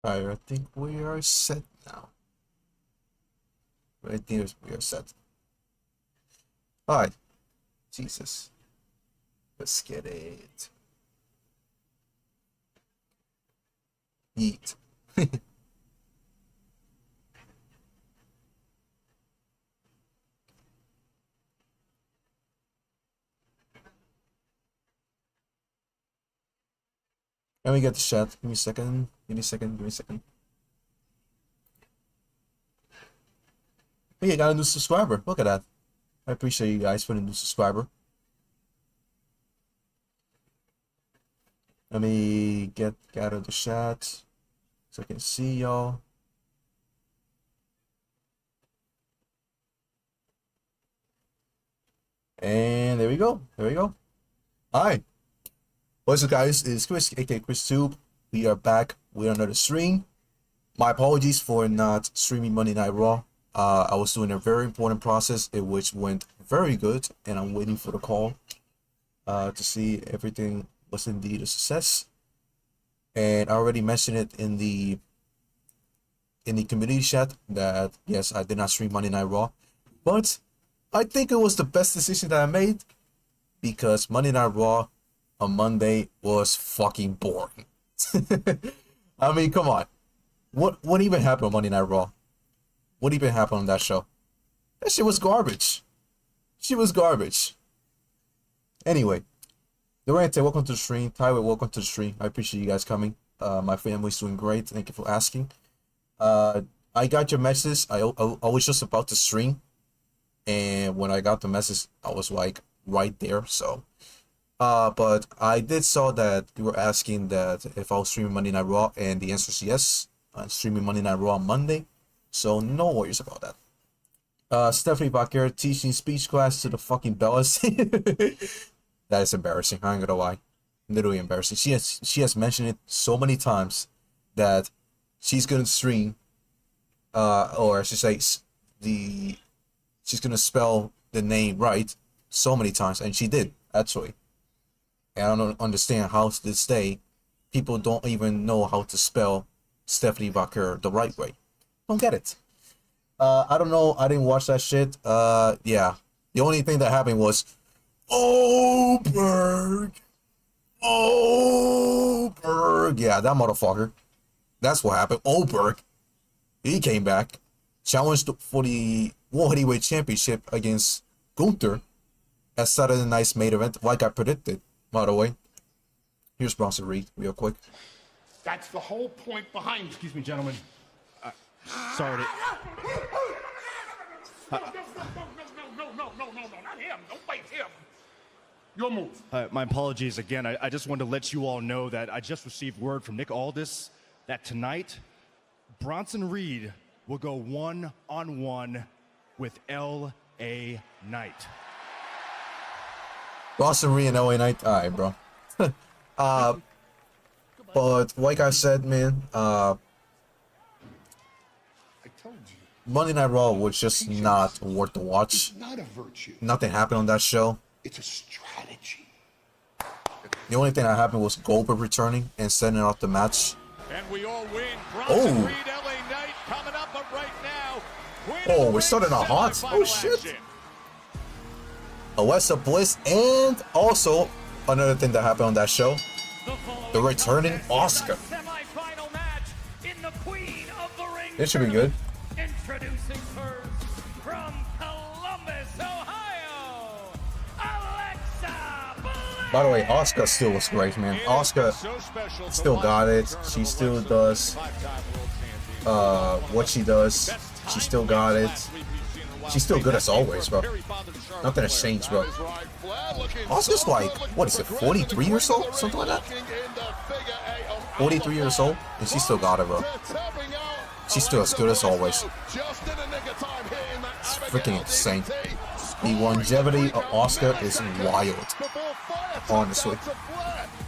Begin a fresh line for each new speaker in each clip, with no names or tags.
Alright, I think we are set now. I think we are set. Alright. Jesus. Let's get it. Yeet. Let me get the chat. Give me a second. Give me a second. Give me a second. Hey, I got a new subscriber. Look at that. I appreciate you guys for the new subscriber. Let me get out of the chat so I can see y'all. And there we go. There we go. Hi. What's up, guys? It's Chris, aka ChrisTube. We are back with another stream. My apologies for not streaming Monday Night Raw. I was doing a very important process, which went very good, and I'm waiting for the call to see everything was indeed a success. And I already mentioned it in the community chat that yes, I did not stream Monday Night Raw, but I think it was the best decision that I made because Monday Night Raw on Monday was fucking boring. I mean, come on. What even happened on Monday Night Raw? What even happened on that show? That shit was garbage. She was garbage. Anyway, Durante, welcome to the stream. Tyler, welcome to the stream. I appreciate you guys coming. My family's doing great. Thank you for asking. I got your message. I was just about to stream, and when I got the message, I was like right there. So, but I did saw that you were asking that if I was streaming Monday Night Raw, and the answer is yes. I'm streaming Monday Night Raw on Monday, so no worries about that. Stephanie back here teaching speech class to the fucking Bellas. That is embarrassing. I ain't gonna lie, literally embarrassing. She has mentioned it so many times that she's gonna stream, or I should say, she's gonna spell the name right so many times, and she did actually. And I don't understand how to this day people don't even know how to spell Stephanie Baker the right way. Don't get it. I don't know. I didn't watch that shit. Yeah. The only thing that happened was Oberg. Yeah, that motherfucker. That's what happened. Oberg. He came back, challenged for the World Heavyweight Championship against Gunther at Saturday Night's main event, like I predicted, by the way. Here's Bronson Reed, real quick.
That's the whole point behind.
Excuse me, gentlemen. Sorry to...
No, not him. Don't fight him. Your move.
My apologies again. I just wanted to let you all know that I just received word from Nick Aldis that tonight, Bronson Reed will go one-on-one with L.A. Knight.
Bronson Reed and LA Knight. Alright, bro. But like I said, man, Monday Night Raw was just not worth the watch.
Not a virtue.
Nothing happened on that show.
It's a strategy.
The only thing that happened was Goldberg returning and setting off the match.
And we all win. Bronson Reed, LA Knight coming up, but right now,
oh, we're starting out hot. Oh shit. Alexa Bliss, and also another thing that happened on that show, the returning Asuka. It should be good.
Introducing first from Columbus, Ohio, Alexa Bliss.
By the way, Asuka still was great, man. Asuka still got it. She still does what she does. She still got it. She's still good as always, bro. Nothing has changed, bro. Asuka's like, what is it, 43 years old? Something like that? 43 years old? And she still got it, bro. She's still as good as always. It's freaking insane. The longevity of Asuka is wild. Honestly.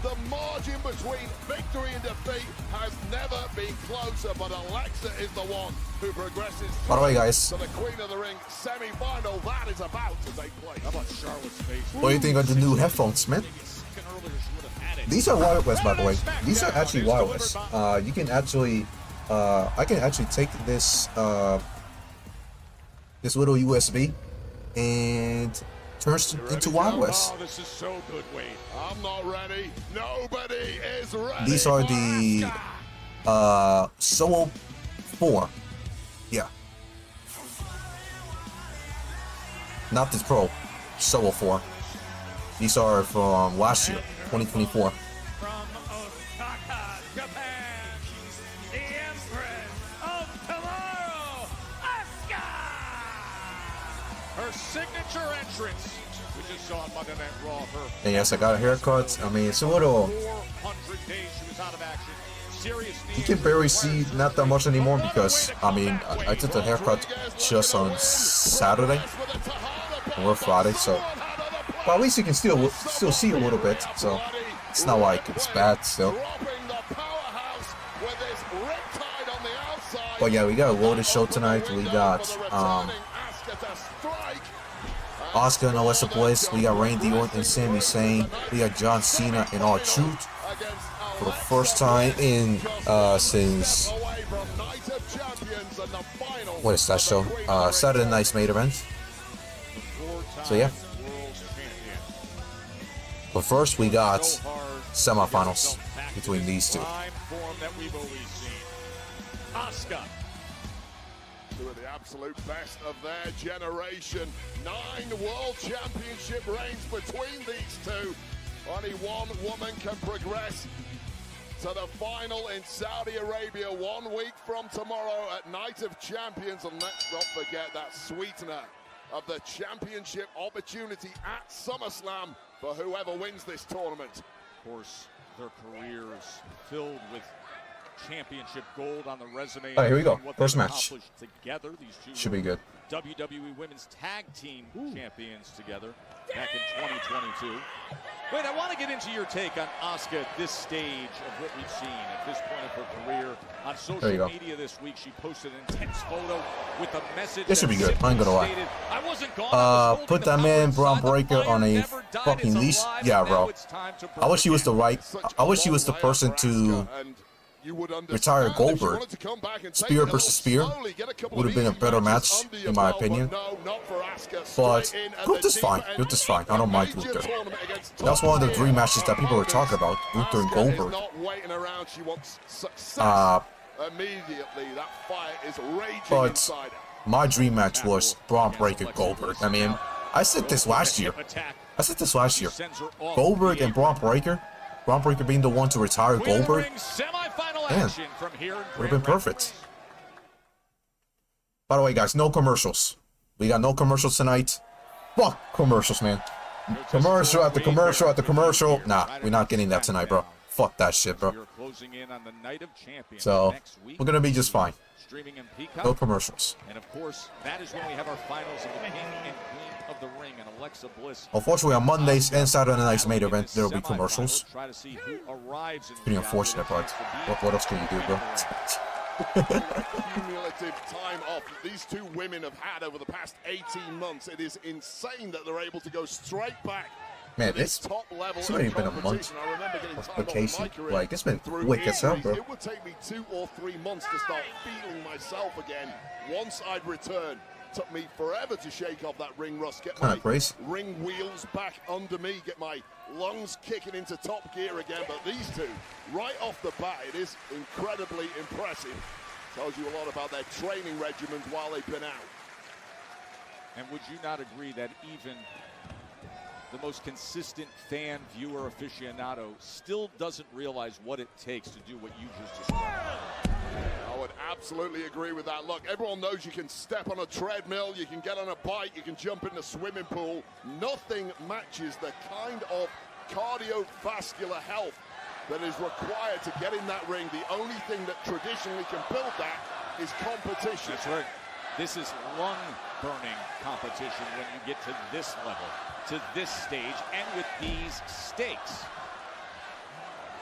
The margin between victory and defeat has never been closer, but Alexa is the one who progresses.
By the way, guys,
to the Queen of the Ring semi-final that is about to take place. How about Charlotte's face?
What do you think of the new headphones, man? These are wireless, by the way. These are actually wireless. You can actually I can actually take this this little USB and turns into Wild West.
Oh, this is so good, Wade. I'm not ready. Nobody is ready.
These are the Solo 4. Yeah. Not this Pro. Solo 4. These are from last year, 2024.
From Osaka, Japan, the Empress of Tomorrow, Asuka! Her signature entrance, we just saw on Monday Night Raw.
And yes, I got a haircut. I mean, it's a little...
400 days she was out of action. Serious
You can barely see not that much anymore because, I mean, I took the haircut just on Saturday or Friday, so... But at least you can still see a little bit, so it's not like it's bad still. But yeah, we got a loaded show tonight. We got Asuka and Alexa Bliss. We got Randy Orton and Sami Zayn. We got John Cena and R-Truth for the first time in since what is that show? Saturday Night's main event. So yeah. But first, we got semifinals between these two.
Asuka.
Two of the absolute best of their generation. 9 world championship reigns between these two. Only one woman can progress to the final in Saudi Arabia 1 week from tomorrow at Night of Champions. And let's not forget that sweetener of the championship opportunity at SummerSlam for whoever wins this tournament.
Of course, their careers filled with championship gold on the resume.
Oh, here we go.
What
First
they've
match.
accomplished together. These two
Should be good.
WWE Women's Tag Team Champions together back in 2022. Wait, I want to get into your take on Asuka at this stage of what we've seen at this point of her career. On social media this week, she posted an intense photo with a message.
This should be good. I ain't gonna lie.
I wasn't gone,
Put that man Braun Breaker on a fucking leash. Yeah, bro. I wish he was the person to retire Goldberg. Spear versus Spear would have been a better match, in my opinion. But Gunther is fine. Gunther is fine. I don't mind Gunther. That's one of the dream matches that people were talking about. Gunther and Goldberg. But my dream match was Braun Breaker Goldberg. I mean, I said this last year. Goldberg and Braun Breaker. Braun Breaker being the one to retire Goldberg. Man, would have been perfect. By the way, guys, no commercials. We got no commercials tonight. Fuck commercials, man. Commercial after commercial after commercial. Nah, we're not getting that tonight, bro. Fuck that shit, bro. So, we're gonna be just fine. No commercials.
And of course, that is when we have our finals of the King and Queen of the Ring and Alexa Bliss.
Unfortunately, on Mondays and Saturday night's main event, there will be commercials. It's pretty unfortunate, but what else can you do, bro?
Cumulative time off these two women have had over the past 18 months. It is insane that they're able to go straight back.
Man, it's not even been a month of vacation. Like, it's been quick as hell, bro.
It would take me 2 or 3 months to start feeling myself again. Once I'd return, took me forever to shake off that ring rust, get my ring wheels back under me, get my lungs kicking into top gear again. But these two, right off the bat, it is incredibly impressive. Tells you a lot about their training regimens while they've been out.
And would you not agree that even the most consistent fan, viewer, aficionado still doesn't realize what it takes to do what you just described?
I would absolutely agree with that. Look, everyone knows you can step on a treadmill, you can get on a bike, you can jump in a swimming pool. Nothing matches the kind of cardiovascular health that is required to get in that ring. The only thing that traditionally can build that is competition.
That's right. This is lung-burning competition when you get to this level, to this stage, and with these stakes.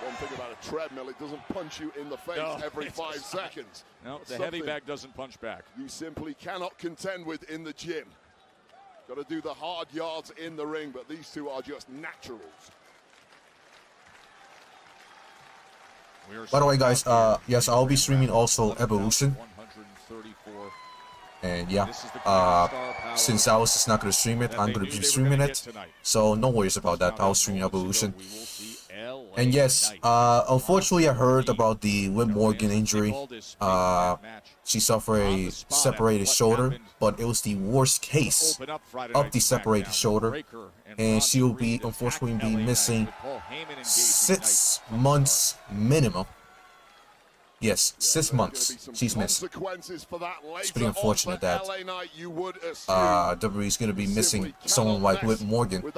One thing about a treadmill, it doesn't punch you in the face every 5 seconds.
No, the heavy bag doesn't punch back.
You simply cannot contend with in the gym. Got to do the hard yards in the ring, but these two are just naturals.
By the way, guys, yes, I'll be streaming also Evolution. And yeah, since Alice is not going to stream it, I'm going to be streaming it. So no worries about that. I'll stream Evolution. And yes, unfortunately, I heard about the Liv Morgan injury. She suffered a separated shoulder, but it was the worst case of the separated shoulder. And she will be, unfortunately, be missing 6 months minimum. Yes, 6 months she's missing. It's pretty unfortunate that WWE is going to be missing someone like Liv Morgan, who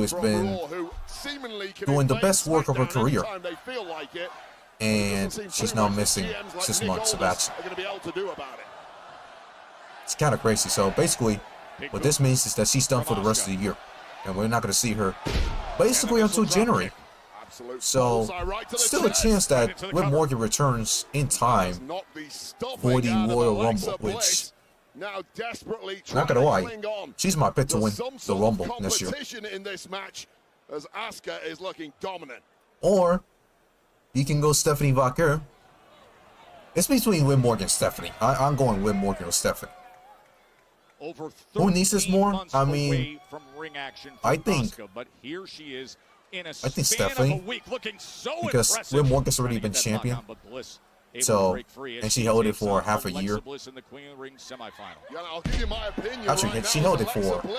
has been doing the best work of her career, and she's now missing 6 months of action. It's kind of crazy. So basically, what this means is that she's done for the rest of the year, and we're not going to see her basically until January. So, still a chance that Liv Morgan returns in time for the Royal Rumble, which, not gonna lie, she's my pick to win the Rumble next year. Or, you can go Stephanie Vaquer. It's between Liv Morgan and Stephanie. I'm going Liv Morgan or Stephanie. Who needs this more? I mean, I think Stephanie, because Liv Morgan's already been champion, so, and she held it for half a year. Actually, she held it for, I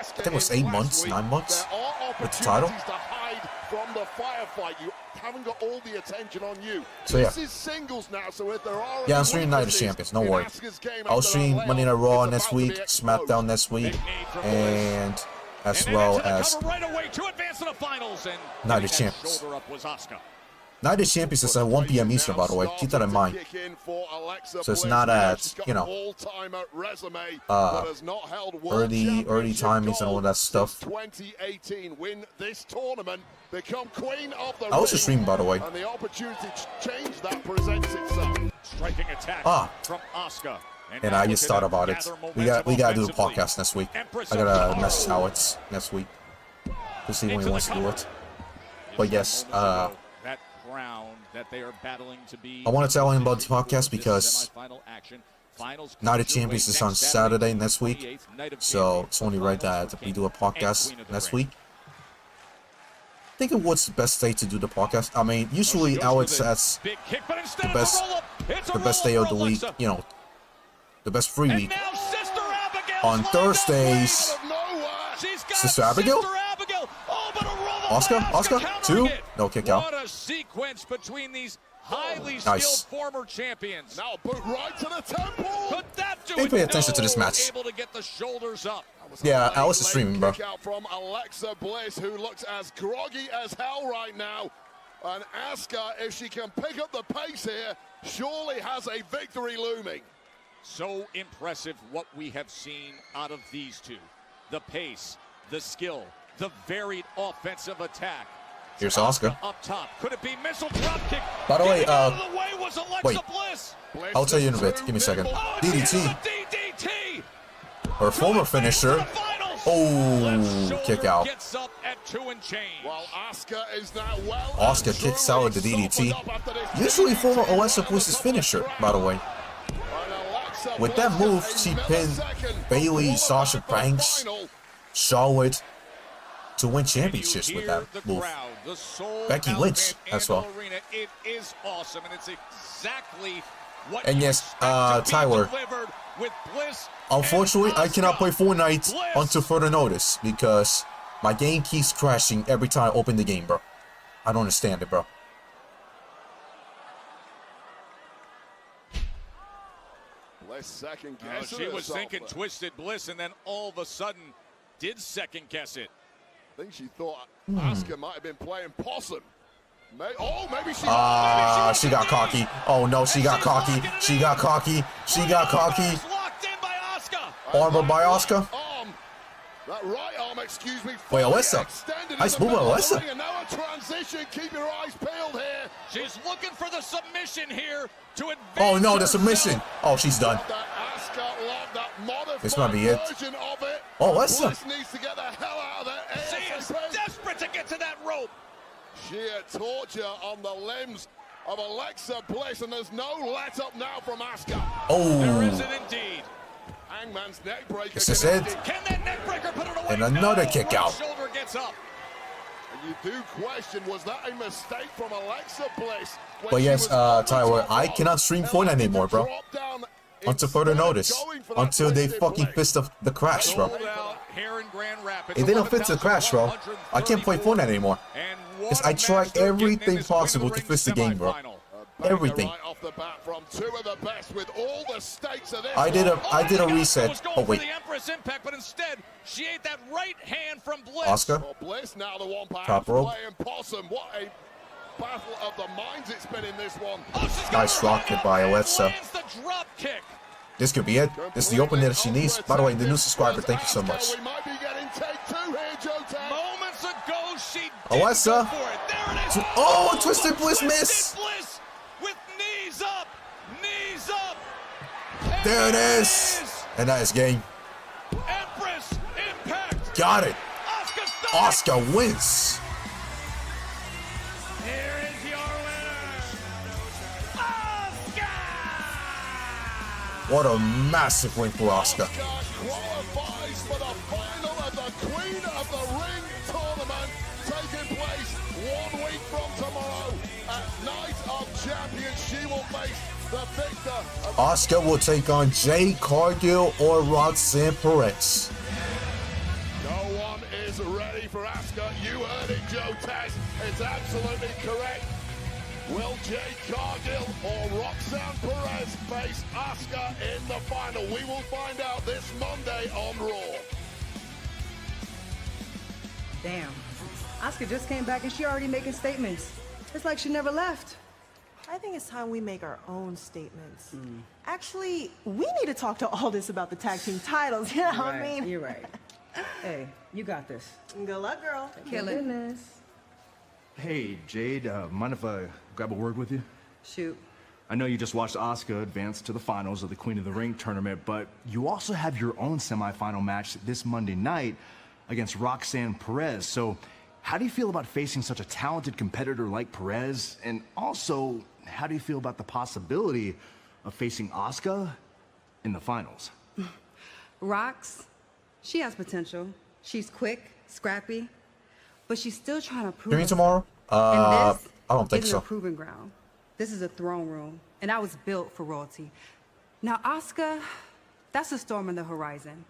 think it was 8 months, 9 months with the title.
From the firefight, you haven't got all the attention on you.
So yeah,
this is singles now, so if there are
I'm streaming Night of Champions, no worry. I'll stream Monday Night Raw next week, SmackDown next week, and as well as Night of Champions. Night of Champions is at 1 p.m. Eastern, by the way. Keep that in mind. So it's not at, you know, early timings and all that stuff. I also stream, by the way. And I just thought about it. We gotta do the podcast next week. I gotta message Alex next week to see when he wants to do it. But yes, I want to tell him about the podcast because Night of Champions is on Saturday next week, so it's only right that we do a podcast next week. Think of what's the best day to do the podcast. I mean, usually Alex has the best day of the week, you know, the best free week on Thursdays. Sister Abigail? Asuka? 2? No kick out.
What a sequence between these highly
Nice.
skilled former champions.
Now boot right to the temple.
Could that do
They
it?
pay attention to this match.
Able to get the shoulders up.
Yeah, Alice is streaming, bro.
Kick out from Alexa Bliss, who looks as groggy as hell right now. And Asuka, if she can pick up the pace here, surely has a victory looming.
So impressive what we have seen out of these two. The pace, the skill, the varied offensive attack.
Here's Asuka.
Up top. Could it be missile drop kick?
By the way,
Out of the way was Alexa
wait.
Bliss.
I'll tell you in a bit. Give me a second.
Oh,
DDT.
DDT.
Her former finisher. Oh, kick out.
Gets up at 2 and change.
While Asuka is now well.
Asuka kicks out with the DDT. Usually former Alexa Bliss's finisher, by the way. With that move, she pinned Bayley, Sasha Banks, Charlotte to win championships with that move. Becky Lynch as well.
It is awesome, and it's exactly what
And yes, Tyler, unfortunately, I cannot play Fortnite until further notice because my game keeps crashing every time I open the game, bro. I don't understand it, bro.
Second
she was thinking Twisted Bliss, and then all of a sudden did second guess it.
I think she thought Asuka might have been playing possum. Maybe she.
She got cocky. Oh no, she got cocky. She got cocky. She got cocky.
Locked in by Asuka.
Armor by Asuka.
That right arm, excuse me.
Wait, Alexa.
Extended
Nice
in the
move,
middle of the
Alexa.
ring, and now a transition. Keep your eyes peeled here.
She's looking for the submission here to advance.
Oh no, the
herself.
submission. Oh, she's done.
That Asuka lock, that modified
This might be it.
version of it.
Oh, Alexa.
Bliss needs to get the hell out of there.
She is desperate to get to that rope.
Sheer torture on the limbs of Alexa Bliss, and there's no let up now from Asuka.
There is
Oh,
it indeed.
Hangman's neck breaker.
this is it.
Can that neck breaker put it away?
And another
No,
kick
right
out.
Shoulder gets up.
And you do question, was that a mistake from Alexa Bliss? when
But
she
yes,
was on the
Tyler,
top
I
rope?
cannot stream Fortnite
Elected to
anymore, bro.
drop down
Until further
instead of
notice.
going for that
Until they
twisted
fucking
blade.
fist the crash, bro.
Sold out here in Grand Rapids.
If they don't fix the crash, bro, I can't play Fortnite anymore. Because I tried everything possible to fix the game, bro.
Banger
Everything.
right off the bat from two of the best with all the stakes of this
I did a
Was
reset.
going
Oh
for
wait,
the Empress Impact, but instead she ate that right hand from Bliss.
Oscar.
Well, Bliss now the one
Top rope.
playing possum. What a battle of the minds it's been in this one.
Oh, she's got
Nice
her
rocket
lined up
by
and
Alexa.
lands the drop kick.
This could be it. This is the opening that she needs. By the way, the new subscriber, thank you so much.
We might be getting take two here, Joe Tag.
Moments ago, she didn't
Alexa.
go for it. There it is.
Oh, Twisted Bliss miss.
Bliss with knees up, knees up.
There it is. And that is game.
Empress Impact.
Got it.
Asuka stopped.
Oscar wins.
Here is your winner, Asuka.
What a massive win for Oscar.
Asuka qualifies for the final of the Queen of the Ring tournament, taking place 1 week from tomorrow at Night of Champions. She will face the victor of
Oscar will take on Jade Cargill or Roxanne Perez.
No one is ready for Asuka. You heard it, Joe Taz. It's absolutely correct. Will Jade Cargill or Roxanne Perez face Asuka in the final? We will find out this Monday on Raw.
Damn. Asuka just came back and she already making statements. It's like she never left.
I think it's time we make our own statements. Actually, we need to talk to Aldis about the tag team titles. You know what I mean?
You're right. Hey, you got this.
Good luck, girl.
Kill it.
Hey, Jade, mind if I grab a word with you?
Shoot.
I know you just watched Asuka advance to the finals of the Queen of the Ring tournament, but you also have your own semifinal match this Monday night against Roxanne Perez. So how do you feel about facing such a talented competitor like Perez? And also, how do you feel about the possibility of facing Asuka in the finals?
Rox, she has potential. She's quick, scrappy, but she's still trying to prove
Streaming
herself.
tomorrow?
And this
I don't think
isn't
so.
a proving ground. This is a throne room, and I was built for royalty. Now, Asuka, that's a storm on the horizon.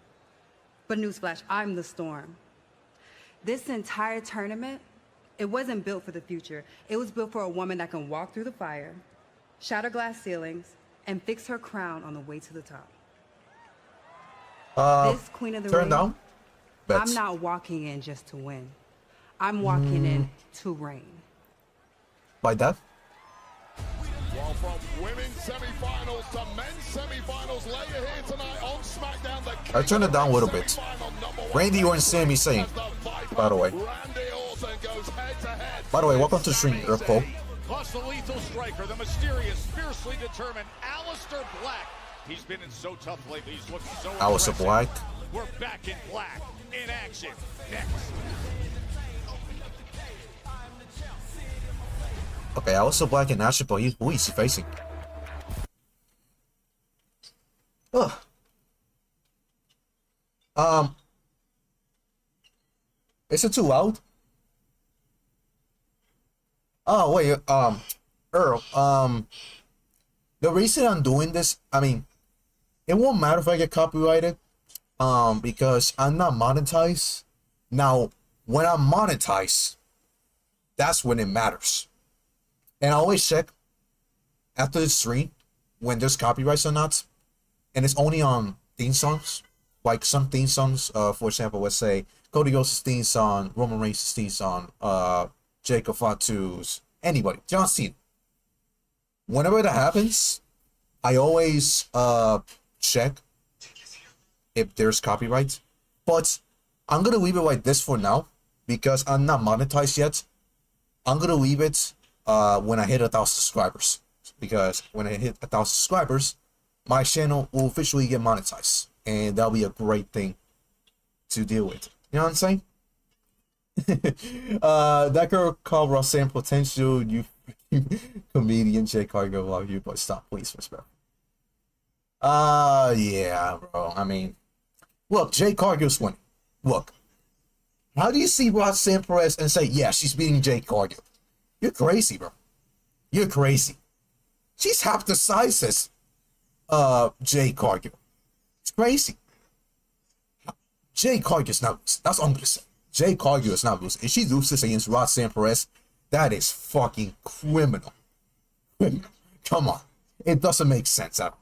But newsflash, I'm the storm. This entire tournament, it wasn't built for the future. It was built for a woman that can walk through the fire, shatter glass ceilings, and fix her crown on the way to the top. This Queen of the
Turn
Ring,
down. Bets.
I'm not walking in just to win. I'm walking in to reign.
By that?
Well, from women's semifinals to men's semifinals later here tonight on SmackDown. The
I turn it down a little bit. Randy Orton, Sami Zayn. By the way.
Randy Orton goes head to head.
By the way, welcome to the stream, Earthpole.
Plus the lethal striker, the mysterious, fiercely determined Aleister Black. He's been in so tough lately. He's looked so
Aleister
impressive.
Black.
We're back in black, in action, next.
Okay, Aleister Black and Asher, but who is he facing? Ugh. Is it too loud? Oh wait, Earl, the reason I'm doing this, I mean, it won't matter if I get copyrighted, because I'm not monetized. Now, when I'm monetized, that's when it matters. And I always check after the stream when there's copyrights or not, and it's only on theme songs, like some theme songs. For example, let's say Cody Rhodes' theme song, Roman Reigns' theme song, Jacob Fatu's, anybody, John Cena. Whenever that happens, I always check if there's copyright, but I'm gonna leave it like this for now because I'm not monetized yet. I'm gonna leave it when I hit 1,000 subscribers, because when I hit 1,000 subscribers, my channel will officially get monetized, and that'll be a great thing to deal with. You know what I'm saying? That girl called Roxanne potential. You comedian Jay Cargill, love you, but stop, please, respect. Yeah, bro. I mean, look, Jay Cargill's winning. Look, how do you see Roxanne Perez and say, yeah, she's beating Jay Cargill? You're crazy, bro. You're crazy. She's half the size as Jay Cargill. It's crazy. Jay Cargill's not losing. That's all I'm gonna say. Jay Cargill is not losing. If she loses against Roxanne Perez, that is fucking criminal. Come on. It doesn't make sense at all.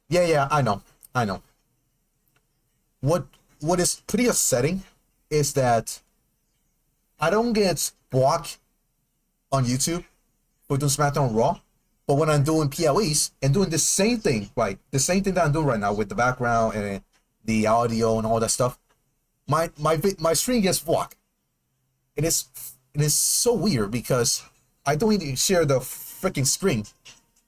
Yeah, I know. What is pretty upsetting is that I don't get blocked on YouTube for doing SmackDown Raw, but when I'm doing PLEs and doing the same thing, like the same thing that I'm doing right now with the background and the audio and all that stuff, my screen gets blocked. It is so weird because I don't even share the freaking screen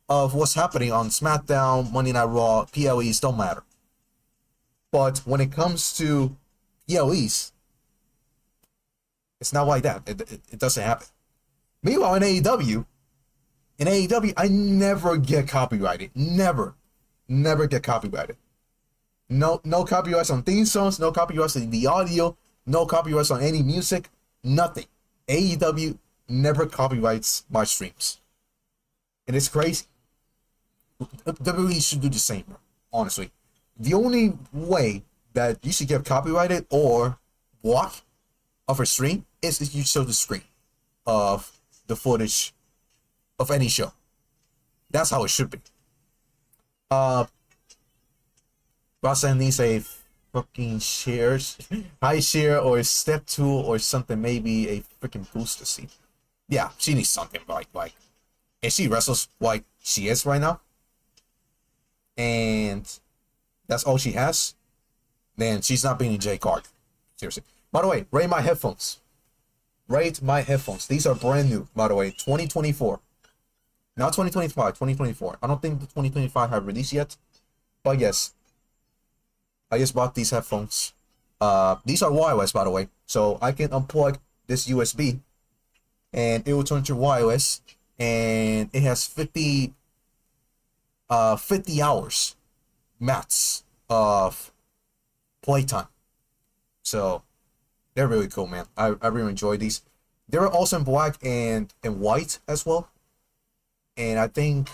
of what's happening on SmackDown, Monday Night Raw, PLEs don't matter. But when it comes to PLEs, it's not like that. It doesn't happen. Meanwhile, in AEW, I never get copyrighted. Never get copyrighted. No copyrights on theme songs, no copyrights on the audio, no copyrights on any music, nothing. AEW never copyrights my streams. And it's crazy. WWE should do the same, honestly. The only way that you should get copyrighted or blocked of a stream is if you show the screen of the footage of any show. That's how it should be. Roxanne needs a fucking shares, high share or a step tool or something, maybe a freaking booster seat. Yeah, she needs something like if she wrestles like she is right now, and that's all she has, then she's not beating Jay Cargill. Seriously. By the way, rate my headphones. Rate my headphones. These are brand new, by the way. 2024. Not 2025, 2024. I don't think the 2025 have released yet. But yes. I just bought these headphones. These are wireless, by the way. So I can unplug this USB and it will turn to wireless. And it has 50 hours max of playtime. So they're really cool, man. I really enjoy these. They're also in black and white as well. And I think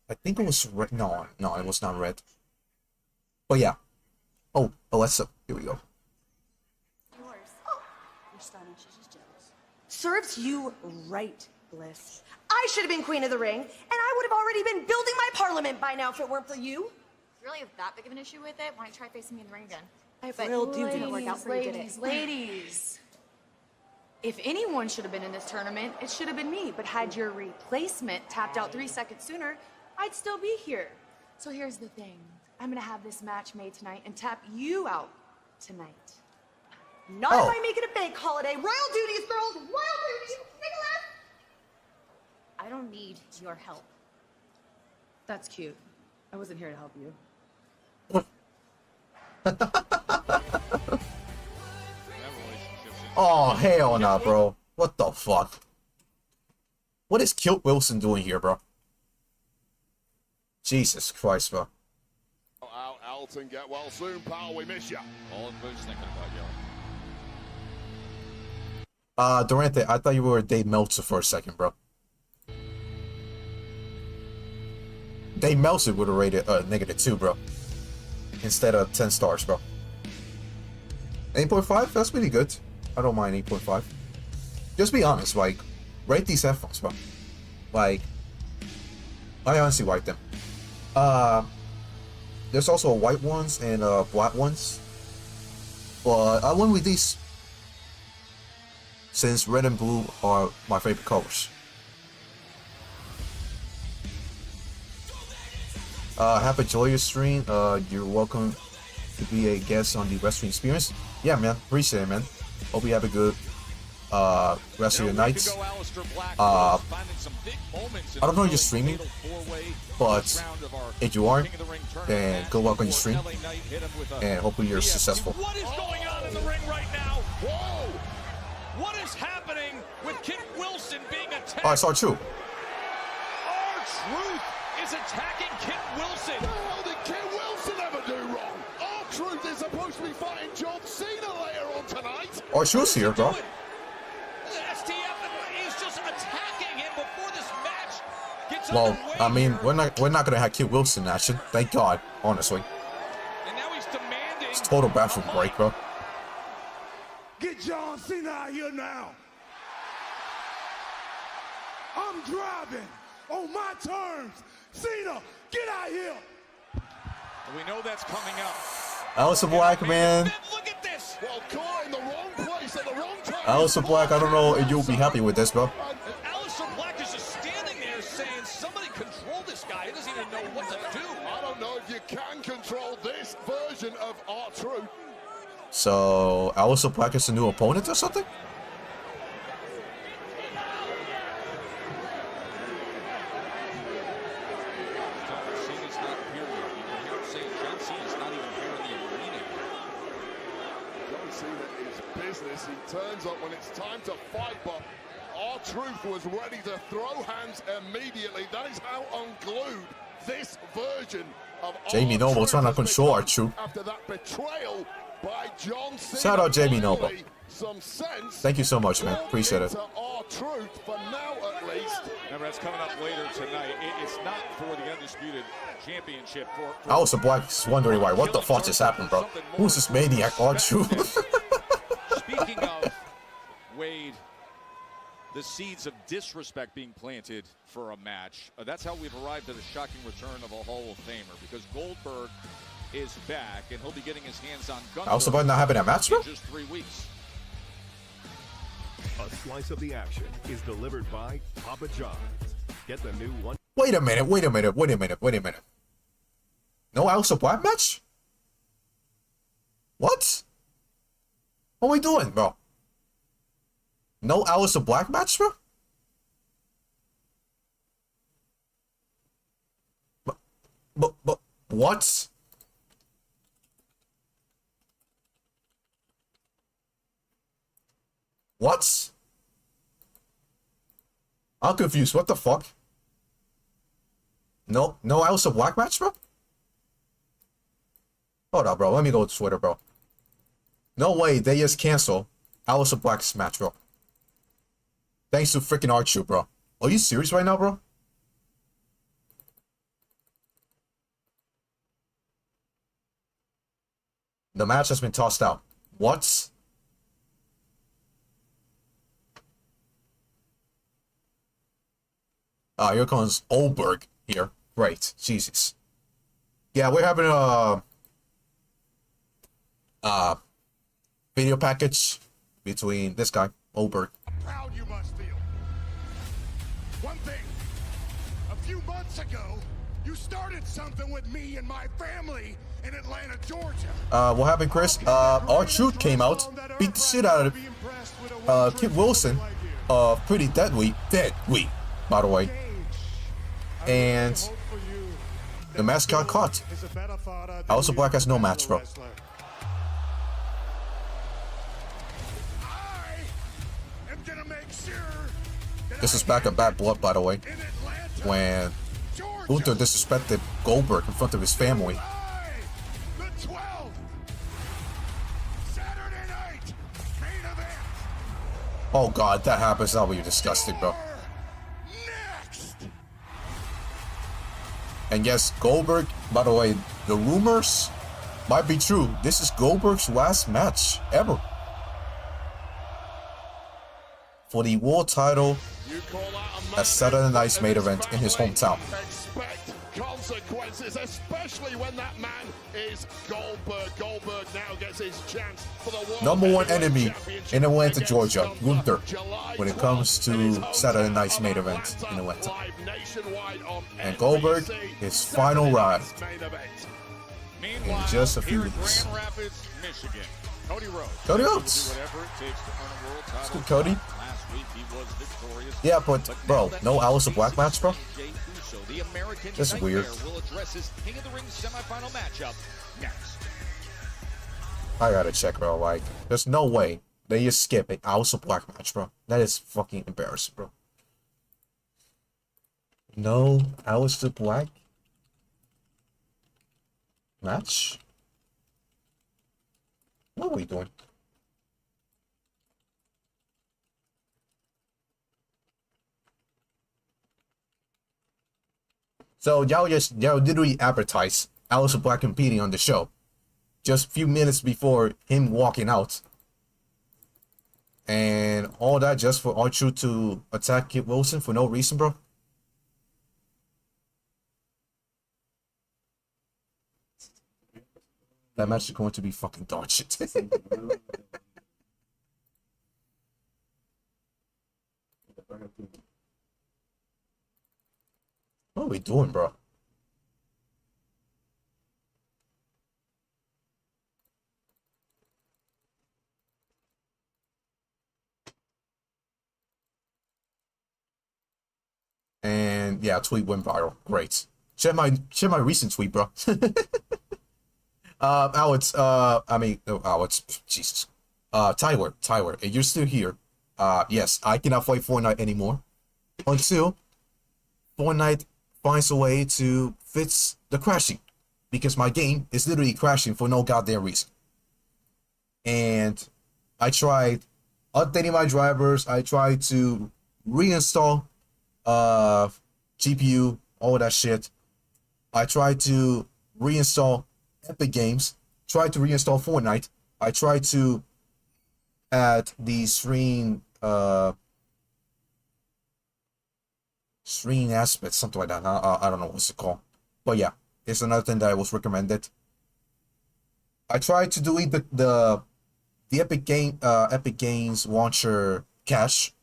it was red. No, it was not red. But yeah. Oh, Alexa, here we go.
Yours. Oh, you're stunning. She's just jealous. Serves you right, Bliss. I should have been queen of the ring, and I would have already been building my parliament by now if it weren't for you.
You really have that big of an issue with it? Why don't you try facing me in the ring again?
I have real dude didn't work out for you, did
Ladies,
it?
ladies. If anyone should have been in this tournament, it should have been me. But had your replacement tapped out 3 seconds sooner, I'd still be here. So here's the thing. I'm gonna have this match made tonight and tap you out tonight.
Not if I make it a big holiday. Royal duties, girls. Royal duties. Nicholas.
I don't need your help.
That's cute. I wasn't here to help you.
Oh, hell no, bro. What the fuck? What is Kilt Wilson doing here, bro? Jesus Christ, bro.
Alton, get well soon, pal. We miss you.
All in Boots thinking about you.
Durante, I thought you were Dave Meltzer for a second, bro. Dave Meltzer would have rated -2, bro. Instead of 10 stars, bro. 8.5? That's pretty good. I don't mind 8.5. Just be honest, like, rate these headphones, bro. Like, I honestly like them. There's also white ones and black ones. But I went with these, since red and blue are my favorite colors. Happy Giulia stream. You're welcome to be a guest on the wrestling experience. Yeah, man. Appreciate it, man. Hope you have a good rest of your nights. I don't know if you're streaming, but if you are, then go work on your stream, and hopefully you're successful.
What is going on in the ring right now? Whoa! What is happening with Kit Wilson being attacked?
Oh, I saw it too.
R-Truth is attacking Kit Wilson.
What the hell did Kit Wilson ever do wrong? R-Truth is supposed to be fighting John Cena later on tonight.
R-Truth's here, bro.
STF is just attacking him before this match gets
Well,
underway.
I mean, we're not gonna have Kit Wilson in action. Thank God, honestly.
And now he's demanding.
It's total bathroom break, bro.
Get John Cena out here now. I'm driving on my terms. Cena, get out here.
We know that's coming up.
Aleister Black, man.
Look at this.
Well, caught in the wrong place at the wrong time.
Aleister Black, I don't know if you'll be happy with this, bro.
Aleister Black is just standing there saying, somebody control this guy. He doesn't even know what to do.
I don't know if you can control this version of R-Truth.
So, Aleister Black is a new opponent or something?
Cena's not here yet. You can hear him saying John Cena's not even here in the arena.
John Cena is business. He turns up when it's time to fight, but R-Truth was ready to throw hands immediately. That is how unglued this version of
Jamie
R-Truth
Noble trying to
has
control
become
R-Truth.
after that betrayal by John Cena.
Shout out Jamie Noble.
Finally, some sense.
Thank you so much, man. Appreciate it.
R-Truth for now at least.
Remember, that's coming up later tonight. It's not for the Undisputed Championship. For
Aleister Black's wondering why. What the fuck just happened, bro? Who's this maniac, R-Truth?
Speaking of Wade, the seeds of disrespect being planted for a match. That's how we've arrived at a shocking return of a Hall of Famer, because Goldberg is back and he'll be getting his hands on Gunther.
Aleister Black not having a match, bro?
in just 3 weeks.
A slice of the action is delivered by Papa John's. Get the new one.
Wait a minute, wait a minute, wait a minute, wait a minute. No Aleister Black match? What? What are we doing, bro? No Aleister Black match, bro? But, what? What? I'm confused. What the fuck? No Aleister Black match, bro? Hold up, bro. Let me go to Twitter, bro. No way. They just cancel Aleister Black's match, bro. Thanks to freaking R-Truth, bro. Are you serious right now, bro? The match has been tossed out. What? Here comes Oldberg here. Great. Jesus. Yeah, we're having a video package between this guy, Oldberg.
Proud you must feel. One thing. A few months ago, you started something with me and my family in Atlanta, Georgia.
What happened, Chris? R-Truth came out, beat the shit out of Kit Wilson. Pretty dead week, by the way. And the match got caught. Aleister Black has no match, bro. This is back at Bad Blood, by the way, when Luther disrespected Goldberg in front of his family. Oh god, that happens. That'll be disgusting, bro. And yes, Goldberg, by the way, the rumors might be true. This is Goldberg's last match ever for the world title at Saturday Night's main event in his hometown.
Expect consequences, especially when that man is Goldberg. Goldberg now gets his chance for the World
#1 enemy
Championship
in Atlanta,
against
Georgia, Gunther,
July
when it
12th
comes to
in his hometown
Saturday night's
of
main event in
Atlanta,
Atlanta.
live nationwide on
And Goldberg,
NBC,
his final
Saturday
ride
night's main event.
Meanwhile,
in just a few
here in
weeks.
Grand Rapids, Michigan, Cody Rhodes.
Cody
will
Rhodes.
do whatever it takes to earn a world title.
good, Cody.
Last week he was victorious.
Yeah, but bro,
now
no
that
Alice of Black match, bro.
Jey Uso, the American
That's weird.
Nightmare, will address his King of the Ring semifinal matchup next.
I gotta check, bro. Like, there's no way they just skip an Alice of Black match, bro. That is fucking embarrassing, bro. No Alice of Black match? What are we doing? So y'all literally advertise Alice of Black competing on the show just a few minutes before him walking out. And all that just for R-Truth to attack Kid Wilson for no reason, bro. That match is going to be fucking dog shit. What are we doing, bro? And yeah, tweet went viral. Great. Share my recent tweet, bro. Alex, Jesus. Tyler, if you're still here, yes, I cannot play Fortnite anymore until Fortnite finds a way to fix the crashing, because my game is literally crashing for no goddamn reason. And I tried updating my drivers, I tried to reinstall GPU, all that shit. I tried to reinstall Epic Games, tried to reinstall Fortnite. I tried to add the screen aspect, something like that. I don't know what's it called, but yeah, it's another thing that was recommended. I tried to delete the Epic Games launcher cache,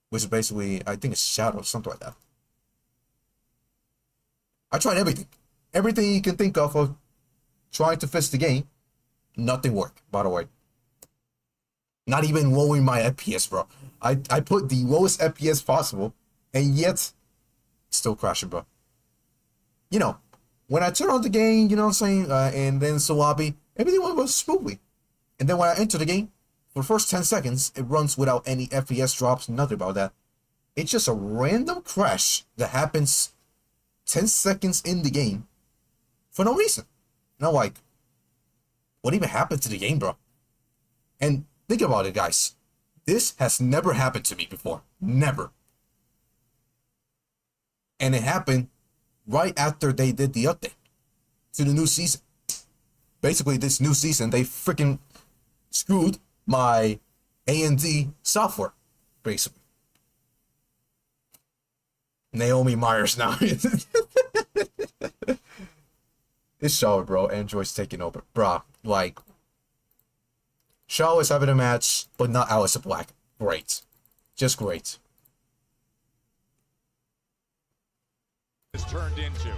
which is basically, I think it's Shadow, something like that. I tried everything you can think of trying to fix the game. Nothing worked, by the way. Not even lowering my FPS, bro. I put the lowest FPS possible, and yet still crashing, bro. You know, when I turn on the game, you know what I'm saying, and then Salabi, everything was smoothly. And then when I enter the game, for the first 10 seconds, it runs without any FPS drops, nothing about that. It's just a random crash that happens 10 seconds in the game for no reason. And I'm like, what even happened to the game, bro? And think about it, guys. This has never happened to me before. Never. And it happened right after they did the update to the new season. Basically, this new season, they freaking screwed my A&D software, basically. Naomi Myers now. It's Charlotte, bro. Android's taking over. Bruh, like, Charlotte's having a match, but not Alice of Black. Great. Just great.
Turned into.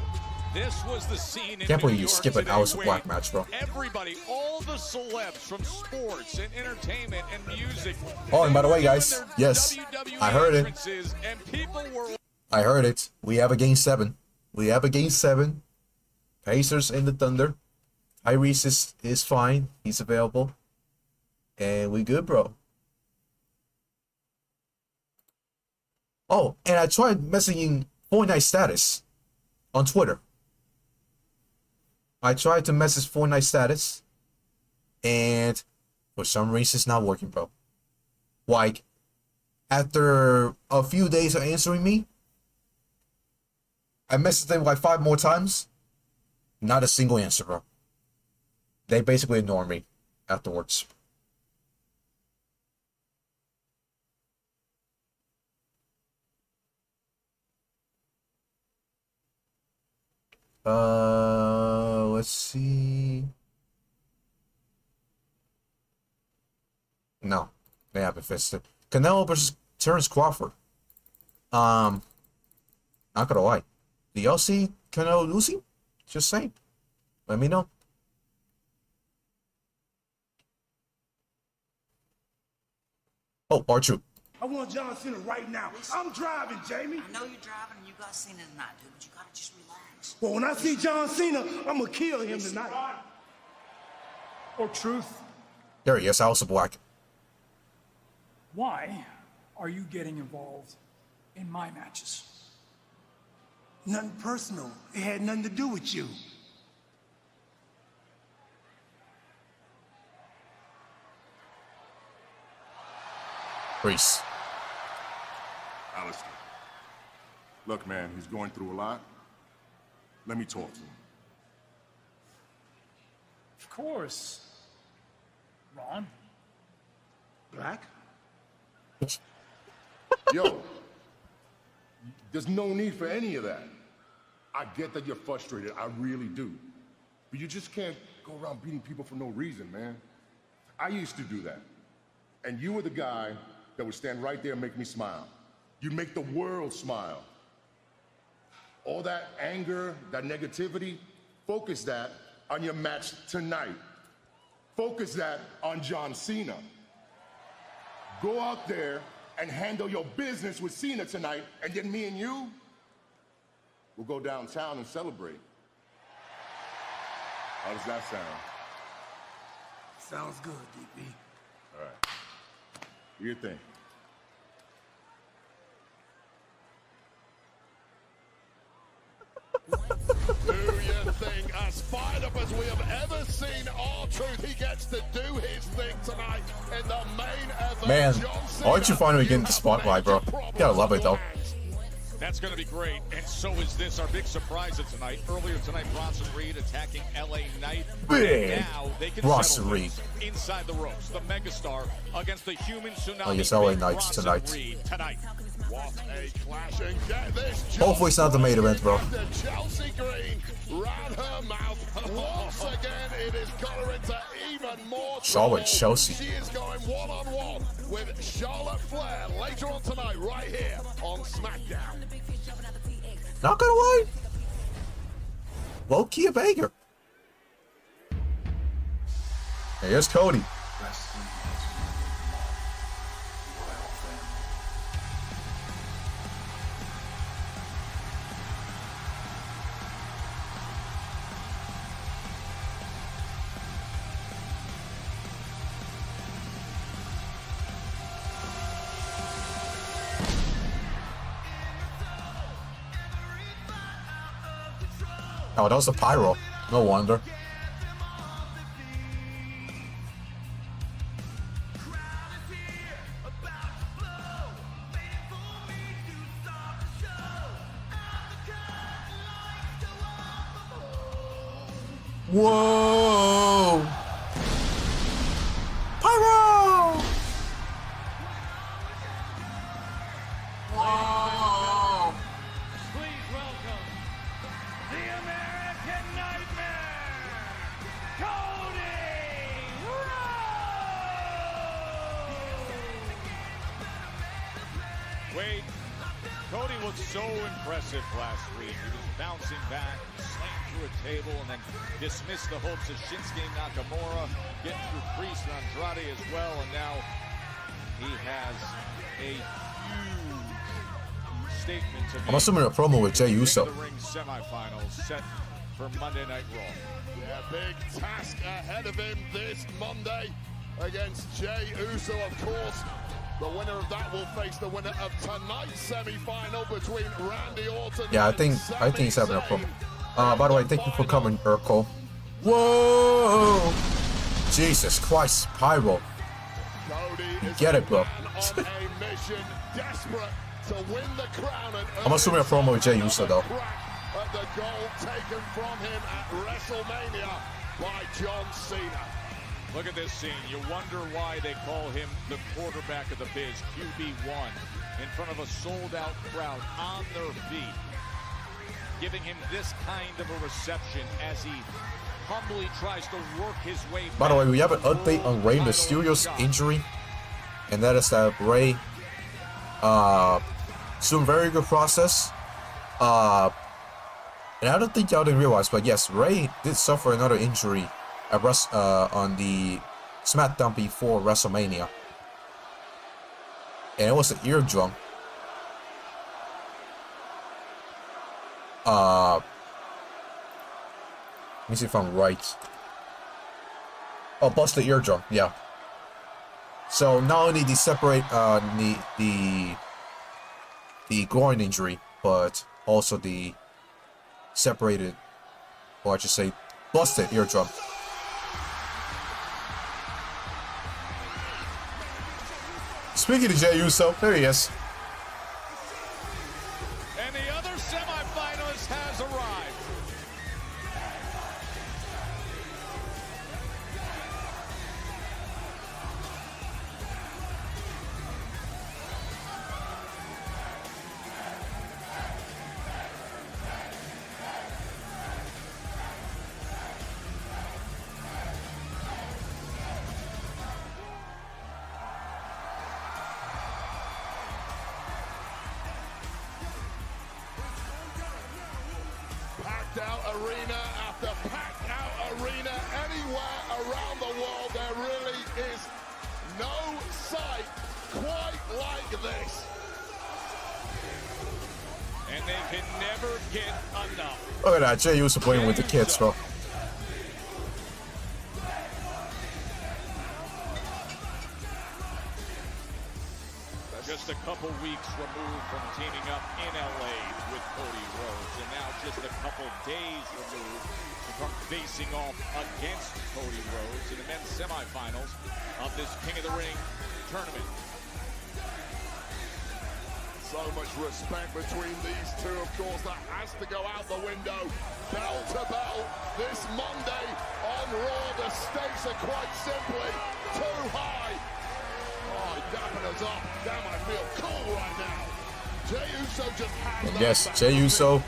This was the scene in
Can't believe
New
you
York
skip an
today
Alice of
where
Black match, bro.
Everybody, all the celebs from sports and entertainment and music.
Oh, and by the way, guys, yes, I heard it.
And people were...
I heard it. We have a game 7. We have a game 7. Pacers in the Thunder. Tyrese is fine. He's available. And we good, bro. Oh, and I tried messaging Fortnite status on Twitter. I tried to message Fortnite status, and for some reason it's not working, bro. Like, after a few days of answering me, I messaged them like 5 more times. Not a single answer, bro. They basically ignore me afterwards. Let's see. No, they haven't fixed it. Canelo versus Terrence Crawford. Not gonna lie. Do y'all see Canelo losing? Just saying. Let me know. Oh, R2.
I want John Cena right now. I'm driving, Jamie.
I know you're driving and you got Cena tonight, dude, but you gotta just relax.
Well, when I see John Cena, I'm gonna kill him tonight.
Or truth.
There he is, House of Black.
Why are you getting involved in my matches?
Nothing personal. It had nothing to do with you.
Reese.
Alistair. Look, man, he's going through a lot. Let me talk to him.
Of course. Ron?
Black?
Yo, there's no need for any of that. I get that you're frustrated, I really do. But you just can't go around beating people for no reason, man. I used to do that. And you were the guy that would stand right there and make me smile. You'd make the world smile. All that anger, that negativity, focus that on your match tonight. Focus that on John Cena. Go out there and handle your business with Cena tonight, and then me and you will go downtown and celebrate. How does that sound?
Sounds good, DP.
All right. Do your thing.
Do your thing. As fired up as we have ever seen R-Truth, he gets to do his thing tonight in the main event.
Man, aren't you finally getting the spotlight, bro? You gotta love it, though.
That's going to be great, and so is this. Our big surprise of tonight. Earlier tonight, Bronson Reed attacking LA Knight.
Big
Now they can
Bronson Reed.
Inside the ropes. The megastar against the human tsunami.
Oh, yes, LA
Big
Knights
Bronson
tonight.
Reed tonight.
What a clash, and get this.
Hopefully it's not the main event, bro.
Chelsea Green ran her mouth. Once again, it has got her into even more
Charlotte
trouble.
Chelsea.
She is going one-on-one with Charlotte Flair later on tonight, right here on SmackDown.
Not gonna lie. Low-key a banger. Here's Cody. Oh, that was a pyro. No wonder. Whoa! Pyro!
Whoa! Please welcome the American Nightmare, Cody Rhodes! Wait, Cody looked so impressive last week. He was bouncing back, slammed through a table, and then dismissed the hopes of Shinsuke Nakamura, getting through Priest and Andrade as well, and now he has a huge statement to make.
I'm assuming a promo with Jey Uso.
The ring semifinals set for Monday Night Raw.
Yeah, big task ahead of him this Monday against Jey Uso, of course. The winner of that will face the winner of tonight's semi-final between Randy Orton.
Yeah, I think he's having a promo. By the way, thank you for coming, Urkel. Whoa! Jesus Christ, Pyro. You get it, bro. I'm assuming a promo with Jey Uso, though.
The gold taken from him at WrestleMania by John Cena.
Look at this scene. You wonder why they call him the quarterback of the biz, QB1, in front of a sold-out crowd on their feet. giving him this kind of a reception as he humbly tries to work his way back.
By the way, we have an update on Rey Mysterio's injury, and that is that Rey soon very good process. And I don't think y'all didn't realize, but yes, Rey did suffer another injury at on the SmackDown before WrestleMania, and it was an eardrum. Let me see if I'm right. Oh, busted eardrum, yeah. So not only did he separate the groin injury, but also the separated, or I should say, busted eardrum. Speaking of Jey Uso, there he is.
And the other semifinalist has arrived.
Packed out arena after packed out arena. Anywhere around the world, there really is no sight quite like this.
And they can never get enough.
Look at that, Jey Uso playing with the kids, bro.
Just a couple weeks removed from teaming up in LA with Cody Rhodes, and now just a couple days removed from facing off against Cody Rhodes in the men's semifinals of this King of the Ring tournament.
So much respect between these two, of course, that has to go out the window. Bell to bell this Monday on Raw. The stakes are quite simply too high. Oh, dapping us up. Damn, I feel cool right now. Jey Uso just had
Yes, Jey Uso.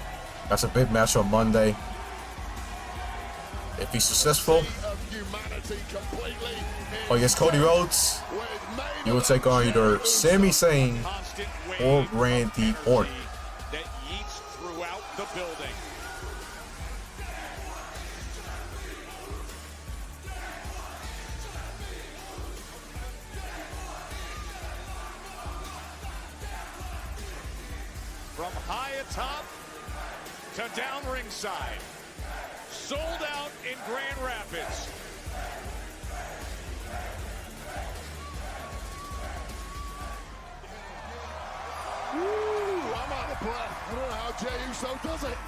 That's a big match on Monday. If he's successful, against Cody Rhodes, he will take on either Sami Zayn or Randy Orton.
That yeets throughout the building. From high atop to down ringside. Sold out in Grand Rapids.
Ooh, I'm out of breath. I don't know how Jey Uso does it.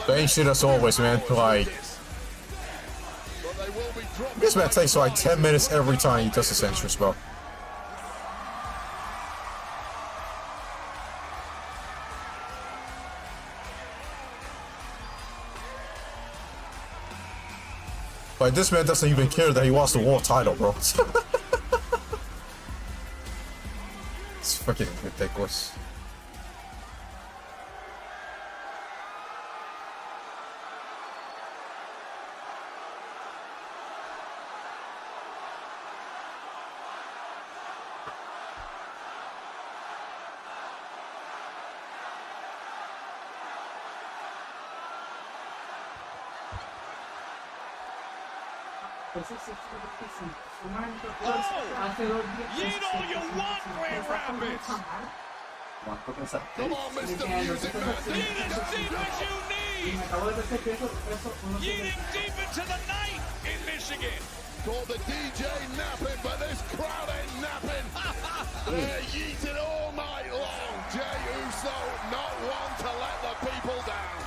Same shit as always, man. Like, this man takes like 10 minutes every time he does his entrance, bro. Like, this man doesn't even care that he wants the world title, bro. It's freaking ridiculous.
You know you want Grand Rapids.
Come on, Mr. Music Man.
Yeet as deep as you need. Yeeting deep into the night in Michigan.
Caught the DJ napping, but this crowd ain't napping. They're yeeting all night long. Jey Uso, not one to let the people down.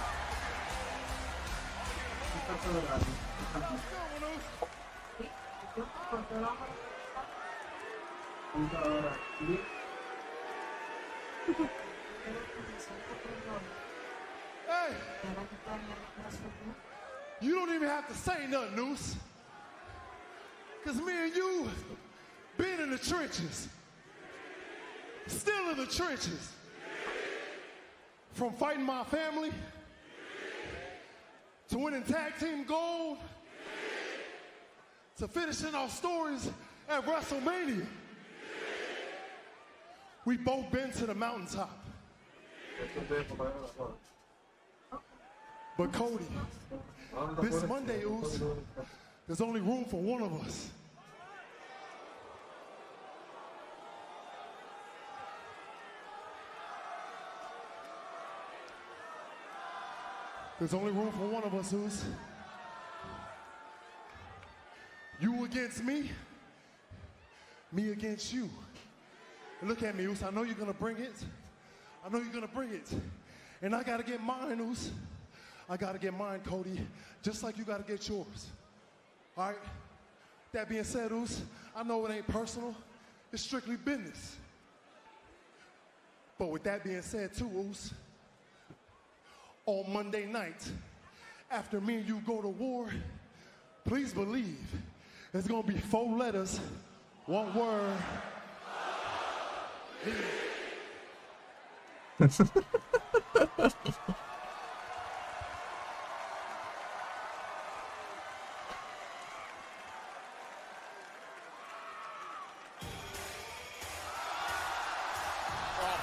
Hey, you don't even have to say nothing, Noose. Because me and you been in the trenches. Still in the trenches. From fighting my family to winning tag team gold to finishing our stories at WrestleMania. We both been to the mountaintop. But Cody, this Monday, Oos, there's only room for one of us. There's only room for one of us, Oos. You against me, me against you. Look at me, Oos. I know you're gonna bring it. I know you're gonna bring it. And I gotta get mine, Oos. I gotta get mine, Cody, just like you gotta get yours. All right? That being said, Oos, I know it ain't personal. It's strictly business. But with that being said, too, Oos, on Monday night, after me and you go to war, please believe it's gonna be 4 letters, 1 word.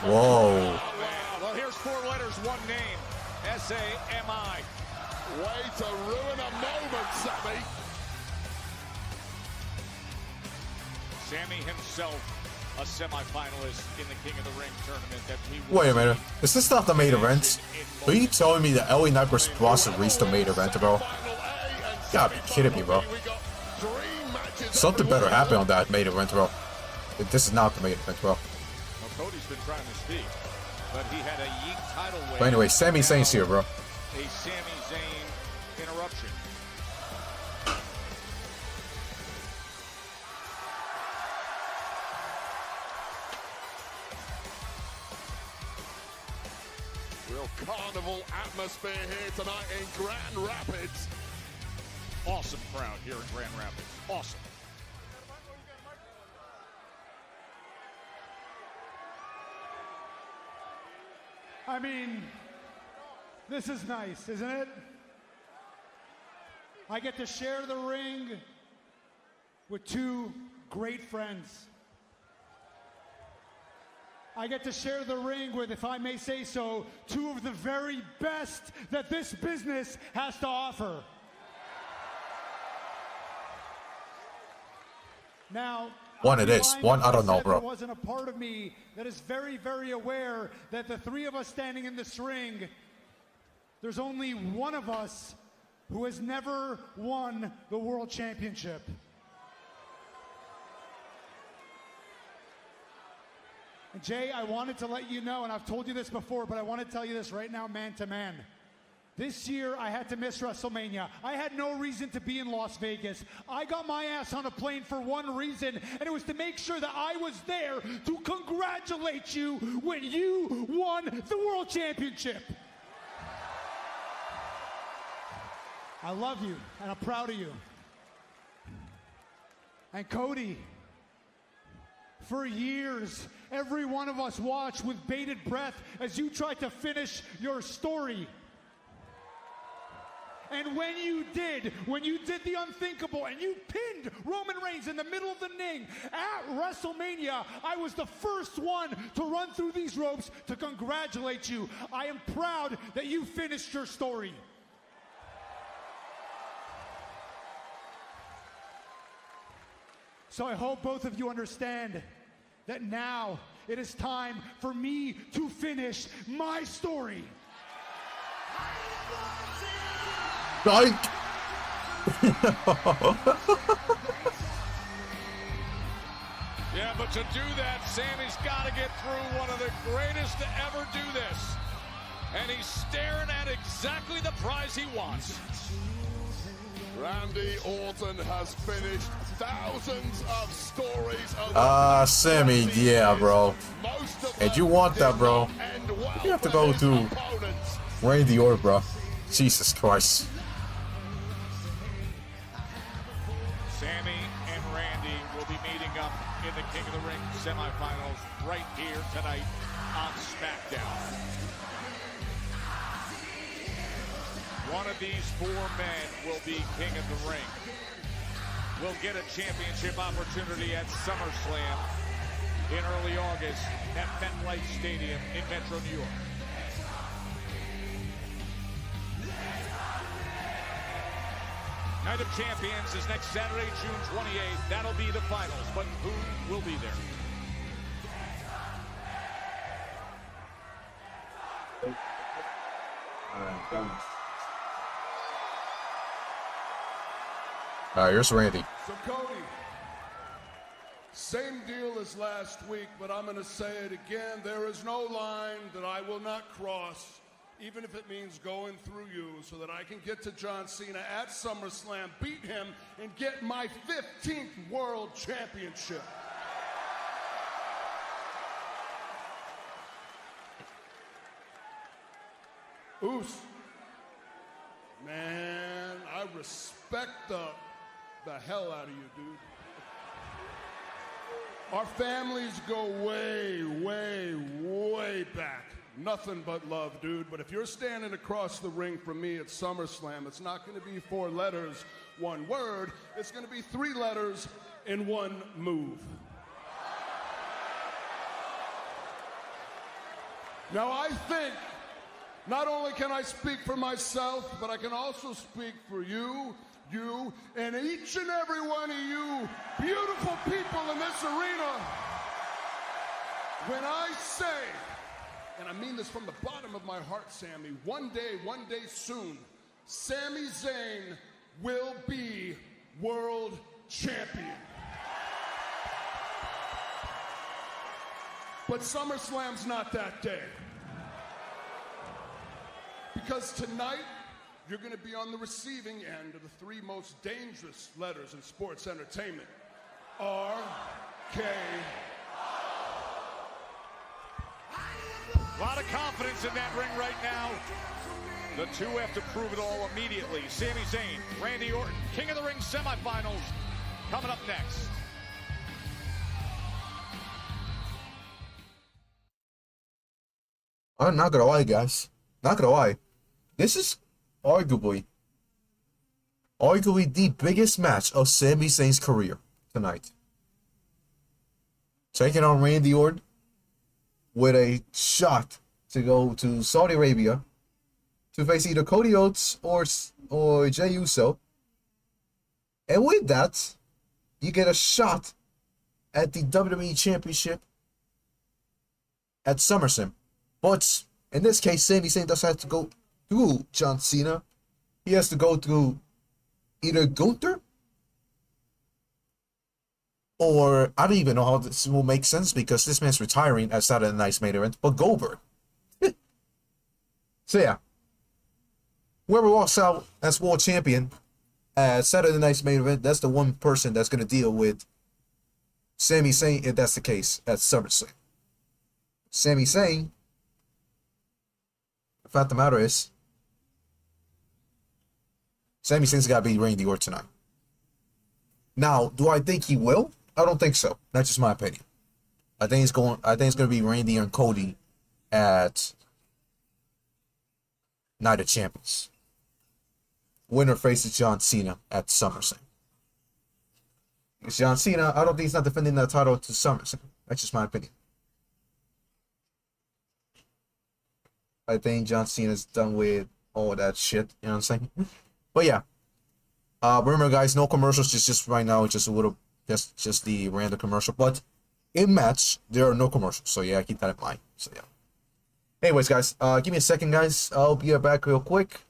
Whoa.
Well, here's 4 letters, 1 name. S-A-M-I.
Way to ruin a moment, Sami.
Sami himself, a semifinalist in the King of the Ring tournament that we
Wait a minute. Is this not the main event? Are you telling me that LA Knight vs. Bronson reached the main event, bro? You gotta be kidding me, bro. Something better happen on that main event, bro. This is not the main event, bro.
Well, Cody's been trying to speak, but he had a Yeet tidal wave.
But anyway, Sami Zayn's here, bro.
A Sami Zayn interruption.
Real carnival atmosphere here tonight in Grand Rapids.
Awesome crowd here in Grand Rapids. Awesome.
I mean, this is nice, isn't it? I get to share the ring with 2 great friends. I get to share the ring with, if I may say so, 2 of the very best that this business has to offer. Now,
One it is. One, I don't know, bro.
there wasn't a part of me that is very, very aware that the 3 of us standing in this ring, there's only one of us who has never won the World Championship. And Jay, I wanted to let you know, and I've told you this before, but I want to tell you this right now, man to man. This year, I had to miss WrestleMania. I had no reason to be in Las Vegas. I got my ass on a plane for one reason, and it was to make sure that I was there to congratulate you when you won the World Championship. I love you, and I'm proud of you. And Cody, for years, every one of us watched with bated breath as you tried to finish your story. And when you did the unthinkable and you pinned Roman Reigns in the middle of the ring at WrestleMania, I was the first one to run through these ropes to congratulate you. I am proud that you finished your story. So I hope both of you understand that now it is time for me to finish my story.
Like,
Yeah, but to do that, Sami's got to get through one of the greatest to ever do this. And he's staring at exactly the prize he wants.
Randy Orton has finished thousands of stories.
Sami, yeah, bro. And you want that, bro. You have to go to Randy Orton, bro. Jesus Christ.
Sami and Randy will be meeting up in the King of the Ring semifinals right here tonight on SmackDown. One of these four men will be King of the Ring. Will get a championship opportunity at SummerSlam in early August at MetLife Stadium in Metro New York. Night of Champions is next Saturday, June 28th. That'll be the finals, but who will be there?
Here's Randy.
So Cody, same deal as last week, but I'm going to say it again. There is no line that I will not cross, even if it means going through you, so that I can get to John Cena at SummerSlam, beat him, and get my 15th World Championship. Oos. Man, I respect the hell out of you, dude. Our families go way, way, way back. Nothing but love, dude. But if you're standing across the ring from me at SummerSlam, it's not going to be 4 letters, 1 word. It's going to be 3 letters and 1 move. Now, I think not only can I speak for myself, but I can also speak for you, and each and every one of you beautiful people in this arena. When I say, and I mean this from the bottom of my heart, Sami, one day soon, Sami Zayn will be world champion. But SummerSlam's not that day. Because tonight, you're going to be on the receiving end of the 3 most dangerous letters in sports entertainment. R-K.
A lot of confidence in that ring right now. The two have to prove it all immediately. Sami Zayn, Randy Orton, King of the Ring semifinals coming up next.
I'm not gonna lie, guys. Not gonna lie. This is arguably the biggest match of Sami Zayn's career tonight. Taking on Randy Orton with a shot to go to Saudi Arabia to face either Cody Rhodes or Jey Uso. And with that, you get a shot at the WWE Championship at SummerSlam. But in this case, Sami Zayn doesn't have to go through John Cena. He has to go through either Gunther or I don't even know how this will make sense because this man's retiring at Saturday Night's main event, but Goldberg. So yeah, whoever walks out as world champion at Saturday Night's main event, that's the one person that's going to deal with Sami Zayn if that's the case at SummerSlam. Sami Zayn, the fact of the matter is, Sami Zayn's got to beat Randy Orton tonight. Now, do I think he will? I don't think so. That's just my opinion. I think it's going to be Randy and Cody at Night of Champions. Winner faces John Cena at SummerSlam. It's John Cena. I don't think he's not defending that title to SummerSlam. That's just my opinion. I think John Cena's done with all that shit. You know what I'm saying? But yeah. Remember, guys, no commercials. Just right now, just a little, just the random commercial. But in match, there are no commercials. So yeah, keep that in mind. So yeah. Anyways, guys, give me a second, guys. I'll be back real quick.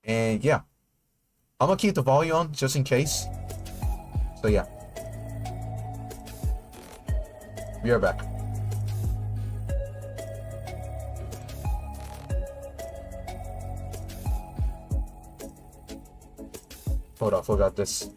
And yeah, I'm gonna keep the volume on just in case. So yeah. We are back. Hold on, forgot this.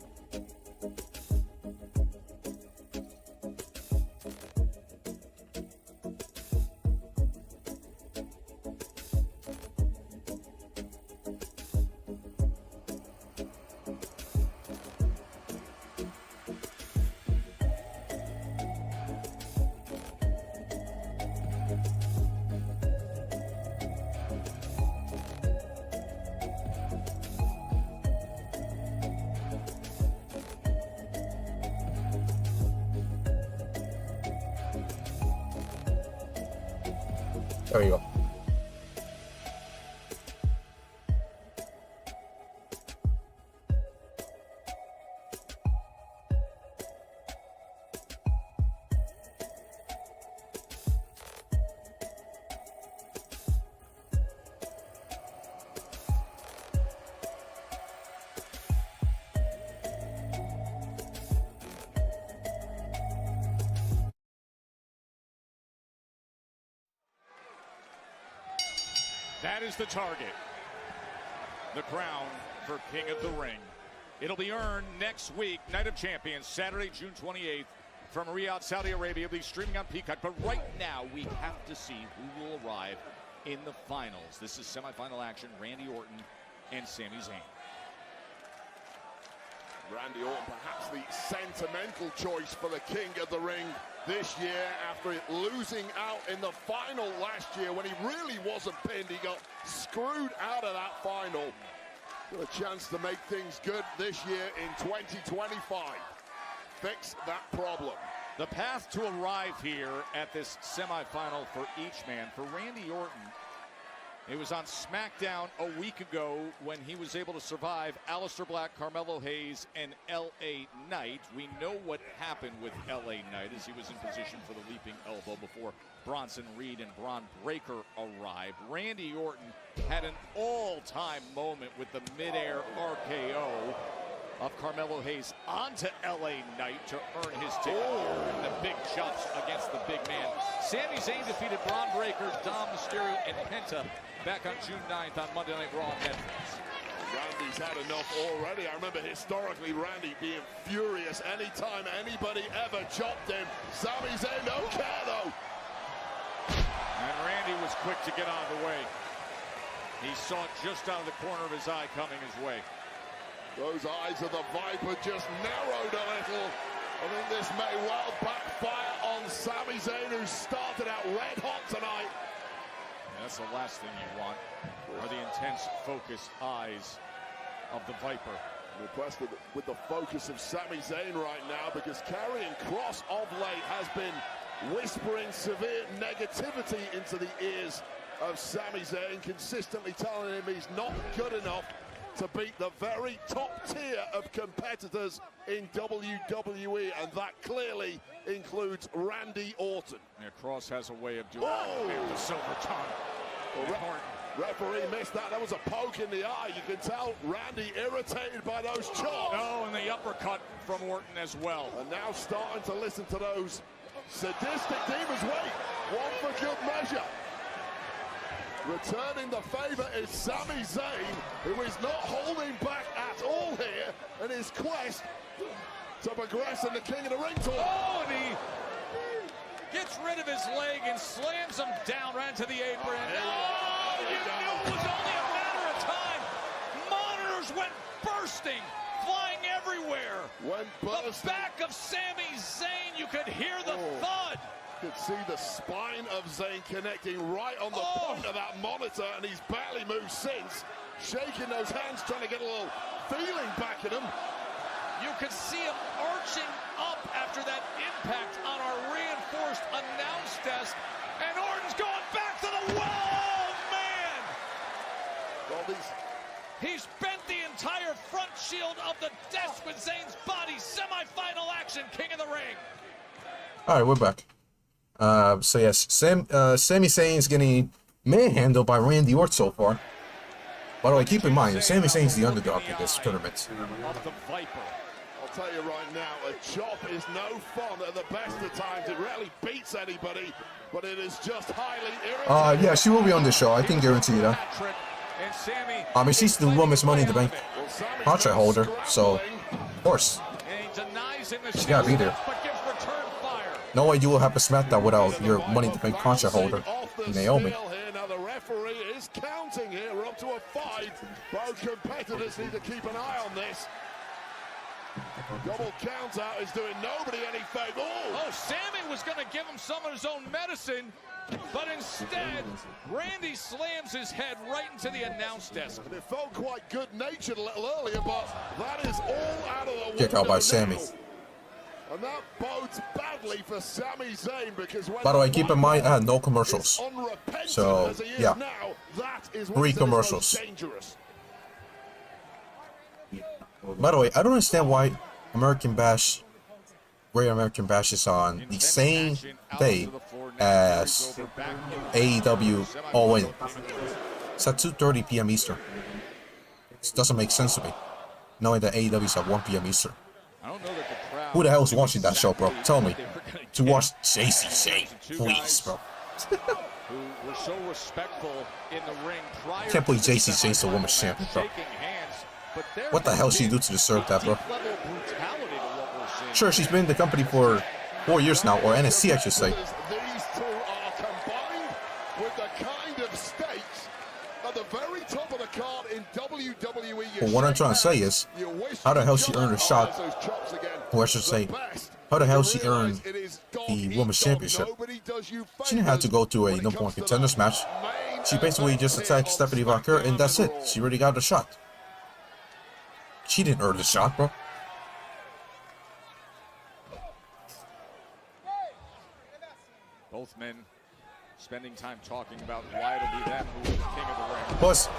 There you go.
That is the target. The crown for King of the Ring. It'll be earned next week, Night of Champions, Saturday, June 28th, from Riyadh, Saudi Arabia. It'll be streaming on Peacock. But right now, we have to see who will arrive in the finals. This is semifinal action, Randy Orton and Sami Zayn.
Randy Orton, perhaps the sentimental choice for the King of the Ring this year after losing out in the final last year when he really wasn't pinned. He got screwed out of that final. Got a chance to make things good this year in 2025. Fix that problem.
The path to arrive here at this semifinal for each man, for Randy Orton, it was on SmackDown a week ago when he was able to survive Aleister Black, Carmelo Hayes, and L.A. Knight. We know what happened with L.A. Knight as he was in position for the leaping elbow before Bronson Reed and Braun Breaker arrived. Randy Orton had an all-time moment with the midair RKO of Carmelo Hayes onto L.A. Knight to earn his ticket. And the big chops against the big man. Sami Zayn defeated Braun Breaker, Dom Mysterio, and Penta back on June 9th on Monday Night Raw on Netflix.
Randy's had enough already. I remember historically Randy being furious anytime anybody ever chopped him. Sami Zayn don't care though.
And Randy was quick to get out of the way. He saw it just out of the corner of his eye coming his way.
Those eyes of the Viper just narrowed a little. I think this may well backfire on Sami Zayn, who started out red hot tonight.
And that's the last thing you want, are the intense, focused eyes of the Viper.
I'm impressed with the focus of Sami Zayn right now, because Karrion Kross of late has been whispering severe negativity into the ears of Sami Zayn, consistently telling him he's not good enough to beat the very top tier of competitors in WWE, and that clearly includes Randy Orton.
Yeah, Kross has a way of doing that. The silver tongue.
Referee missed that. That was a poke in the eye. You can tell Randy irritated by those chops.
Oh, and the uppercut from Orton as well.
And now starting to listen to those sadistic demons. Wait, one for good measure. Returning the favor is Sami Zayn, who is not holding back at all here in his quest to progress in the King of the Ring tour.
Oh, and he gets rid of his leg and slams him down right into the apron. Oh, you knew it was only a matter of time. Monitors went bursting, flying everywhere. The back of Sami Zayn, you could hear the thud.
You could see the spine of Zayn connecting right on the point of that monitor, and he's barely moved since. Shaking those hands, trying to get a little feeling back in him.
You could see him arching up after that impact on our reinforced announce desk. And Orton's going back to the well. Oh, man!
Well,
he's bent the entire front shield of the desk with Zayn's body. Semi-final action, King of the Ring.
All right, we're back. So yes, Sami Zayn is getting manhandled by Randy Orton so far. By the way, keep in mind, Sami Zayn's the underdog in this tournament.
Of the Viper.
I'll tell you right now, a chop is no fun at the best of times. It rarely beats anybody, but it is just highly irritating.
Yeah, she will be on the show. I can guarantee that.
And Sami,
I mean, she's the women's Money in the Bank contract holder, so of course she gotta be there. No way you will have a SmackDown without your Money in the Bank contract holder, Naomi.
Now the referee is counting here. We're up to a 5. Both competitors need to keep an eye on this. Double count out is doing nobody any favor.
Oh, Sami was going to give him some of his own medicine, but instead, Randy slams his head right into the announce desk.
And it felt quite good-natured a little earlier, but that is all out of the window.
Kick out by Sami.
And that bodes badly for Sami Zayn because when
By the way, keep in mind I had no commercials. So yeah, 3 commercials. By the way, I don't understand why American Bash, Great American Bash is on the same day as AEW All In. It's at 2:30 p.m. Eastern. This doesn't make sense to me, knowing that AEW is at 1 p.m. Eastern. Who the hell is watching that show, bro? Tell me. To watch JC Shane, please, bro.
Who were so respectful in the ring prior.
Can't believe JC Shane's the women's champion, bro. What the hell she do to deserve that, bro? Sure, she's been in the company for 4 years now, or NXT, I should say.
These two are combined with the kind of stakes at the very top of the card in WWE.
Well, what I'm trying to say is, how the hell she earned a shot, or I should say, how the hell she earned the Women's Championship? She didn't have to go to a number 1 contenders match. She basically just attacked Stephanie Vaquer, and that's it. She already got the shot. She didn't earn the shot, bro.
Both men spending time talking about why it'll be them who are the king of the ring.
Plus,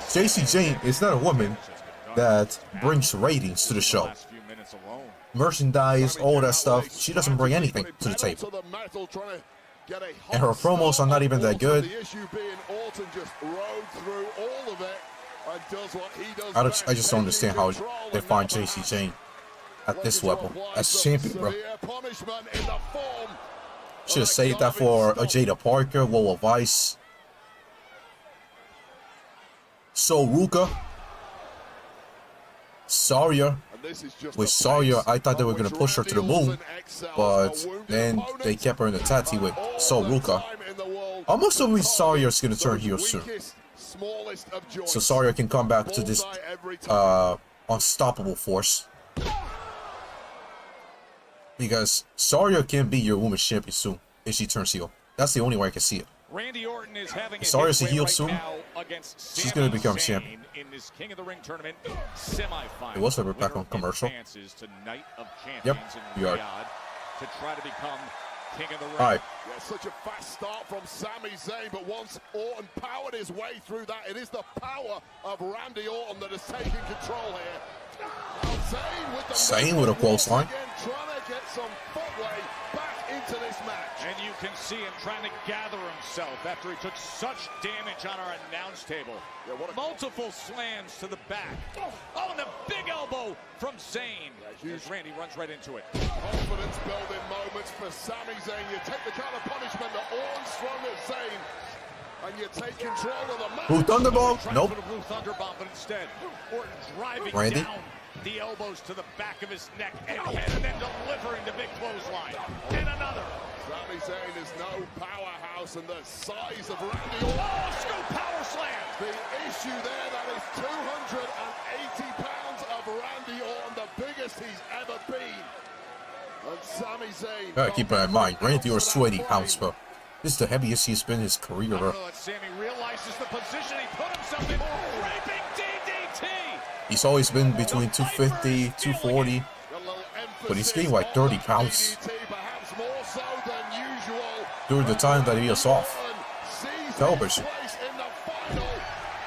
JC Jane is not a woman that brings ratings to the show. Merchandise, all that stuff, she doesn't bring anything to the table. And her promos are not even that good.
The issue being Orton just rode through all of it and does what he does.
I just don't understand how they find JC Jane at this level as champion, bro. Should have saved that for a Jada Parker, Lola Vice. So Ruka, Saria. With Saria, I thought they were going to push her to the moon, but then they kept her in the tag team with So Ruka. Almost always Saria is going to turn heel soon, so Saria can come back to this unstoppable force. Because Saria can be your women's champion soon if she turns heel. That's the only way I can see it.
Randy Orton is having
if Saria's a heel
right
soon, she's going to become champion.
In this King of the Ring tournament semifinal.
It was ever back on commercial. Yep, we are.
To try to become King of the Ring.
All right.
Yeah, such a fast start from Sami Zayn, but once Orton powered his way through that, it is the power of Randy Orton that is taking control here.
Zayn with a close line.
Trying to get some footway back into this match.
And you can see him trying to gather himself after he took such damage on our announce table. Yeah, multiple slams to the back. Oh, and the big elbow from Zayn. As Randy runs right into it.
Confidence building moments for Sami Zayn. You take the kind of punishment that Orton swung at Zayn, and you take control of the match.
Blue Thunderbomb? Nope.
Blue Thunderbomb, but instead, Orton driving
Randy?
down the elbows to the back of his neck and then delivering the big clothesline. And another.
Sami Zayn is no powerhouse, and the size of Randy Orton.
Oh, scoop power slam.
The issue there, that is 280 pounds of Randy Orton, the biggest he's ever been. And Sami Zayn.
Gotta keep that in mind. Randy Orton's 280 pounds, bro. This is the heaviest he's been in his career, bro.
Sami realizes the position he put himself in. Raping DDT.
He's always been between 250, 240, but he's gained like 30 pounds during the time that he was off television.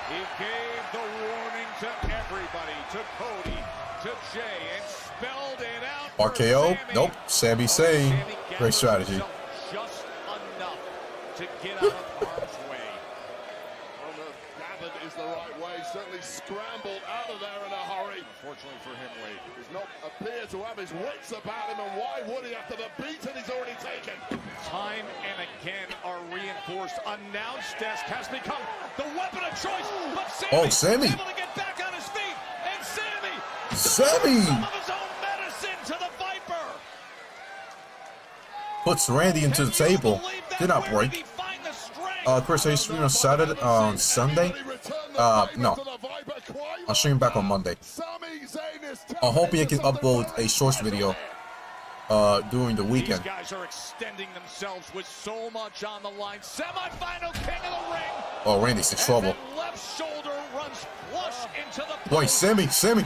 He gave the warning to everybody, to Cody, to Jay, and spelled it out.
RKO? Nope. Sami Zayn. Great strategy.
Just enough to get out of harm's way.
Gathered is the right way. Certainly scrambled out of there in a hurry.
Unfortunately for him, Wade.
Does not appear to have his wits about him, and why would he after the beating he's already taken?
Time and again are reinforced. Announce desk has become the weapon of choice. But
Sami.
able to get back on his feet. And Sami.
Sami.
Some of his own medicine to the Viper.
Puts Randy into the table. Did not break. Chris, are you streaming on Saturday? On Sunday? No. I'll stream back on Monday. I'm hoping I can upload a shorts video during the weekend.
These guys are extending themselves with so much on the line. Semi-final king of the ring.
Oh, Randy's in trouble.
Left shoulder runs flush into the
Boy, Sami.
Now Sami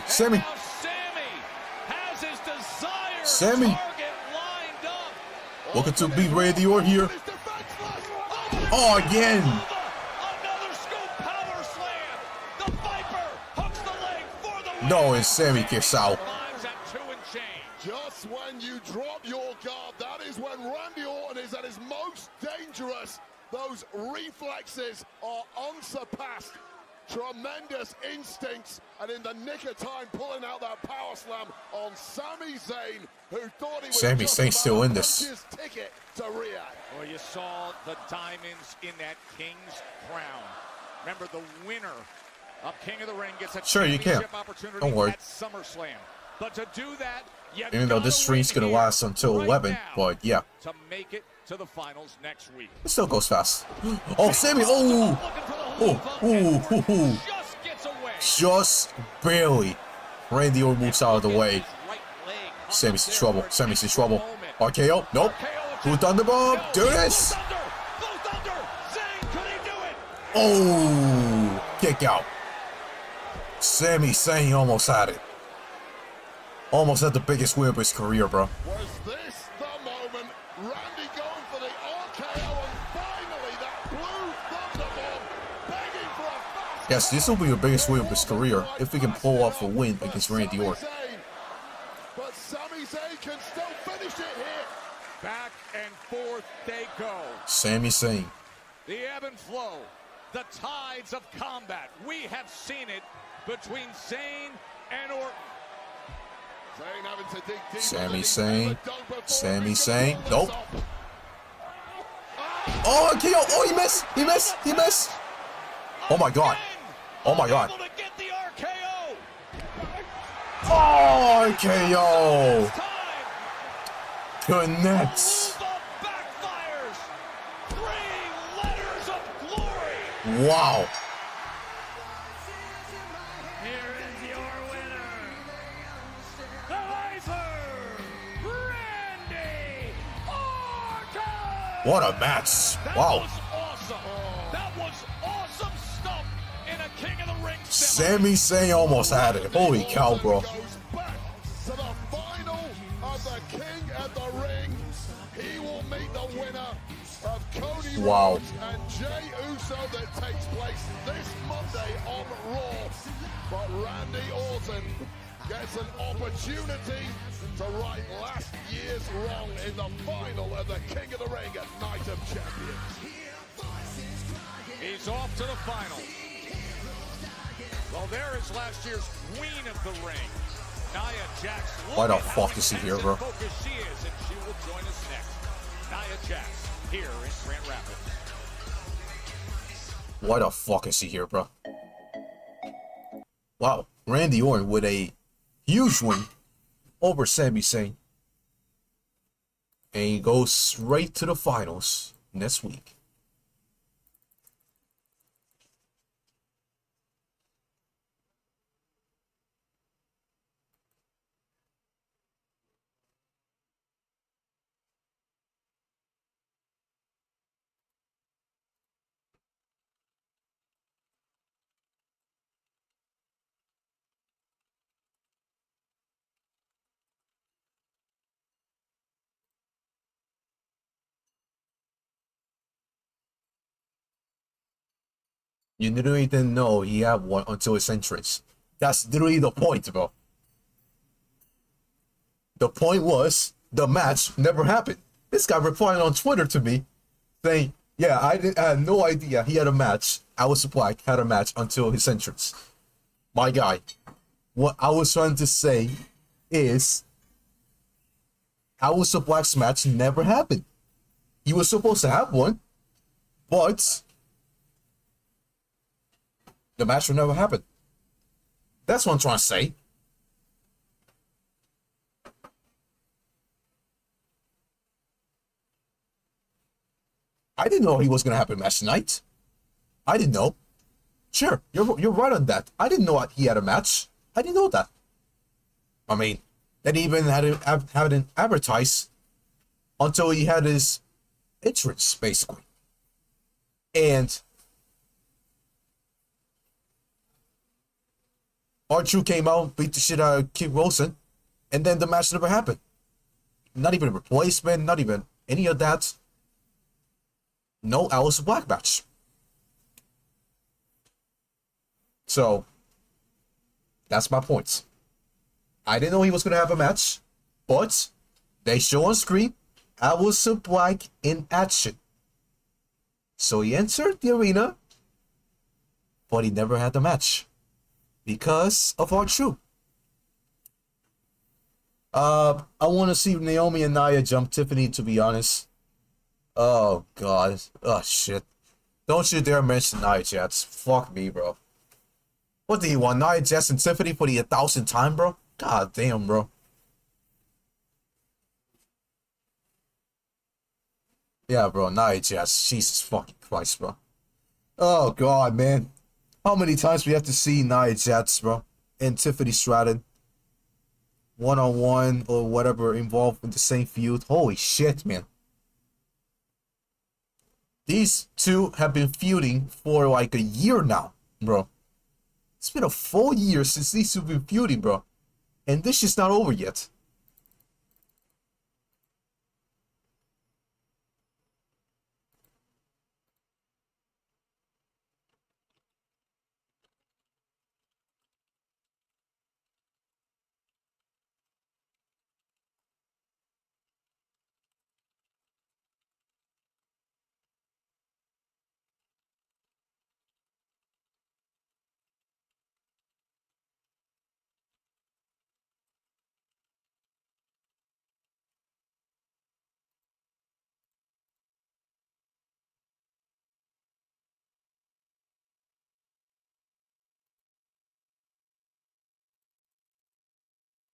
has his desired
Sami.
target lined up.
Looking to beat Randy Orton here. Oh, again.
Another scoop power slam. The Viper hooks the leg for the win.
No, and Sami kicks out.
Just when you drop your guard, that is when Randy Orton is at his most dangerous. Those reflexes are unsurpassed. Tremendous instincts, and in the nick of time, pulling out that power slam on Sami Zayn, who thought he was
Sami
just
Zayn
about
still in
to
this.
punch his ticket to Riyadh.
Well, you saw the diamonds in that King's crown. Remember, the winner of King of the Ring gets a
Sure, you can.
championship opportunity
Don't worry.
at SummerSlam. But to do that, you
Even though this stream's gonna last until 11, but yeah.
to make it to the finals next week.
It still goes fast. Oh, Sami. Oh. Just barely. Randy Orton moves out of the way. Sami's in trouble. Sami's in trouble. RKO. Nope. Blue Thunder Bomb. Do this. Oh. Kick out. Sami Zayn almost had it. Almost had the biggest win of his career, bro.
Was this the moment? Randy going for the RKO, and finally that blue thunderbomb begging for a fast.
Yes, this will be the biggest win of his career if he can pull off a win against Randy Orton.
But Sami Zayn can still finish it here.
Back and forth they go.
Sami Zayn.
The ebb and flow, the tides of combat. We have seen it between Zayn and Orton.
Zayn having to dig deep.
Sami Zayn. Sami Zayn. Nope. Oh, KO. Oh, he missed. He missed. He missed. Oh my god. Oh my god. Oh, KO. Connects. Wow. What a match. Wow.
That was awesome stuff in a King of the Ring.
Sami Zayn almost had it. Holy cow, bro.
To the final of the King of the Ring. He will meet the winner of Cody
Wow.
Rhodes and Jey Uso that takes place this Monday on Raw. But Randy Orton gets an opportunity to right last year's wrong in the final of the King of the Ring at Night of Champions.
He's off to the final. Well, there is last year's Queen of the Ring, Nia Jax.
Why the fuck is he here, bro?
Focus she is, and she will join us next. Nia Jax here in Grand Rapids.
Why the fuck is he here, bro? Wow. Randy Orton with a huge win over Sami Zayn. And he goes straight to the finals next week. You literally didn't know he had one until his entrance. That's literally the point, bro. The point was the match never happened. This guy replied on Twitter to me saying, Yeah, I had no idea he had a match. Aleister Black had a match until his entrance. My guy, what I was trying to say is Aleister Black's match never happened. He was supposed to have one, but the match will never happen. That's what I'm trying to say. I didn't know he was gonna have a match tonight. I didn't know. Sure, you're right on that. I didn't know he had a match. I didn't know that. I mean, they didn't even had it advertised until he had his entrance, basically. And R-Truth came out, beat the shit out of Kid Wilson, and then the match never happened. Not even a replacement, not even any of that. No Aleister Black match. So, that's my point. I didn't know he was going to have a match, but they show on screen Aleister Black in action. So he entered the arena, but he never had the match because of R-Truth. I want to see Naomi and Nia jump Tiffany, to be honest. Oh, God. Oh, shit. Don't you dare mention Nia Jax. Fuck me, bro. What do you want, Nia Jax and Tiffany for the 1,000th time, bro? God damn, bro. Yeah, bro, Nia Jax. Jesus fucking Christ, bro. Oh, God, man. How many times we have to see Nia Jax, bro? And Tiffany Stratton. One-on-one or whatever involved in the same feud. Holy shit, man. These two have been feuding for like a year now, bro. It's been a full year since these two have been feuding, bro. And this shit's not over yet.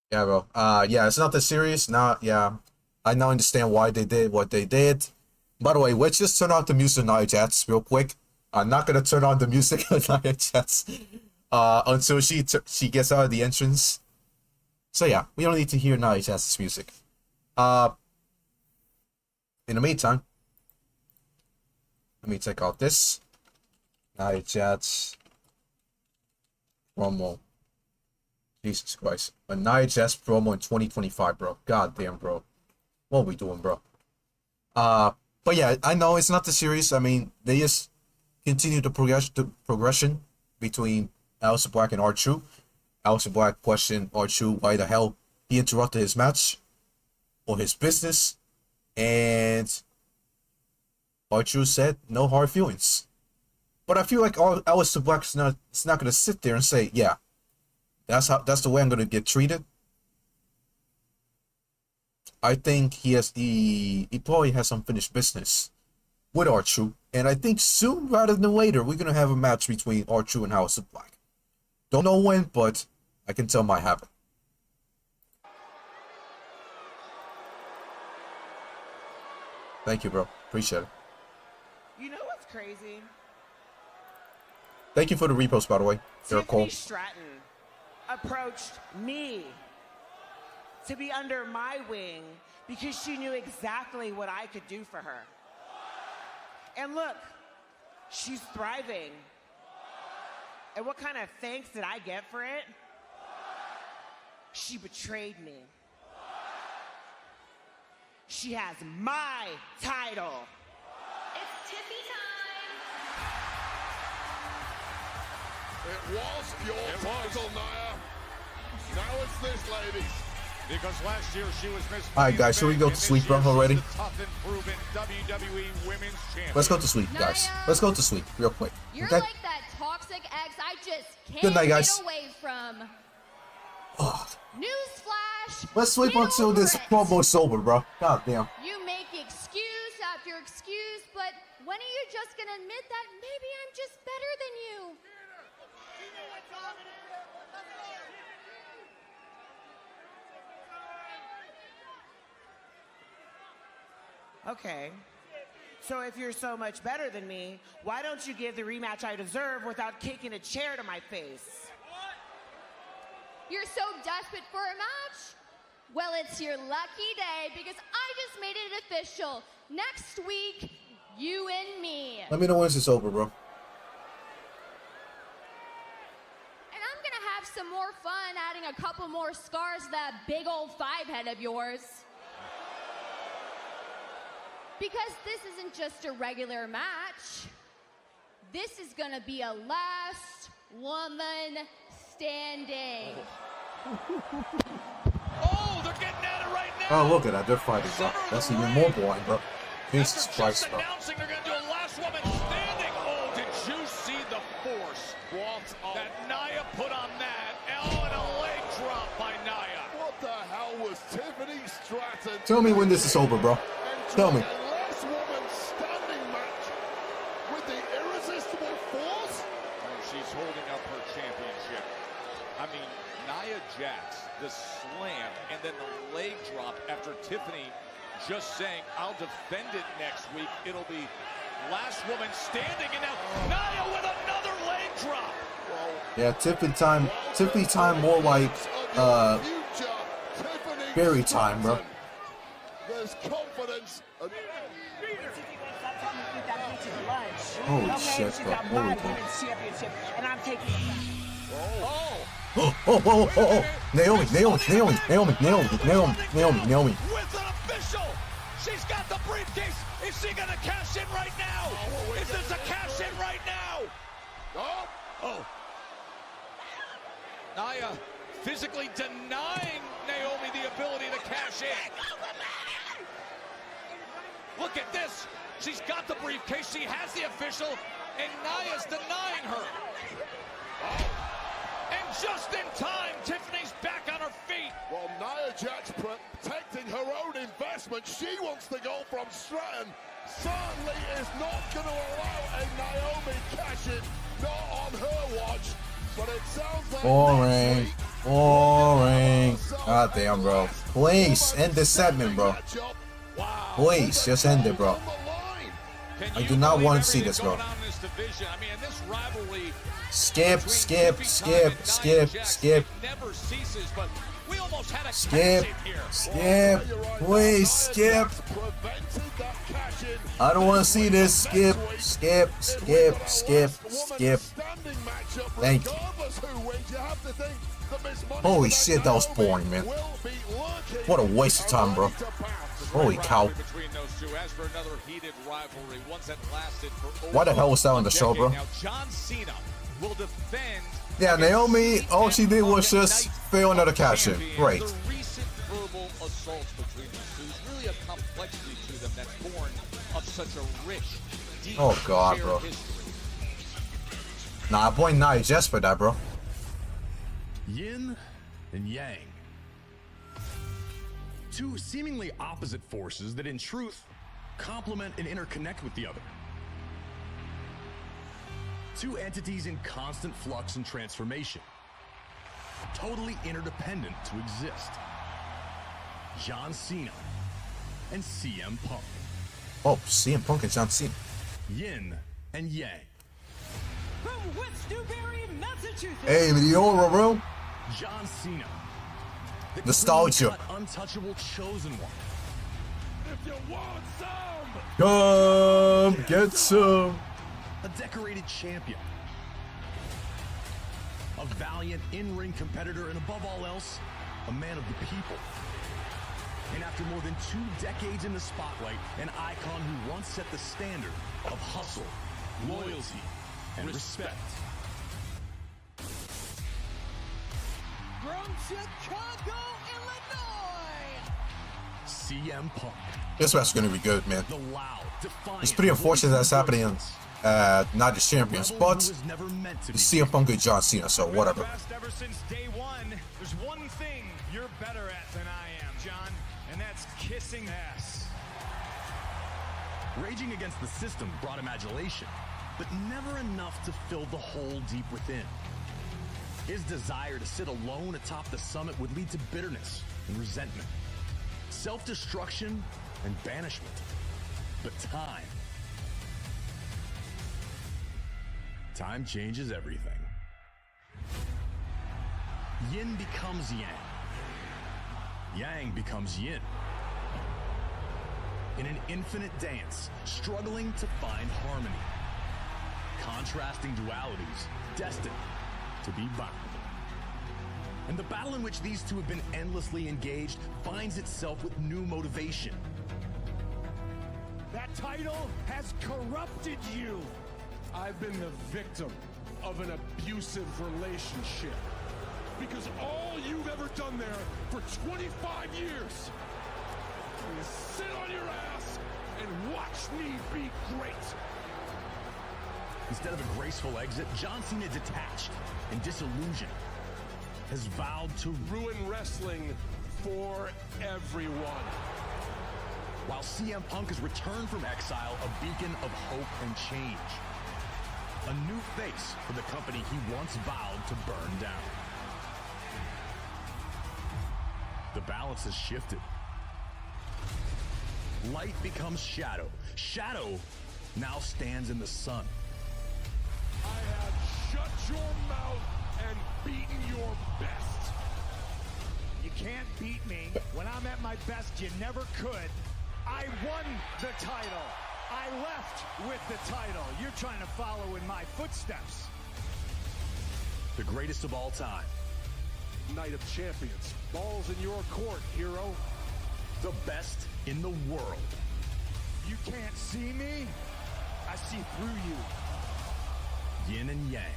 Yeah, bro. Yeah, it's not that serious. Now, yeah, I now understand why they did what they did. By the way, let's just turn on the music of Nia Jax real quick. I'm not gonna turn on the music of Nia Jax until she gets out of the entrance. So yeah, we don't need to hear Nia Jax's music. In the meantime, let me take out this Nia Jax promo. Jesus Christ. A Nia Jax promo in 2025, bro. God damn, bro. What are we doing, bro? But yeah, I know it's not the series. I mean, they just continue the progression between Aleister Black and R-Truth. Aleister Black questioned R-Truth why the hell he interrupted his match or his business. And R-Truth said, no hard feelings. But I feel like Aleister Black's not going to sit there and say, yeah, that's the way I'm going to get treated. I think he probably has unfinished business with R-Truth, and I think soon rather than later we're gonna have a match between R-Truth and Aleister Black. Don't know when, but I can tell might happen. Thank you, bro. Appreciate it.
You know what's crazy?
Thank you for the repost, by the way.
Tiffany Stratton approached me to be under my wing because she knew exactly what I could do for her. And look, she's thriving. And what kind of thanks did I get for it? She betrayed me. She has my title.
It's Tiffy time!
It was your title, Nia. Now it's this, ladies.
Because last year she was Miss.
All right, guys, should we go to sleep, bro, already?
Tough and proven WWE Women's Champion.
Let's go to sleep, guys. Let's go to sleep real quick.
You're
Okay?
like that toxic ex I just can't
Good night, guys.
get away from.
Oh,
Newsflash.
let's sleep
get
until
over
this
it.
promo's over, bro. God damn.
You make excuse after excuse, but when are you just gonna admit that maybe I'm just better than you?
Okay. So if you're so much better than me, why don't you give the rematch I deserve without kicking a chair to my face?
You're so desperate for a match? Well, it's your lucky day because I just made it official. Next week, you and me.
Let me know when this is over, bro.
And I'm gonna have some more fun adding a couple more scars to that big old 5-head of yours. Because this isn't just a regular match. This is gonna be a last woman standing.
Oh, they're getting at it right now.
Oh, look at that. They're fighting, bro. That's even more boring, bro. Jesus Christ, bro.
Announcing they're going to do a last woman standing. Oh, did you see the force that Nia put on that? Oh, and a leg drop by Nia.
What the hell was Tiffany Stratton?
Tell me when this is over, bro. Tell me.
Last woman standing match with the irresistible force.
And she's holding up her championship. I mean, Nia Jax, the slam, and then the leg drop after Tiffany just saying, I'll defend it next week. It'll be last woman standing, and now Nia with another leg drop.
Yeah, Tiffany time. Tiffany time more like, Barry time, bro.
There's confidence.
Holy shit, bro. Holy cow.
And I'm taking it back.
Oh. Naomi.
With an official. She's got the briefcase. Is she going to cash in right now? Is this a cash in right now? Oh. Nia physically denying Naomi the ability to cash in. Look at this. She's got the briefcase. She has the official. And Nia's denying her. And just in time, Tiffany's back on her feet.
Well, Nia Jax protecting her own investment. She wants to go from Stratton. Certainly is not going to allow a Naomi cash-in. Not on her watch. But it sounds like
Boring. God damn, bro. Please end this segment, bro. Please, just end it, bro. I do not want to see this, bro. Skip. Please, skip. I don't want to see this. Skip. Thank you. Holy shit, that was boring, man. What a waste of time, bro. Holy cow. Why the hell was that on the show, bro? Yeah, Naomi, all she did was just fail another cash in. Great.
The recent verbal assaults between the two is really a complexity to them that's born of such a rich, deep,
Oh god, bro. Nah, boy, Nia Jax for that, bro.
Yin and Yang. Two seemingly opposite forces that in truth complement and interconnect with the other. Two entities in constant flux and transformation. Totally interdependent to exist. John Cena and CM Punk.
Oh, CM Punk and John Cena.
Yin and Yang.
From West Newbury, Massachusetts.
Hey, Meteora, bro.
John Cena. The
Nostalgia.
clean-cut, untouchable chosen one.
If you want some,
Come get some.
A decorated champion. A valiant in-ring competitor, and above all else, a man of the people. And after more than 2 decades in the spotlight, an icon who once set the standard of hustle, loyalty, and respect.
from Chicago, Illinois.
CM Punk.
This match is gonna be good, man.
The loud,
It's pretty unfortunate that's happening not just champions, but the CM Punk and John Cena, so whatever.
Ever since day one, there's one thing you're better at than I am, John, and that's kissing ass.
Raging against the system brought him adulation, but never enough to fill the hole deep within. His desire to sit alone atop the summit would lead to bitterness and resentment, self-destruction and banishment. But time changes everything. Yin becomes yang. Yang becomes yin. In an infinite dance, struggling to find harmony. Contrasting dualities, destined to be bound. And the battle in which these two have been endlessly engaged finds itself with new motivation.
That title has corrupted you.
I've been the victim of an abusive relationship. Because all you've ever done there for 25 years is sit on your ass and watch me be great.
Instead of a graceful exit, John Cena, detached and disillusioned, has vowed to
ruin wrestling for everyone.
While CM Punk has returned from exile, a beacon of hope and change. A new face for the company he once vowed to burn down. The balance has shifted. Light becomes shadow. Shadow now stands in the sun.
I have shut your mouth and beaten your best.
You can't beat me. When I'm at my best, you never could. I won the title. I left with the title. You're trying to follow in my footsteps.
The greatest of all time.
Night of Champions. Ball's in your court, hero.
The best in the world.
You can't see me? I see through you.
Yin and yang.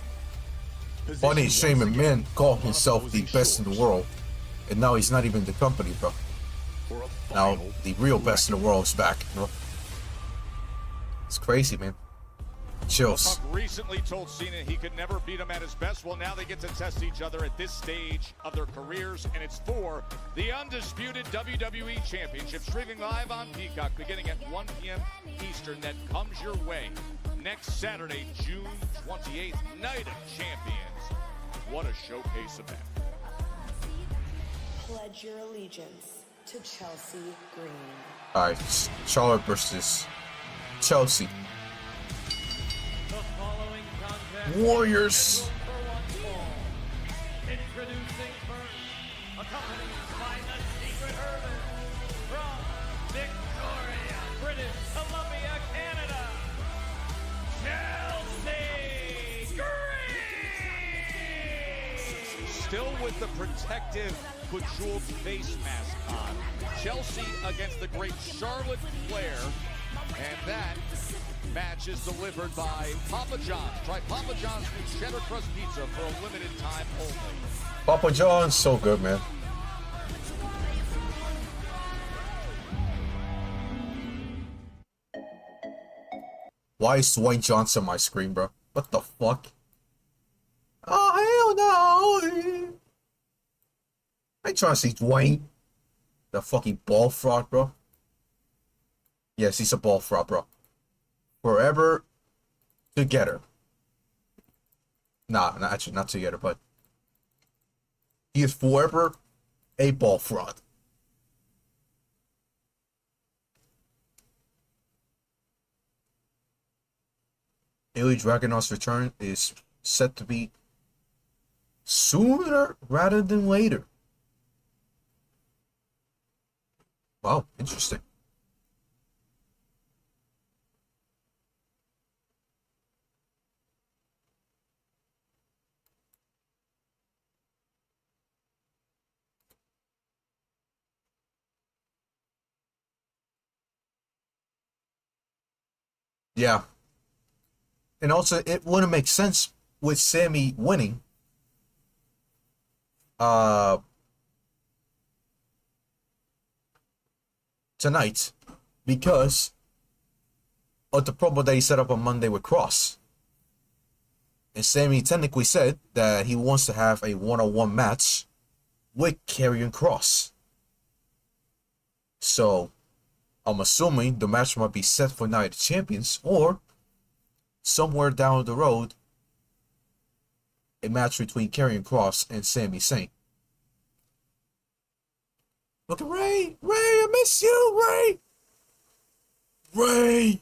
Funny Shane McMahon called himself the best in the world, and now he's not even in the company, bro. Now the real best in the world is back, bro. It's crazy, man. Chills.
Punk recently told Cena he could never beat him at his best. Well, now they get to test each other at this stage of their careers, and it's for the Undisputed WWE Championship, streaming live on Peacock beginning at 1 p.m. Eastern. That comes your way next Saturday, June 28th, Night of Champions. What a showcase event.
Pledge your allegiance to Chelsea Green.
Alright, Charlotte versus Chelsea. Warriors.
Introducing first, accompanied by the Secret Hermit from Victoria, British Columbia, Canada, Chelsea Green!
Still with the protective bejeweled face mask on. Chelsea against the great Charlotte Flair. And that match is delivered by Papa John's. Try Papa John's new cheddar crust pizza for a limited time only.
Papa John's, so good, man. Why is Dwayne Johnson on my screen, bro? What the fuck? Oh, hell no! I ain't trying to see Dwayne. The fucking ball fraud, bro. Yes, he's a ball fraud, bro. Forever together. Nah, actually not together, but he is forever a ball fraud. Ilya Dragunov's return is set to be sooner rather than later. Wow, interesting. Yeah. And also, it wouldn't make sense with Sami winning. tonight because of the promo that he set up on Monday with Cross. And Sami technically said that he wants to have a one-on-one match with Karrion Kross. So, I'm assuming the match might be set for Night of Champions, or somewhere down the road, a match between Karrion Kross and Sami Zayn. Look at Ray! Ray, I miss you, Ray! Ray!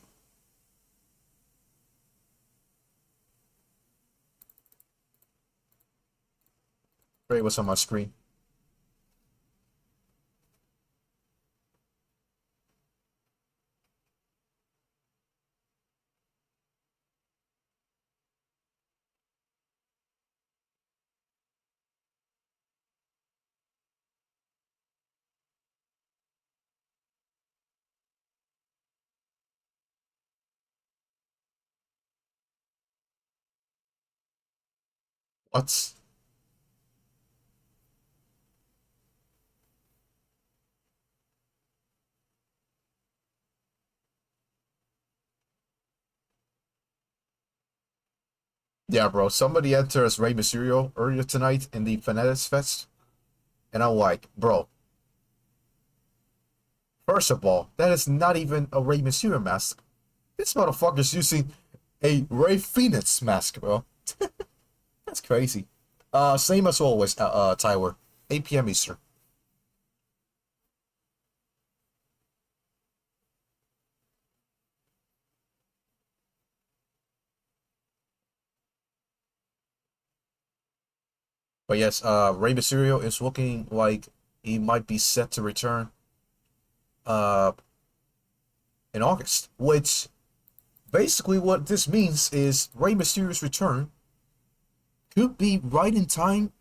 Ray was on my screen. What? Yeah, bro. Somebody entered as Rey Mysterio earlier tonight in the Fanatics Fest. And I'm like, bro. First of all, that is not even a Rey Mysterio mask. This motherfucker's using a Rey Phoenix mask, bro. That's crazy. Same as always, Tyler. 8 p.m. Eastern. But yes, Rey Mysterio is looking like he might be set to return in August. Which, basically what this means is Rey Mysterio's return could be right in time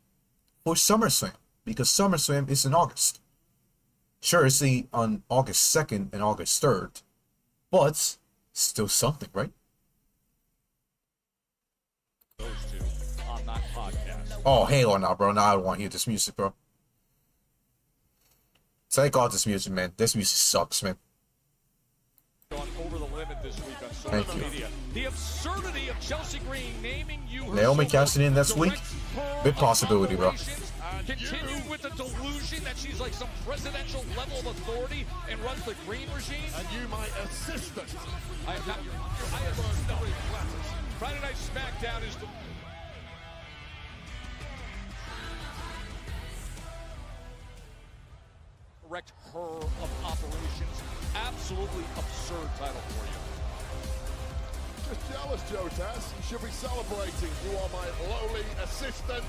for SummerSlam. Because SummerSlam is in August. Sure, it's on August 2nd and August 3rd. But, still something, right?
Those two on that podcast.
Oh, hell no, bro. Now I don't want to hear this music, bro. Take off this music, man. This music sucks, man.
Gone over the limit this week on social media. The absurdity of Chelsea Green naming you
Naomi casting in next week? Big possibility, bro.
Continuing with the delusion that she's like some presidential level of authority and runs the green regime.
And you, my assistant.
I am not your highest authority classes. Friday Night SmackDown is the... Correct her of operations. Absolutely absurd title for you.
Just jealous, Joe Taz. You should be celebrating. You are my lowly assistant.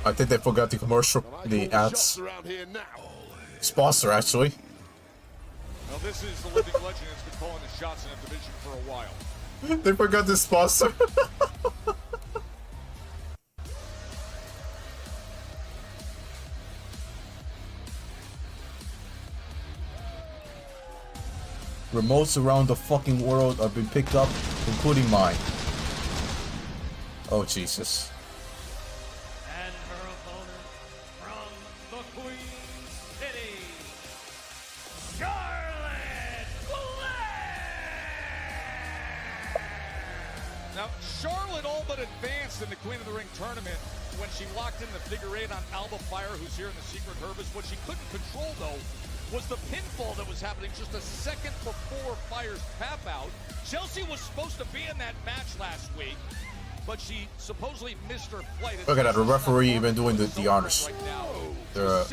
I think they forgot the commercial, the ads. Sponsor, actually.
Now this is the living legend that's been calling the shots in a division for a while.
They forgot the sponsor. Remotes around the fucking world have been picked up, including mine. Oh, Jesus.
And her opponent from the Queen City, Charlotte Flair!
Now, Charlotte all but advanced in the Queen of the Ring tournament when she locked in the figure eight on Alba Fire, who's here in the Secret Harvest. What she couldn't control, though, was the pinfall that was happening just a second before Fire's tap out. Chelsea was supposed to be in that match last week, but she supposedly missed her flight.
Look at that, the referee even doing the honors. The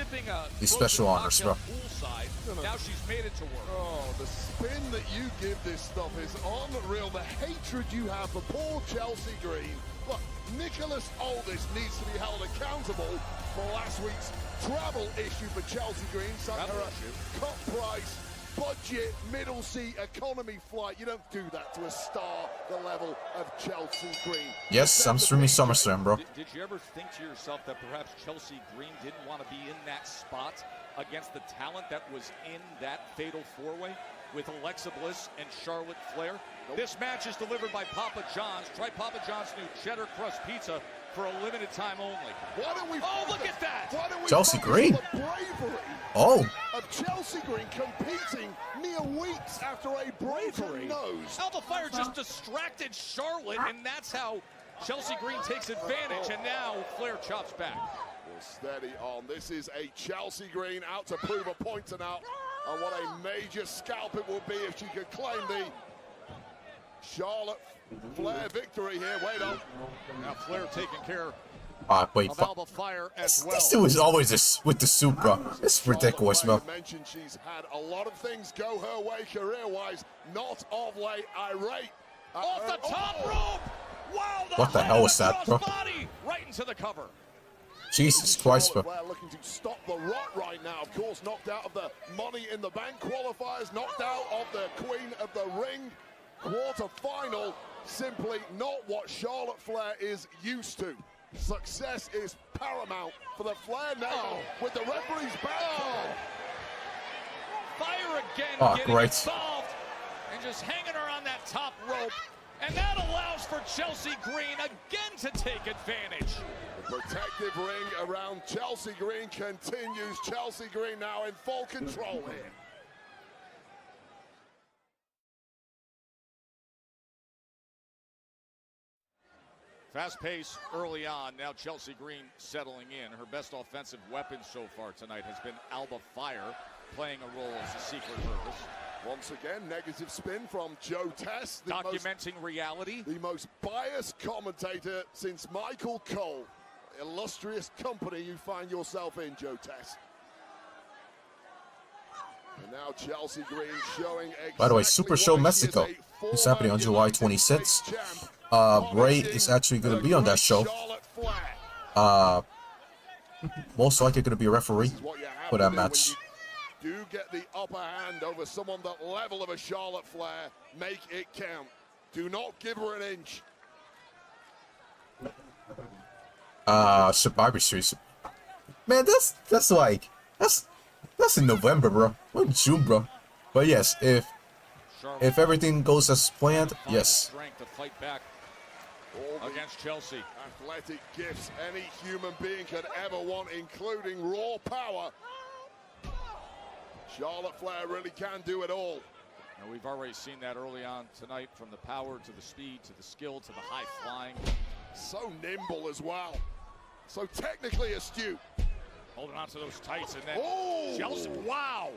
special honors, bro.
Now she's made it to work.
Oh, the spin that you give this stuff is unreal. The hatred you have for poor Chelsea Green. Look, Nicholas Aldis needs to be held accountable for last week's travel issue for Chelsea Green. Sent her a cut price, budget, middle seat, economy flight. You don't do that to a star the level of Chelsea Green.
Yes, I'm streaming SummerSlam, bro.
Did you ever think to yourself that perhaps Chelsea Green didn't want to be in that spot against the talent that was in that fatal four-way with Alexa Bliss and Charlotte Flair. This match is delivered by Papa John's. Try Papa John's new cheddar crust pizza for a limited time only.
Why don't we?
Oh, look at that!
Why don't we
Chelsea
focus
Green.
on the bravery
Oh.
of Chelsea Green competing mere weeks after a broken nose.
Alba Fire just distracted Charlotte, and that's how Chelsea Green takes advantage. And now Flair chops back.
Well, steady on. This is a Chelsea Green out to prove a point tonight. And what a major scalp it would be if she could claim the Charlotte Flair victory here. Wait on.
Now Flair taking care
Wait.
of Alba Fire as well.
This dude is always this with the soup, bro. It's ridiculous, bro.
Mentioned she's had a lot of things go her way career-wise. Not of late. Irate.
Off the top rope. Wow.
What the hell was that, bro?
Body right into the cover.
Jesus Christ, bro.
Flair looking to stop the rot right now. Of course, knocked out of the Money in the Bank qualifiers, knocked out of the Queen of the Ring quarter-final. Simply not what Charlotte Flair is used to. Success is paramount for the Flair now with the referee's back.
Fire again, getting
Great.
involved and just hanging her on that top rope. And that allows for Chelsea Green again to take advantage.
The protective ring around Chelsea Green continues. Chelsea Green now in full control here.
Fast pace early on. Now Chelsea Green settling in. Her best offensive weapon so far tonight has been Alba Fire, playing a role as a secret purpose.
Once again, negative spin from Joe Tess.
Documenting reality.
The most biased commentator since Michael Cole. Illustrious company you find yourself in, Joe Tess. And now Chelsea Green showing exactly.
By the way, Super Show Mexico is happening on July 26th. Bray is actually going to be on that show. Most likely going to be a referee for that match.
Do get the upper hand over someone that level of a Charlotte Flair. Make it count. Do not give her an inch.
Survivor Series. Man, that's like that's in November, bro. We're in June, bro. But yes, if everything goes as planned, yes.
Strength to fight back against Chelsea.
Athletic gifts any human being could ever want, including raw power. Charlotte Flair really can do it all.
Now, we've already seen that early on tonight, from the power to the speed to the skill to the high flying.
So nimble as well. So technically astute.
Holding on to those tights, and then Chelsea, wow.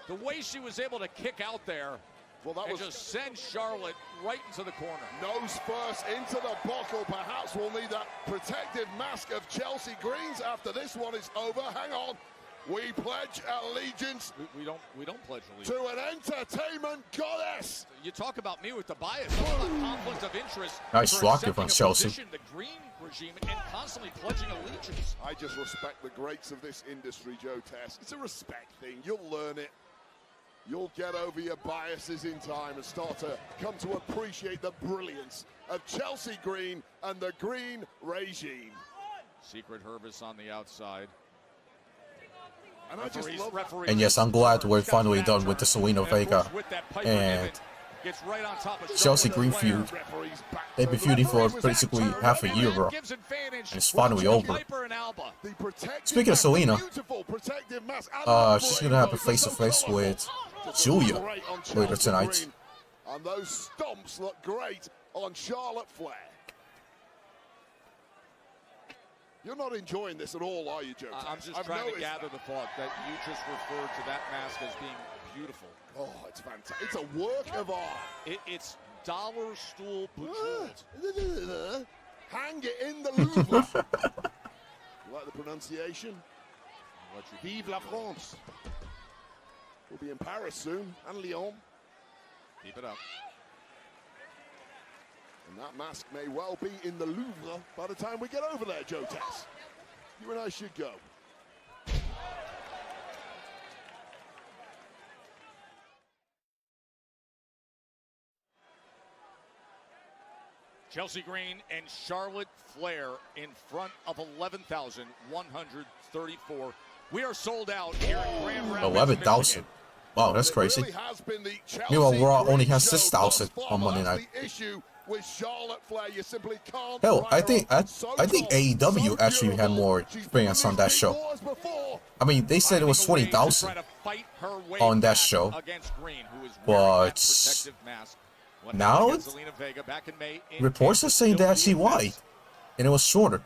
The way she was able to kick out there,
well, that was
just send Charlotte right into the corner.
Nose first into the buckle. Perhaps we'll need that protective mask of Chelsea Green's after this one is over. Hang on. We pledge allegiance.
We don't pledge allegiance
to an entertainment goddess.
You talk about me with the bias, conflict of interest.
Nice block there from Chelsea.
The green regime and constantly pledging allegiance.
I just respect the greats of this industry, Joe Tess. It's a respect thing. You'll learn it. You'll get over your biases in time and start to come to appreciate the brilliance of Chelsea Green and the green regime.
Secret Herbis on the outside.
And I just love referees.
And yes, I'm glad we're finally done with the Zelina Vega and Chelsea Green feud. They've been feuding for basically half a year, bro. And it's finally over. Speaking of Zelina, she's gonna have a face-to-face with Giulia later tonight.
And those stomps look great on Charlotte Flair. You're not enjoying this at all, are you, Joe?
I'm just trying to gather the thought that you just referred to that mask as being beautiful.
Oh, it's fantastic. It's a work of art.
It's dollar stool bejeweled.
Hang it in the Louvre. You like the pronunciation? Vive la France. We'll be in Paris soon, and Lyon.
Keep it up.
And that mask may well be in the Louvre by the time we get over there, Joe Tess. You and I should go.
Chelsea Green and Charlotte Flair in front of 11,134. We are sold out here in Grand Rapids,
11,000. Wow, that's crazy.
Really has been the
Meanwhile,
Chelsea
Raw only
Green
has
show
6,000
thus far,
on
but
Monday
that's
night.
the issue with Charlotte Flair. You simply can't
Hell,
write
I
her
think
off. So
AEW
tall,
actually had more fans on that show.
wars before.
I mean, they said it was 20,000 on that show, but now reports are saying that actually wide, and it was shorter.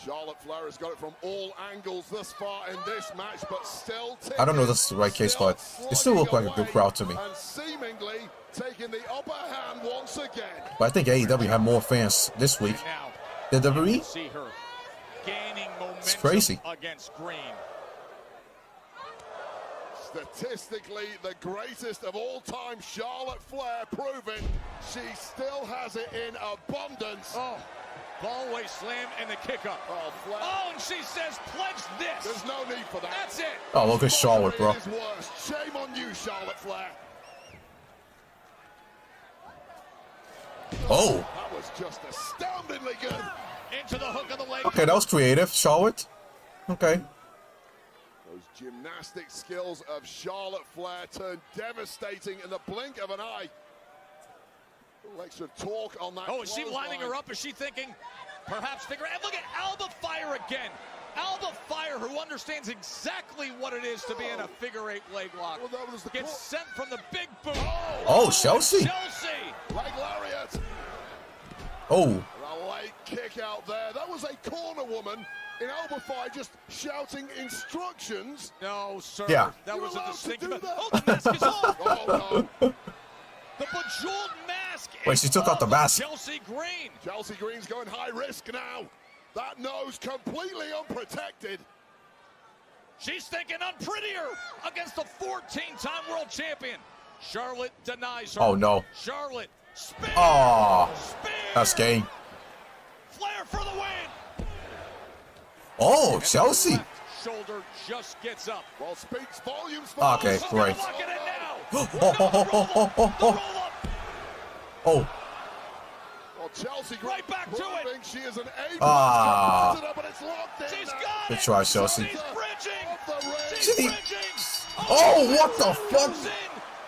Charlotte Flair has got it from all angles thus far in this match, but still
I don't know if that's the right case, but it still looked like a good crowd to me.
and seemingly taking the upper hand once again.
But I think AEW had more fans this week than WWE.
See her gaining momentum
It's crazy.
against Green.
Statistically, the greatest of all time, Charlotte Flair, proving she still has it in abundance.
Oh, Ballway slam and the kick up.
Oh, Flair.
Oh, and she says, pledge this.
There's no need for that.
That's it.
Oh, look at Charlotte, bro.
It is worse. Shame on you, Charlotte Flair.
Oh,
That was just astoundingly good.
Into the hook of the leg.
okay, that was creative, Charlotte. Okay.
Those gymnastic skills of Charlotte Flair turned devastating in the blink of an eye. A little extra torque on that.
Oh, is she lining her up? Is she thinking, perhaps figure? And look at Alba Fire again. Alba Fire, who understands exactly what it is to be in a figure-8 leg lock, gets sent from the big boot.
Oh, Chelsea.
Chelsea.
Leg lariat.
Oh,
A late kick out there. That was a corner woman in Alba Fire just shouting instructions.
No, sir.
Yeah.
That was a distinct.
that?
Oh, the mask is off.
Oh, no.
The bejeweled mask.
Wait,
is
she took out the
off.
mask.
Chelsea Green.
Chelsea Green's going high risk now. That nose completely unprotected.
She's thinking unprettier against the 14-time world champion. Charlotte denies her.
Oh, no.
Charlotte spin.
oh,
Spear.
that's game.
Flair for the win.
Oh,
And the
Chelsea.
left shoulder just gets up.
Well, speaks volumes for
Okay,
us.
great.
Look at it now.
Oh, oh, oh, oh, oh, oh, oh. Oh,
Well, Chelsea Green
Right back to it.
proving she is an A+.
Ah.
But it's locked in
She's
now.
got
good
it.
try, Chelsea.
She's bridging.
Off the ring.
She's
She-
bridging.
Oh, what the
She
fuck?
goes in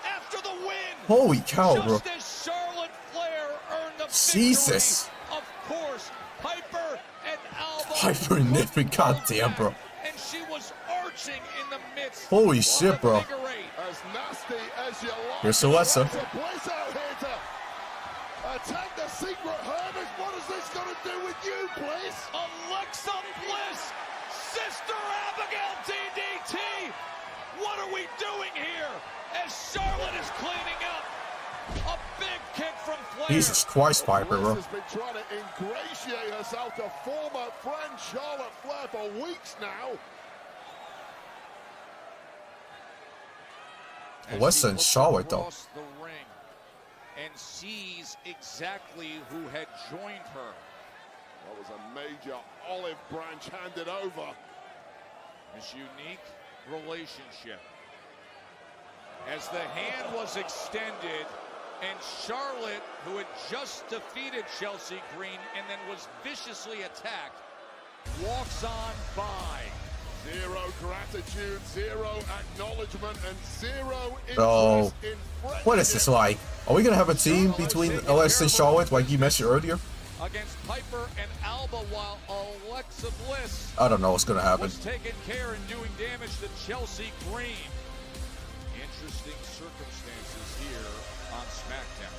after the win.
Holy cow, bro.
Just as Charlotte Flair earned the
Jesus.
victory. Of course, Piper and Alba.
Hyper nipping, goddamn, bro.
And she was arching in the midst.
Holy shit, bro.
Figure eight.
As nasty as you like.
Here's Alexa.
Alexa Bliss out here to attack the secret hermit. What is this going to do with you, Bliss?
Alexa Bliss, Sister Abigail DDT. What are we doing here? As Charlotte is cleaning up. A big kick from Flair.
Jesus Christ, Piper, bro.
Bliss has been trying to ingratiate herself to former friend Charlotte Flair for weeks now.
Listen, Charlotte, though.
Across the ring and sees exactly who had joined her.
That was a major olive branch handed over.
This unique relationship. As the hand was extended, and Charlotte, who had just defeated Chelsea Green and then was viciously attacked, walks on by.
Zero gratitude, zero acknowledgement, and zero interest
Oh,
in friendship.
what is this like? Are we gonna have a team between Alexa and Charlotte, like you mentioned earlier?
Against Piper and Alba, while Alexa Bliss
I don't know what's gonna happen.
was taking care and doing damage to Chelsea Green. Interesting circumstances here on SmackDown.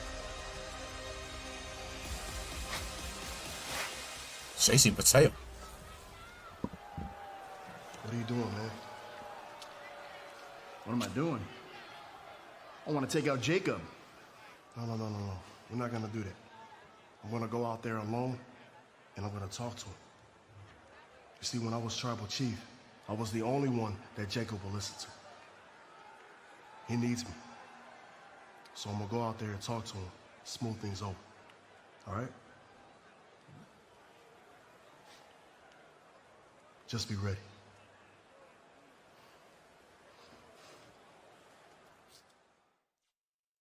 Chasing Potato.
What are you doing, man? What am I doing? I want to take out Jacob. No. We're not going to do that. I'm going to go out there alone, and I'm going to talk to him. You see, when I was tribal chief, I was the only one that Jacob will listen to. He needs me. So I'm going to go out there and talk to him, smooth things over. All right? Just be ready.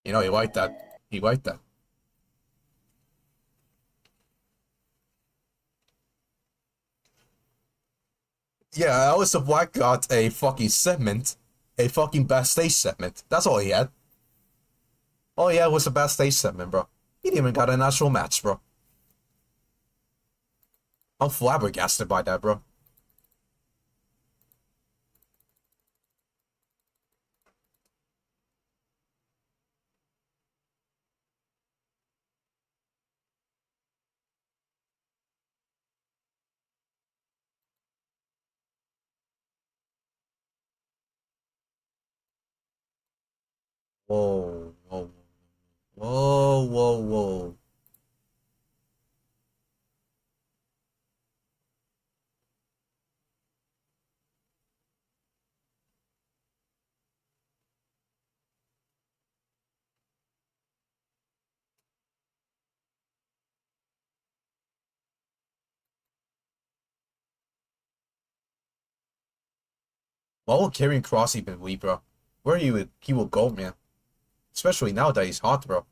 You know, he liked that. He liked that. Yeah, Alistair Black got a fucking segment a fucking backstage segment. That's all he had. All he had was a backstage segment, bro. He didn't even got an actual match, bro. I'm flabbergasted by that, bro. Whoa, whoa, whoa, whoa, whoa. What will Karrion Kross even be, bro? Where he will go, man. Especially now that he's hot, bro.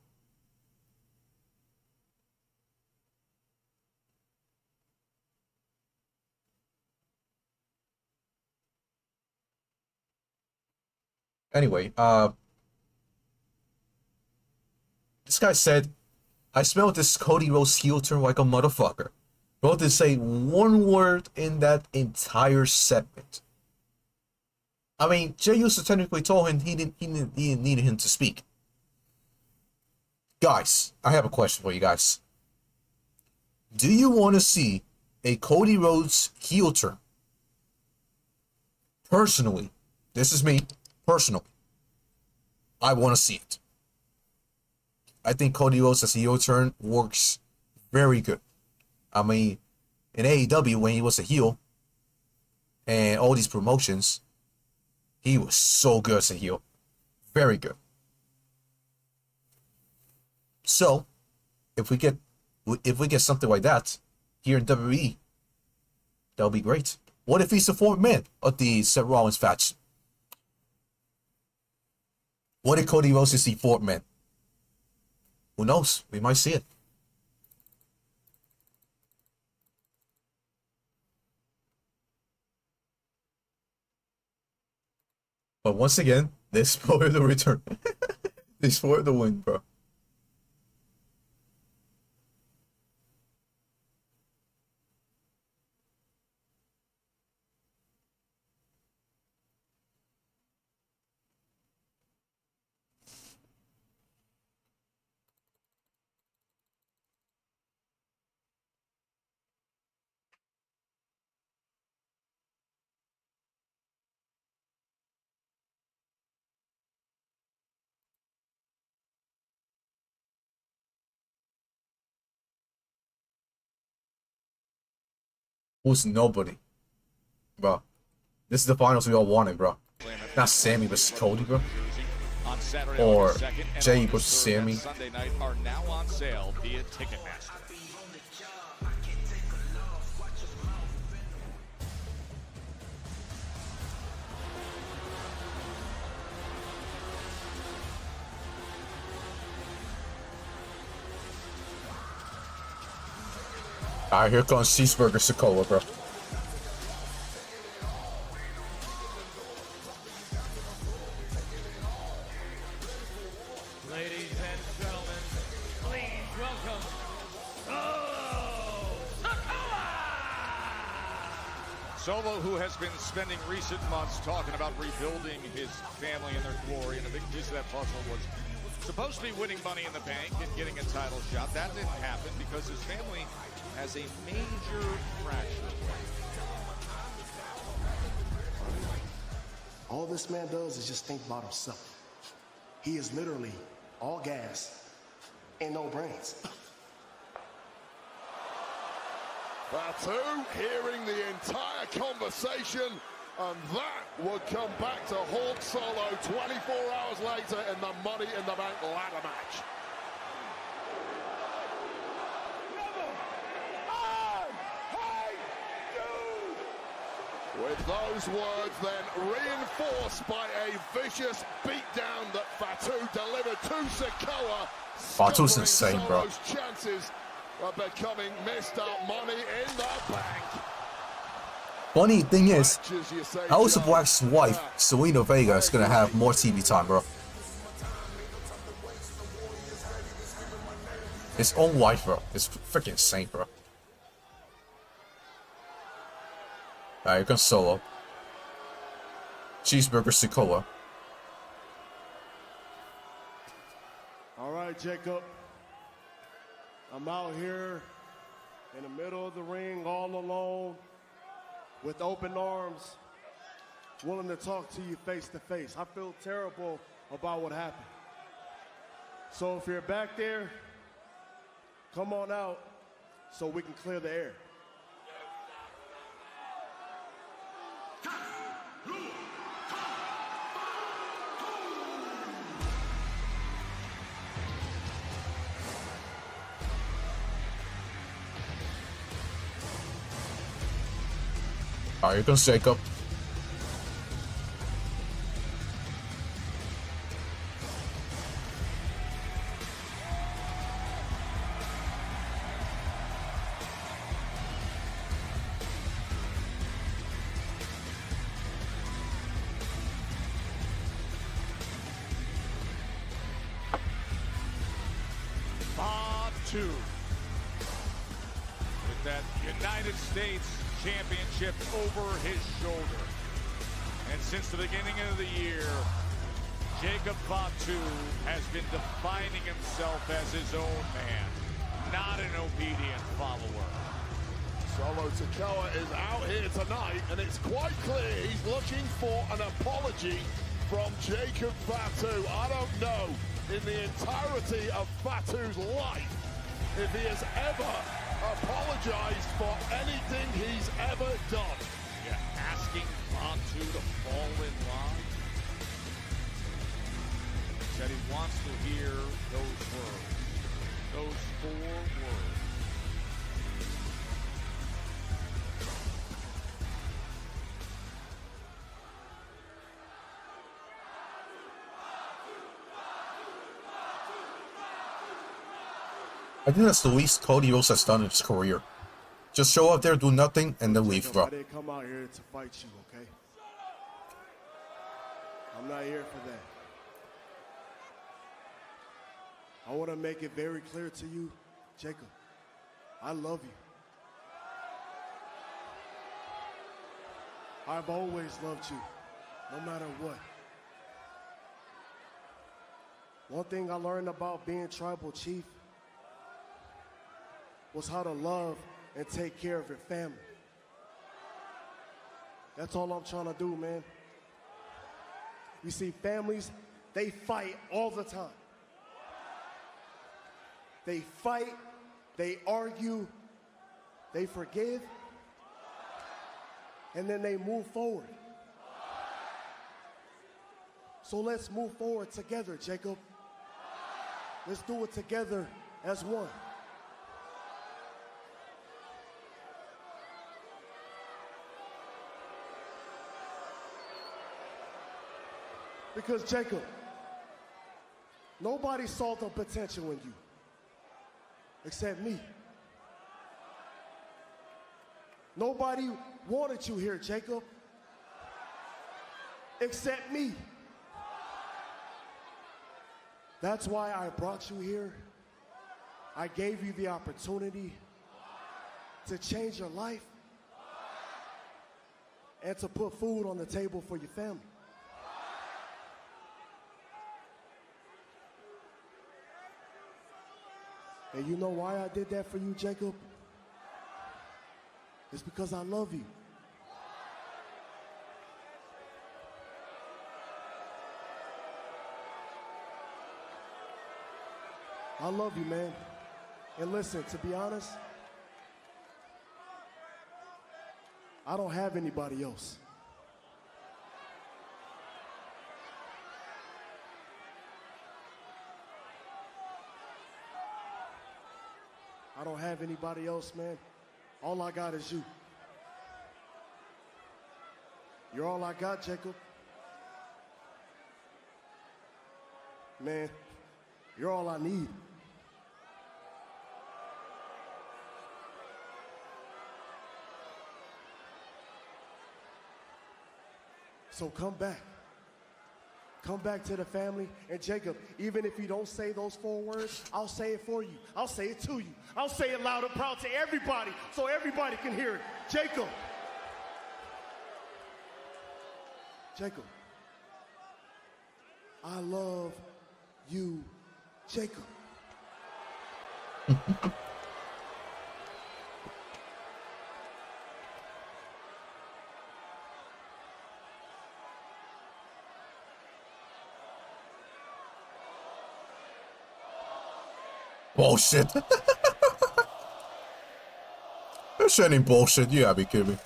Anyway, this guy said, I smell this Cody Rhodes heel turn like a motherfucker. Bro didn't say one word in that entire segment. I mean, Jey Uso technically told him he didn't need him to speak. Guys, I have a question for you guys. Do you want to see a Cody Rhodes heel turn? Personally, this is me, personally. I want to see it. I think Cody Rhodes as a heel turn works very good. I mean, in AEW, when he was a heel, and all these promotions, he was so good as a heel. Very good. So, if we get something like that here in WWE, that'll be great. What if he's the fourth man of the Seth Rollins faction? What if Cody Rhodes is the fourth man? Who knows? We might see it. But once again, they spoiled the return. They spoiled the win, bro. Who's nobody? Bro. This is the finals we all wanted, bro. Not Sami versus Cody, bro. Or Jey versus Sami.
Sunday night are now on sale via Ticketmaster.
Alright, here comes Cheeseburger Sikoa, bro.
Ladies and gentlemen, please welcome
Solo, who has been spending recent months talking about rebuilding his family and their glory, and a big piece of that puzzle was supposed to be winning Money in the Bank and getting a title shot. That didn't happen because his family has a major fracture.
All this man does is just think about himself. He is literally all gas and no brains.
Fatu hearing the entire conversation, and that would come back to haunt Solo 24 hours later in the Money in the Bank ladder match. With those words then reinforced by a vicious beatdown that Fatu delivered to Sikoa.
Fatu's insane, bro.
Solo's chances of becoming Mr. Money in the Bank.
Funny thing is, House of Black's wife, Zelina Vega, is gonna have more TV time, bro. His own wife, bro. It's freaking insane, bro. Alright, you can solo. Cheeseburger Sikoa.
All right, Jacob. I'm out here in the middle of the ring all alone with open arms, willing to talk to you face to face. I feel terrible about what happened. So if you're back there, come on out so we can clear the air.
Alright, here comes Jacob.
Fatu with that United States Championship over his shoulder. And since the beginning of the year, Jacob Fatu has been defining himself as his own man, not an obedient follower.
Solo Sikoa is out here tonight, and it's quite clear he's looking for an apology from Jacob Fatu. I don't know, in the entirety of Fatu's life, if he has ever apologized for anything he's ever done.
Yeah, asking Fatu to fall in line. Said he wants to hear those words, those 4 words.
I think that's the least Cody Rhodes has done in his career. Just show up there, do nothing, and then leave, bro.
I didn't come out here to fight you, okay? I'm not here for that. I want to make it very clear to you, Jacob. I love you. I've always loved you, no matter what. One thing I learned about being tribal chief was how to love and take care of your family. That's all I'm trying to do, man. You see, families, they fight all the time. They fight, they argue, they forgive, and then they move forward. So let's move forward together, Jacob. Let's do it together as one. Because, Jacob, nobody saw the potential in you except me. Nobody wanted you here, Jacob, except me. That's why I brought you here. I gave you the opportunity to change your life and to put food on the table for your family. And you know why I did that for you, Jacob? It's because I love you. I love you, man. And listen, to be honest, I don't have anybody else. I don't have anybody else, man. All I got is you. You're all I got, Jacob. Man, you're all I need.
So come back. Come back to the family. And Jacob, even if you don't say those 4 words, I'll say it for you. I'll say it to you. I'll say it loud and proud to everybody so everybody can hear it. Jacob. Jacob. I love you, Jacob.
Bullshit. This ain't bullshit. You gotta be kidding me.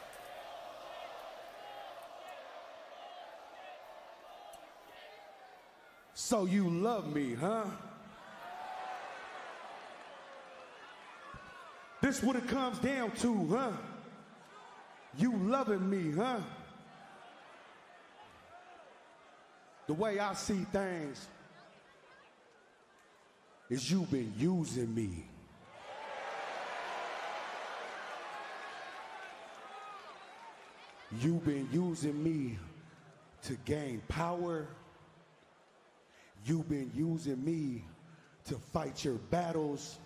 So you love me, huh? This what it comes down to, huh? You loving me, huh? The way I see things is you been using me. You've been using me to gain power. You've been using me to fight your battles.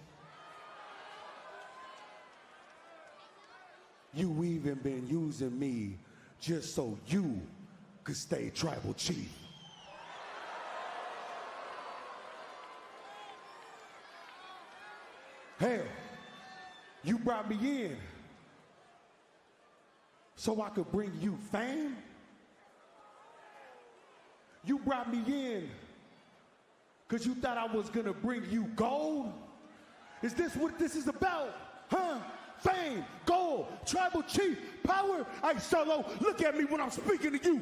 You even been using me just so you could stay tribal chief. Hell, you brought me in so I could bring you fame. You brought me in because you thought I was gonna bring you gold. Is this what this is about? Huh? Fame, gold, tribal chief, power. Hey, Solo, look at me when I'm speaking to you.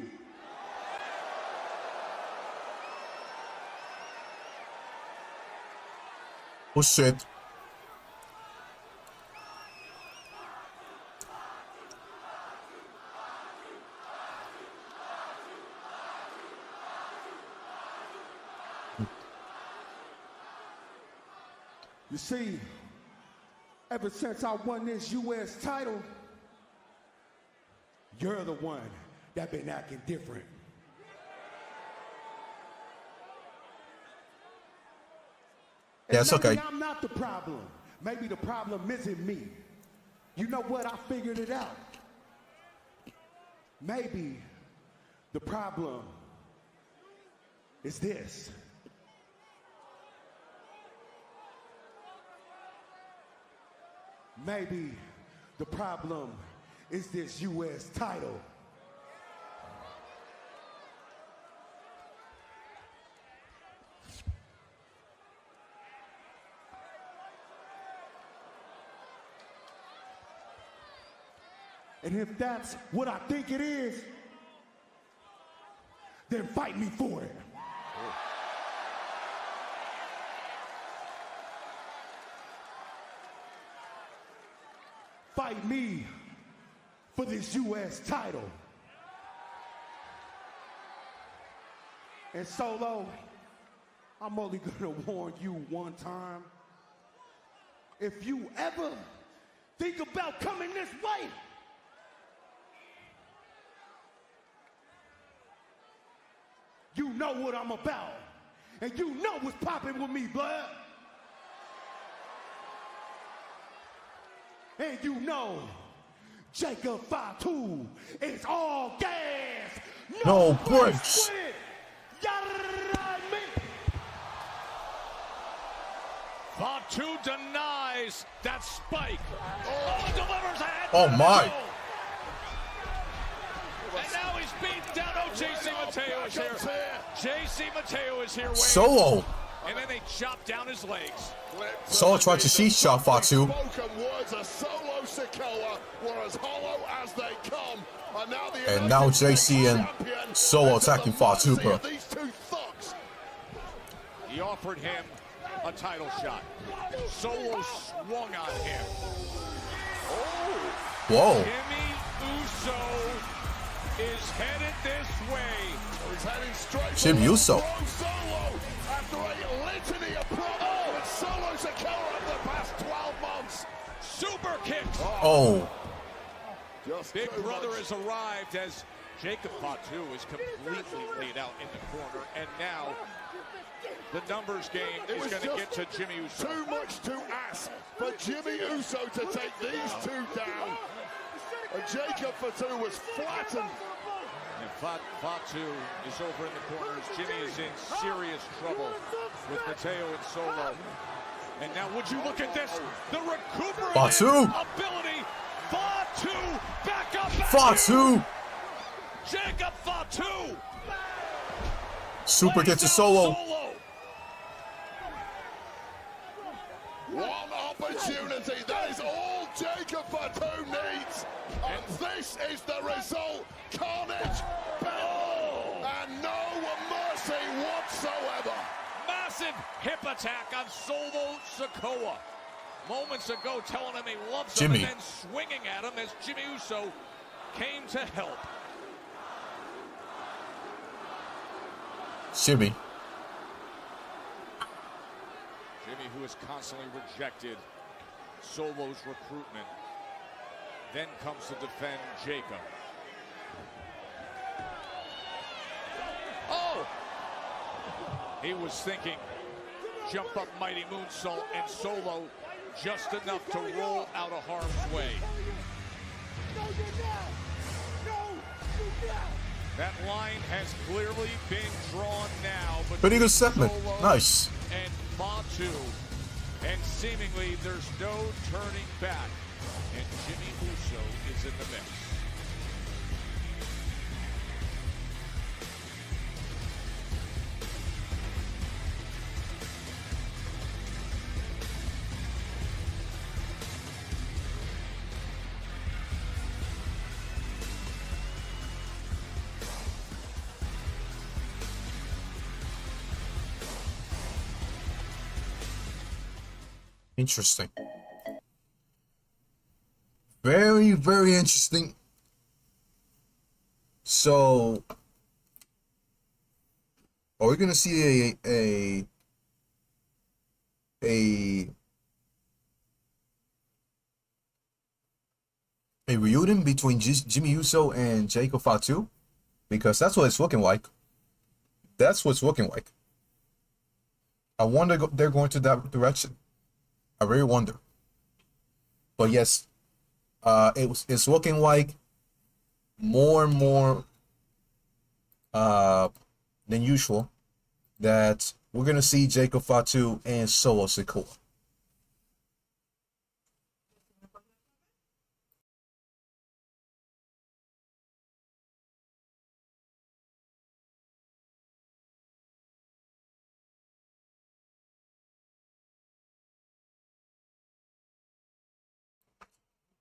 Oh shit.
You see, ever since I won this U.S. title, you're the one that been acting different.
Yeah, it's okay.
I'm not the problem. Maybe the problem isn't me. You know what? I figured it out. Maybe the problem is this. Maybe the problem is this U.S. title. And if that's what I think it is, then fight me for it. Fight me for this U.S. title. And Solo, I'm only gonna warn you one time. If you ever think about coming this way, you know what I'm about. And you know what's popping with me, blood. And you know, Jacob Fatu is all gas.
No brakes.
Fatu denies that spike. Oh, delivers a head.
Oh my.
And now he's beat down. Oh, JC Mateo is here. JC Mateo is here.
Solo.
And then they chop down his legs.
Solo tried to sheath shot Fatu.
Spoken words are Solo Sikoa were as hollow as they come.
And now JC and Solo attacking Fatu, bro.
He offered him a title shot. Solo swung on him. Oh.
Whoa.
Jimmy Uso is headed this way.
He's heading straight
Jim Uso.
After a litany of promos with Solo Sikoa over the past 12 months.
Super kicks.
Oh.
Big Brother has arrived as Jacob Fatu is completely laid out in the corner, and now the numbers game is going to get to Jimmy Uso.
Too much to ask for Jimmy Uso to take these two down. And Jacob Fatu was flattened.
And Fatu is over in the corners. Jimmy is in serious trouble with Mateo and Solo. And now would you look at this? The recuperative
Fatu!
ability. Fatu back up.
Fatu!
Jacob Fatu.
Super gets a solo.
One opportunity. That is all Jacob Fatu needs. And this is the result. Carnage. And no mercy whatsoever.
Massive hip attack on Solo Sikoa. Moments ago telling him he loves him,
Jimmy.
and then swinging at him as Jimmy Uso came to help.
Jimmy.
Jimmy, who has constantly rejected Solo's recruitment, then comes to defend Jacob. Oh! He was thinking jump up mighty moonsault, and Solo just enough to roll out of harm's way. That line has clearly been drawn now.
Pretty good segment.
Solo
Nice.
and Fatu, and seemingly there's no turning back. And Jimmy Uso is in the mix.
Interesting. Very, very interesting. So, are we gonna see a reunion between Jimmy Uso and Jacob Fatu? Because that's what it's looking like. That's what's looking like. I wonder if they're going to that direction. I really wonder. But yes, it's looking like more and more than usual that we're gonna see Jacob Fatu and Solo Sikoa.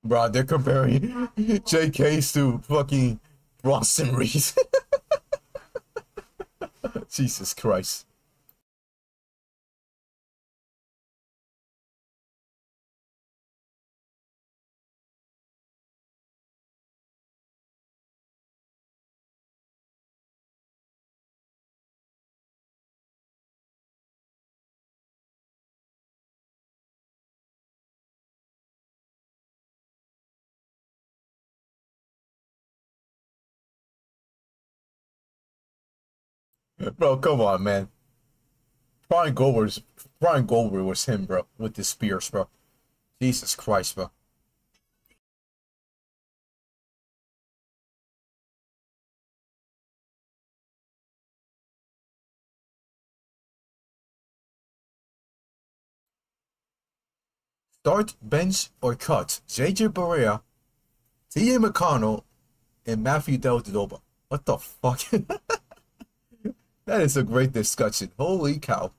Bro, they're comparing JKs to fucking Bronson Reed. Jesus Christ. Bro, come on, man. Brian Goldberg was him, bro, with the spears, bro. Jesus Christ, bro. Start, bench, or cut JJ Barea, T.A. McConnell, and Matthew Del Doba. What the fuck? That is a great discussion. Holy cow.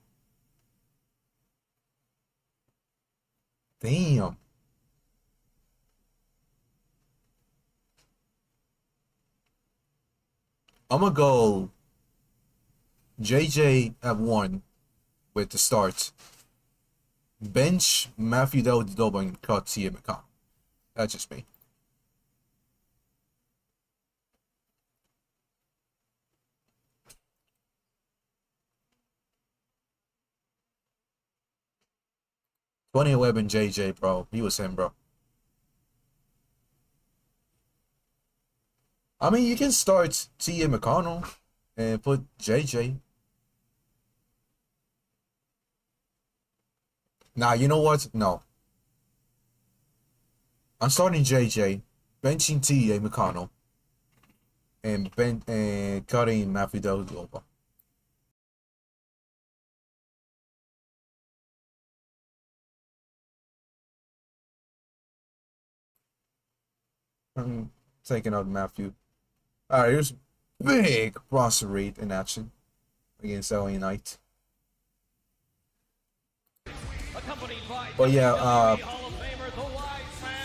Damn. I'm gonna go JJ at 1 with the start. Bench Matthew Del Doba and cut T.A. McConnell. That's just me. (2011) JJ, bro. He was him, bro. I mean, you can start T.A. McConnell and put JJ. Nah, you know what? No. I'm starting JJ, benching T.A. McConnell, and cutting Matthew Dellavedova. I'm taking out Matthew. Alright, here's big Bronson Reed in action against LA Knight. But yeah,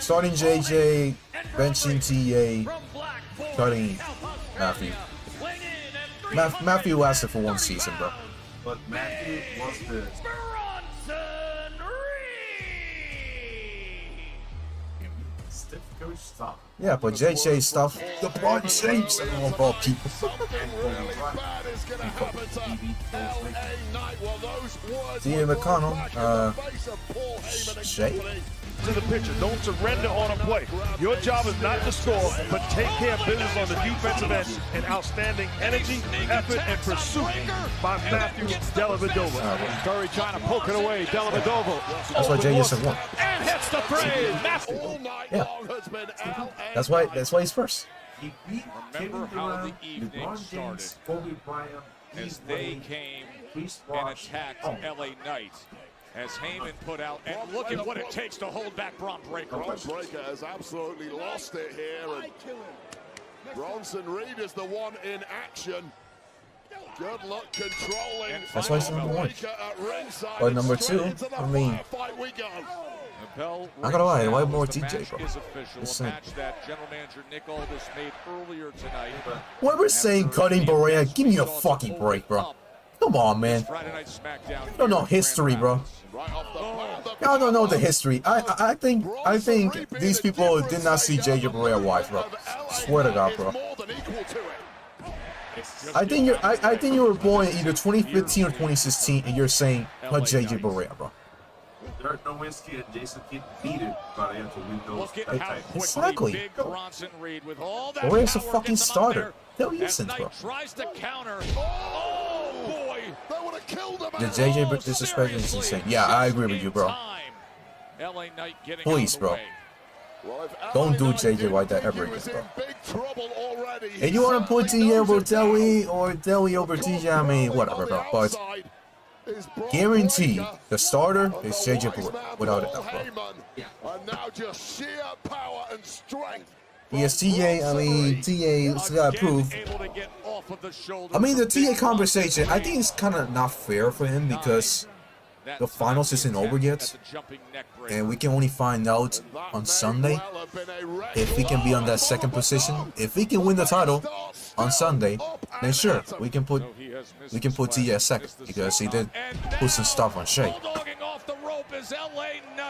starting JJ, benching TA, cutting Matthew. Matthew lasted for one season, bro.
But Matthew was the stiff coach stuff.
Yeah, but JJ stuff, the Braun James of all people. T.A. McConnell, Shay?
To the pitcher, don't surrender on a play. Your job is not to score, but take care of business on the defensive end. And outstanding energy, effort, and pursuit by Matthew Dellavedova. Curry trying to poke it away. Dellavedova.
That's why Jay Houston won.
And hits the frame. Matthew.
Yeah. That's why he's first.
Remember how the evening started as they came and attacked LA Knight. As Heyman put out, and look at what it takes to hold back Braun Breaker.
Braun Breaker has absolutely lost it here, and Bronson Reed is the one in action. Good luck controlling.
That's why he's number one. But number two, I mean, not gonna lie, why more TJ, bro?
Is match that General Manager Nick Aldis made earlier tonight.
Whoever saying cutting Berea, give me a fucking break, bro. Come on, man. You don't know history, bro. Y'all don't know the history. I think these people did not see JJ Barea wife, bro. Swear to God, bro. I think you were born in either 2015 or 2016, and you're saying cut JJ Barea, bro.
Dirk Nowitzki and Jason Kidd beat it, but I have to win those titles.
Exactly. Berea's a fucking starter. Hell, Houston, bro. The JJ disrespect is insane. Yeah, I agree with you, bro. Please, bro. Don't do JJ like that ever again, bro. If you want to put TJ over Deli or Deli over TJ, I mean, whatever, bro. But guarantee the starter is JJ Barea, without a doubt, bro.
And now just sheer power and strength.
Yes, TA, I mean, TA got to prove. I mean, the TA conversation, I think it's kind of not fair for him because the finals isn't over yet. And we can only find out on Sunday if he can be on that second position. If he can win the title on Sunday, then sure, we can put TA at second because he did put some stuff on Shea.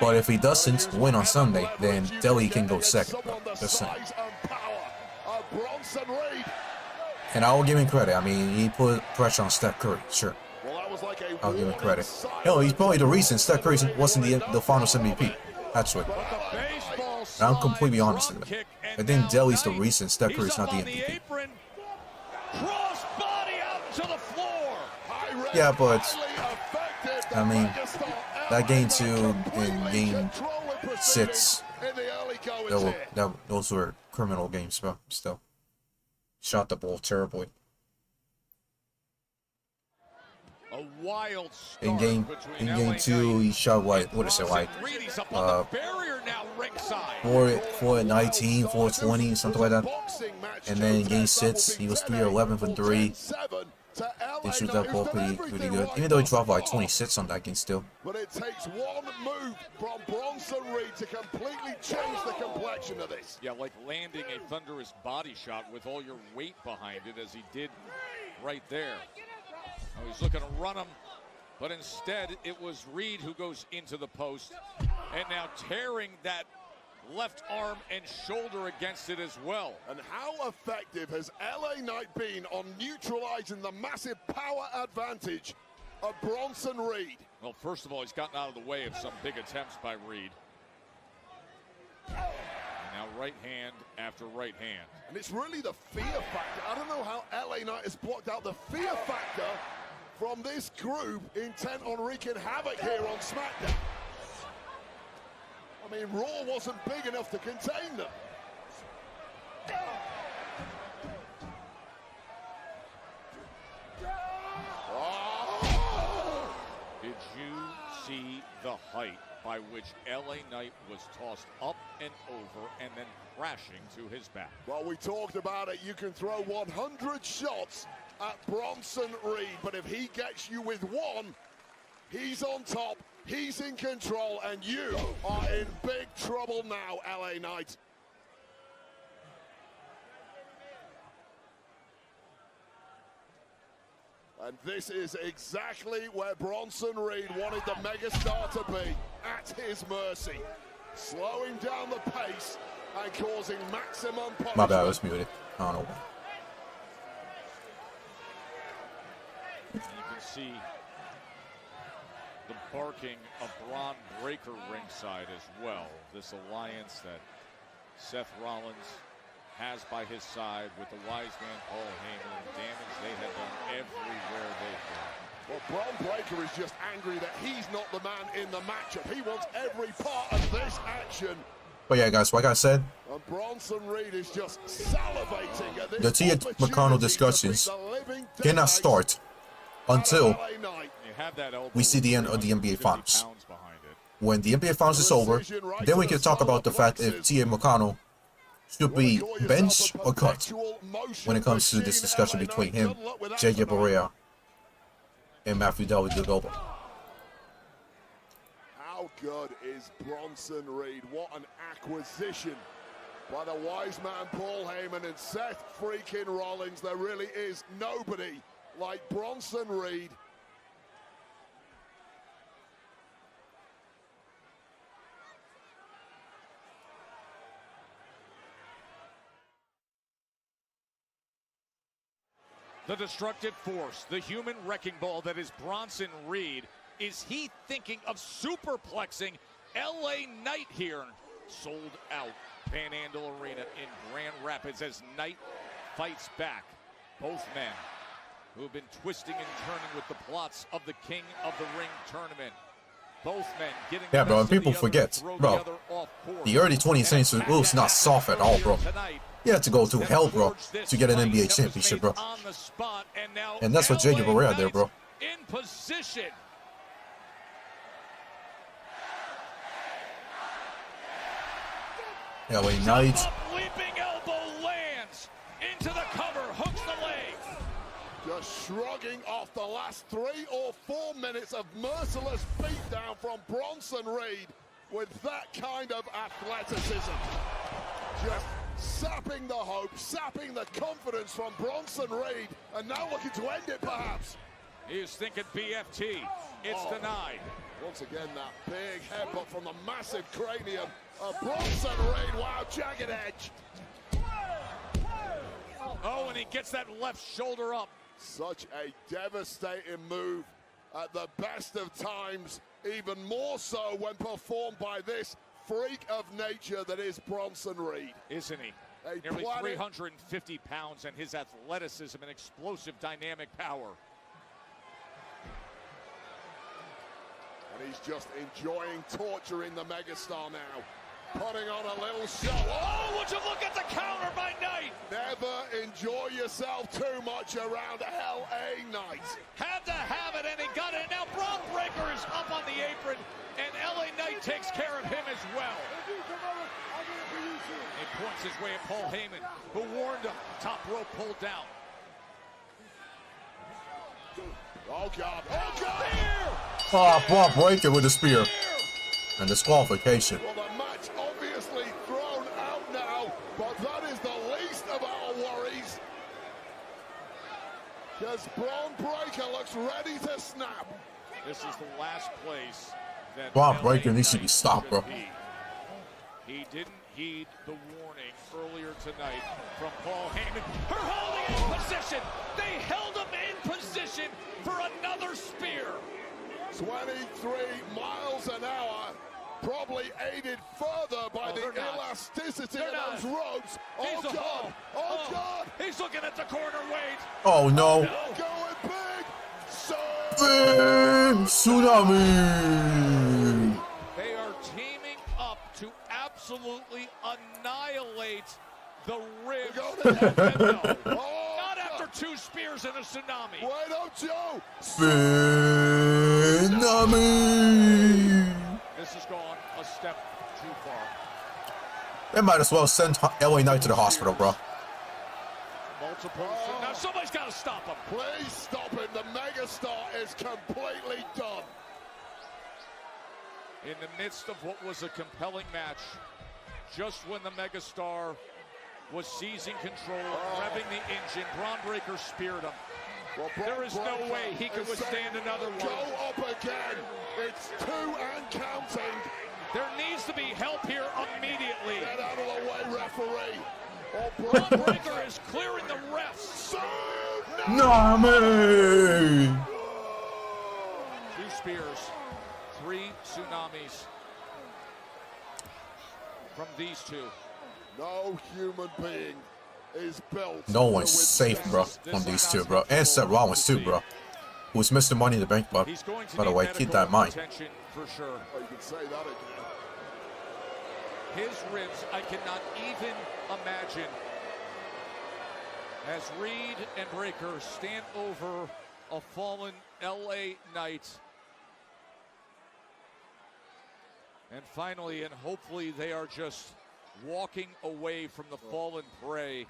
But if he doesn't win on Sunday, then Deli can go second, bro. Just saying. And I will give him credit. I mean, he put pressure on Steph Curry, sure. I'll give him credit. Hell, he's probably the reason Steph Curry wasn't the finals MVP. Actually. And I'm completely honest with that. I think Deli's the reason Steph Curry's not the MVP. Yeah, but I mean, that game 2 and game 6, those were criminal games, bro. Still, shot the ball terribly.
A wild
in game 2, he shot like 4-19, 4-20, something like that. And then in game 6, he was 3-11 for 3. They shoot that ball pretty good, even though he dropped like 26 on that game still.
But it takes one move from Bronson Reed to completely change the complexion of this.
Yeah, like landing a thunderous body shot with all your weight behind it, as he did right there. Oh, he's looking to run him, but instead it was Reed who goes into the post, and now tearing that left arm and shoulder against it as well.
And how effective has LA Knight been on neutralizing the massive power advantage of Bronson Reed?
Well, first of all, he's gotten out of the way of some big attempts by Reed. And now right hand after right hand.
And it's really the fear factor. I don't know how LA Knight has blocked out the fear factor from this group intent on wreaking havoc here on SmackDown. I mean, Raw wasn't big enough to contain them.
Oh! Did you see the height by which LA Knight was tossed up and over and then crashing to his back?
Well, we talked about it. You can throw 100 shots at Bronson Reed, but if he gets you with one, he's on top, he's in control, and you are in big trouble now, LA Knight. And this is exactly where Bronson Reed wanted the megastar to be, at his mercy. Slowing down the pace and causing maximum punishment.
My bad, I was muted. I don't know.
You can see the barking of Braun Breaker ringside as well. This alliance that Seth Rollins has by his side with the wise man Paul Heyman, and damage they have done everywhere they've gone.
Well, Braun Breaker is just angry that he's not the man in the matchup. He wants every part of this action.
But yeah, guys, like I said,
And Bronson Reed is just salivating at this
the Tia McConnell discussions cannot start until we see the end of the NBA Finals. When the NBA Finals is over, then we can talk about the fact if Tia McConnell should be benched or cut when it comes to this discussion between him, JJ Barea, and Matthew Dellavedova.
How good is Bronson Reed? What an acquisition by the wise man Paul Heyman and Seth freaking Rollins. There really is nobody like Bronson Reed.
The destructive force, the human wrecking ball that is Bronson Reed. Is he thinking of superplexing LA Knight here? Sold out Panhandle Arena in Grand Rapids as Knight fights back. Both men who have been twisting and turning with the plots of the King of the Ring tournament. Both men getting
Yeah, bro, and people forget, bro, the early 20th century was not soft at all, bro. You had to go through hell, bro, to get an NBA championship, bro. And that's what JJ Barea did, bro.
In position.
LA Knight.
Leaping elbow lands into the cover, hooks the leg.
Just shrugging off the last 3 or 4 minutes of merciless beatdown from Bronson Reed with that kind of athleticism. Just sapping the hope, sapping the confidence from Bronson Reed, and now looking to end it perhaps.
He's thinking BFT. It's denied.
Once again, that big headbutt from the massive cranium of Bronson Reed. Wow, jagged edge.
Oh, and he gets that left shoulder up.
Such a devastating move at the best of times, even more so when performed by this freak of nature that is Bronson Reed.
Isn't he? Nearly 350 pounds, and his athleticism and explosive dynamic power.
And he's just enjoying torturing the megastar now. Putting on a little show.
Oh, would you look at the counter by Knight?
Never enjoy yourself too much around LA Knight.
Had to have it, and he got it. Now Braun Breaker is up on the apron, and LA Knight takes care of him as well. He points his way at Paul Heyman, who warned him. Top rope pulled down.
Oh, God. Oh, God.
Oh, Braun Breaker with a spear. And disqualification.
Well, the match obviously thrown out now, but that is the least of our worries. Because Braun Breaker looks ready to snap.
This is the last place that
Braun Breaker needs to be stopped, bro.
He didn't heed the warning earlier tonight from Paul Heyman. Her holding in position. They held him in position for another spear.
23 miles an hour Probably aided further by the elasticity of those ropes. Oh, God. Oh, God.
He's looking at the corner, Wade.
Oh, no.
Going big.
Tsunami.
They are teaming up to absolutely annihilate the ribs of Vega. Not after 2 spears and a tsunami.
Wait up, Joe.
Tsunami.
This has gone a step too far.
They might as well send LA Knight to the hospital, bro.
Multiple. Now somebody's got to stop him.
Please stop him. The megastar is completely done.
In the midst of what was a compelling match, just when the megastar was seizing control, revving the engine, Braun Breaker speared him.
Well,
there is no way he could withstand another one.
Go up again. It's 2 and counting.
There needs to be help here immediately.
Get out of the way, referee.
Braun Breaker is clearing the refs.
Tsunami.
2 spears, 3 tsunamis from these 2.
No human being is built.
No one's safe, bro, from these 2, bro. And Seth Rollins, too, bro. Who's Mr. Money in the Bank, bro. By the way, keep that in mind.
For sure.
Oh, you can say that again.
His ribs, I cannot even imagine. As Reed and Breaker stand over a fallen LA Knight. And finally, and hopefully they are just walking away from the fallen prey.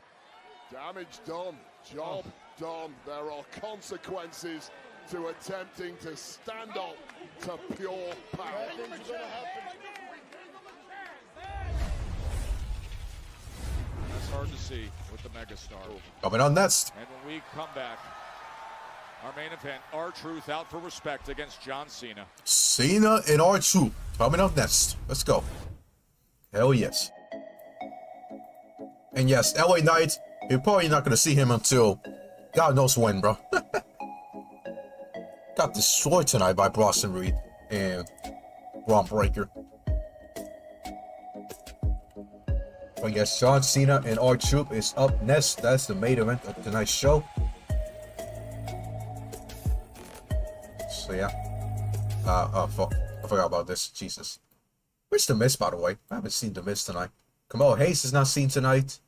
Damage done, job done. There are consequences to attempting to stand up to pure power.
That's hard to see with the megastar.
Coming on next.
And when we come back, our main event, R-Truth out for respect against John Cena.
Cena and R-Truth coming up next. Let's go. Hell yes. And yes, LA Knight, you're probably not going to see him until God knows when, bro. Got destroyed tonight by Bronson Reed and Braun Breaker. But yes, John Cena and R-Truth is up next. That's the main event of tonight's show. So yeah. I forgot about this. Jesus. Where's The Miz, by the way? I haven't seen The Miz tonight. Kamal Hayes is not seen tonight.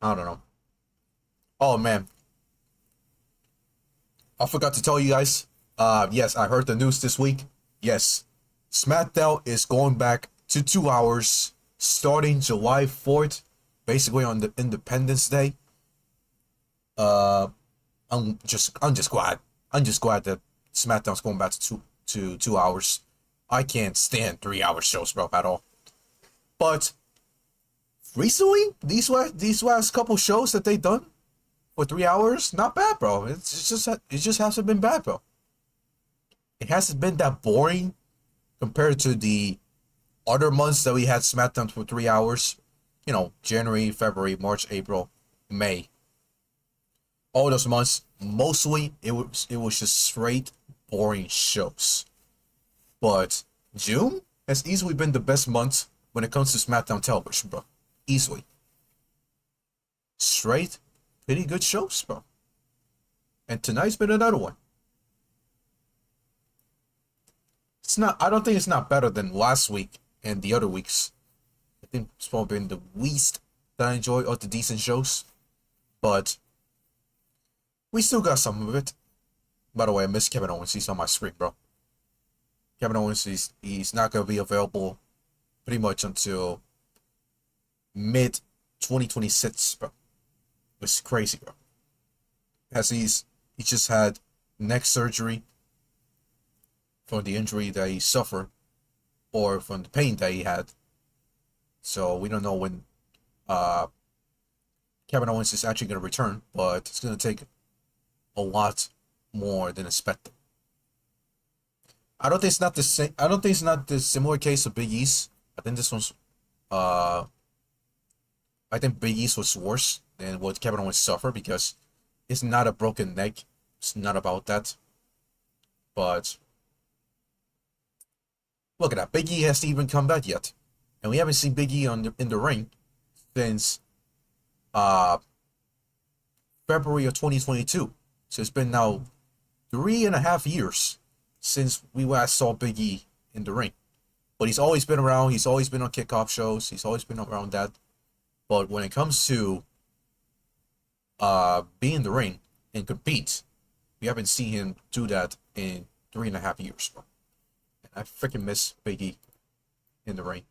I don't know. Oh, man. I forgot to tell you guys. Yes, I heard the news this week. Yes. SmackDown is going back to 2 hours starting July 4th. Basically on the Independence Day. I'm just glad. I'm just glad that SmackDown's going back to 2 hours. I can't stand 3-hour shows, bro, at all. But recently, these last couple shows that they done for 3 hours, not bad, bro. It just hasn't been bad, bro. It hasn't been that boring compared to the other months that we had SmackDown for 3 hours. You know, January, February, March, April, May. All those months, mostly it was just straight boring shows. But June has easily been the best month when it comes to SmackDown television, bro. Easily. Straight, pretty good shows, bro. And tonight's been another one. I don't think it's not better than last week and the other weeks. I think it's probably been the least that I enjoy of the decent shows. But we still got some of it. By the way, I miss Kevin Owens. He's on my screen, bro. Kevin Owens, he's not going to be available pretty much until mid-2026, bro. It's crazy, bro. As he just had neck surgery from the injury that he suffered or from the pain that he had. So we don't know when Kevin Owens is actually going to return, but it's going to take a lot more than expected. I don't think it's not the same. I don't think it's not the similar case of Big E's. I think this one's. I think Big E's was worse than what Kevin Owens suffered because it's not a broken neck. It's not about that. But Look at that. Big E hasn't even come back yet. And we haven't seen Big E in the ring since February of 2022. So it's been now 3.5 years since we last saw Big E in the ring. But he's always been around. He's always been on kickoff shows. He's always been around that. But when it comes to be in the ring and compete, we haven't seen him do that in 3.5 years. Bro. And I freaking miss Big E in the ring.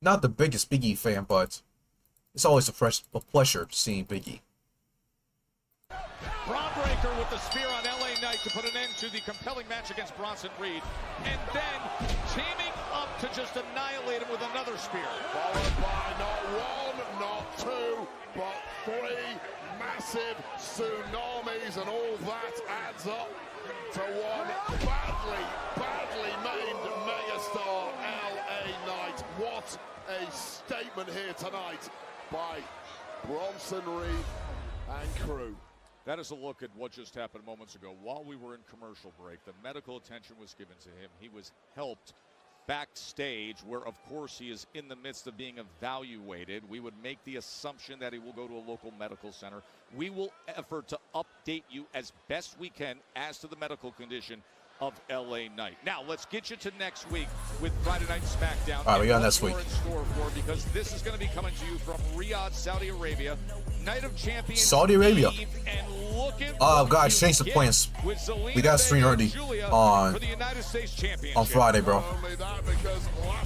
Not the biggest Big E fan, but it's always a pleasure seeing Big E.
Braun Breaker with the spear on LA Knight to put an end to the compelling match against Bronson Reed. And then teaming up to just annihilate him with another spear.
Followed by not one, not two, but three massive tsunamis, and all that adds up to one badly maimed megastar, LA Knight. What a statement here tonight by Bronson Reed and crew.
That is a look at what just happened moments ago. While we were in commercial break, the medical attention was given to him. He was helped backstage, where of course he is in the midst of being evaluated. We would make the assumption that he will go to a local medical center. We will effort to update you as best we can as to the medical condition of LA Knight. Now let's get you to next week with Friday Night SmackDown.
All right, we got next week.
In store for, because this is going to be coming to you from Riyadh, Saudi Arabia. Night of Champions.
Saudi Arabia. Oh, guys, change the
Begin
plans.
with Zelina,
We got stream already
Giulia
on
for the United States Championship.
on Friday, bro.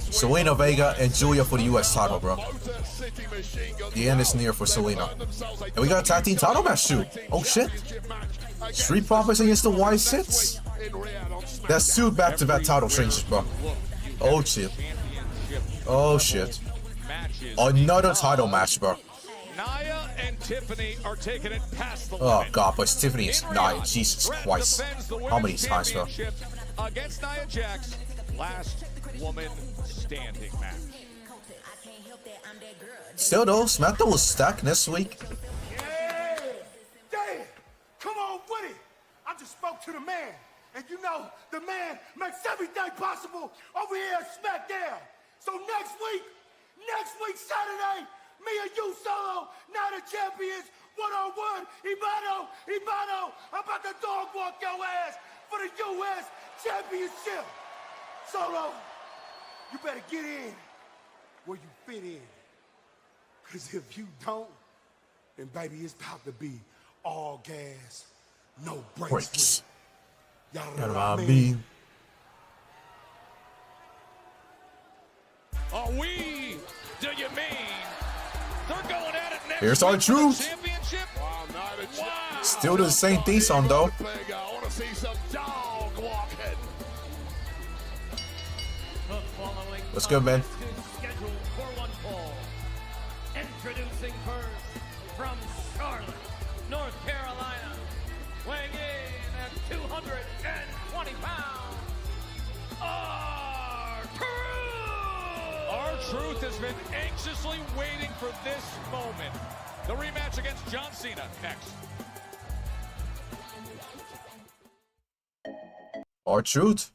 Zelina, Vega, and Giulia for the US title, bro. The end is near for Zelina. And we got a tag team title match too. Oh shit. Street Profits against the White Sits. That's two back-to-back title changes, bro. Oh shit. Oh shit. Another title match, bro.
Nia and Tiffany are taking it past the
Oh
limit.
god, but Tiffany is Nia. Jesus Christ. How many times, bro?
Against Nia Jax, last woman standing match.
Still though, SmackDown was stacked next week.
Yeah! Damn! Come on with it! I just spoke to the man. And you know, the man makes everything possible over here at SmackDown. So next week Saturday, me and you solo, Night of Champions, one-on-one, Ibano, I'm about to dog walk your ass for the U.S. Championship. Solo, you better get in where you fit in. Because if you don't, then baby, it's about to be all gas, no brakes. Y'all know what I mean?
Are we? Do you mean? They're going at it next.
Here's our truth.
Championship. Wow.
Still the same theme song though.
I want to see some dog walking.
What's good, man?
Scheduled for one fall. Introducing first from Charlotte, North Carolina, weighing in at 220 pounds,
R-Truth has been anxiously waiting for this moment. The rematch against John Cena next.
R-Truth.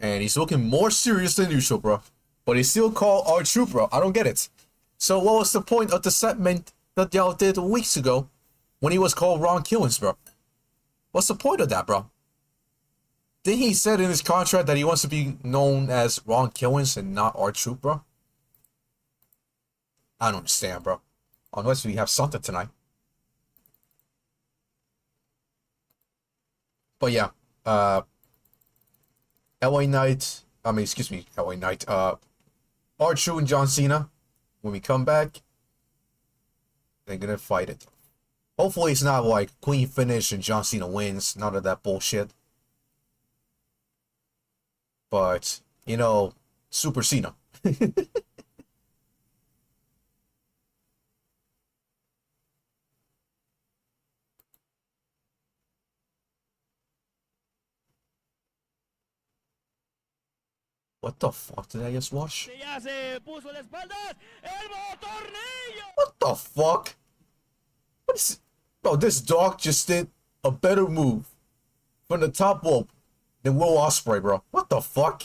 And he's looking more serious than usual, bro. But he's still called R-Truth, bro. I don't get it. So what was the point of the segment that y'all did weeks ago when he was called Ron Killings, bro? What's the point of that, bro? Didn't he said in his contract that he wants to be known as Ron Killings and not R-Truth, bro? I don't understand, bro. Unless we have something tonight. But yeah, LA Knight, LA Knight, R-Truth and John Cena, when we come back, they're gonna fight it. Hopefully it's not like clean finish and John Cena wins, none of that bullshit. But, you know, Super Cena. What the fuck did I just watch? What the fuck? What is... Bro, this dog just did a better move from the top rope than Will Ospreay, bro. What the fuck?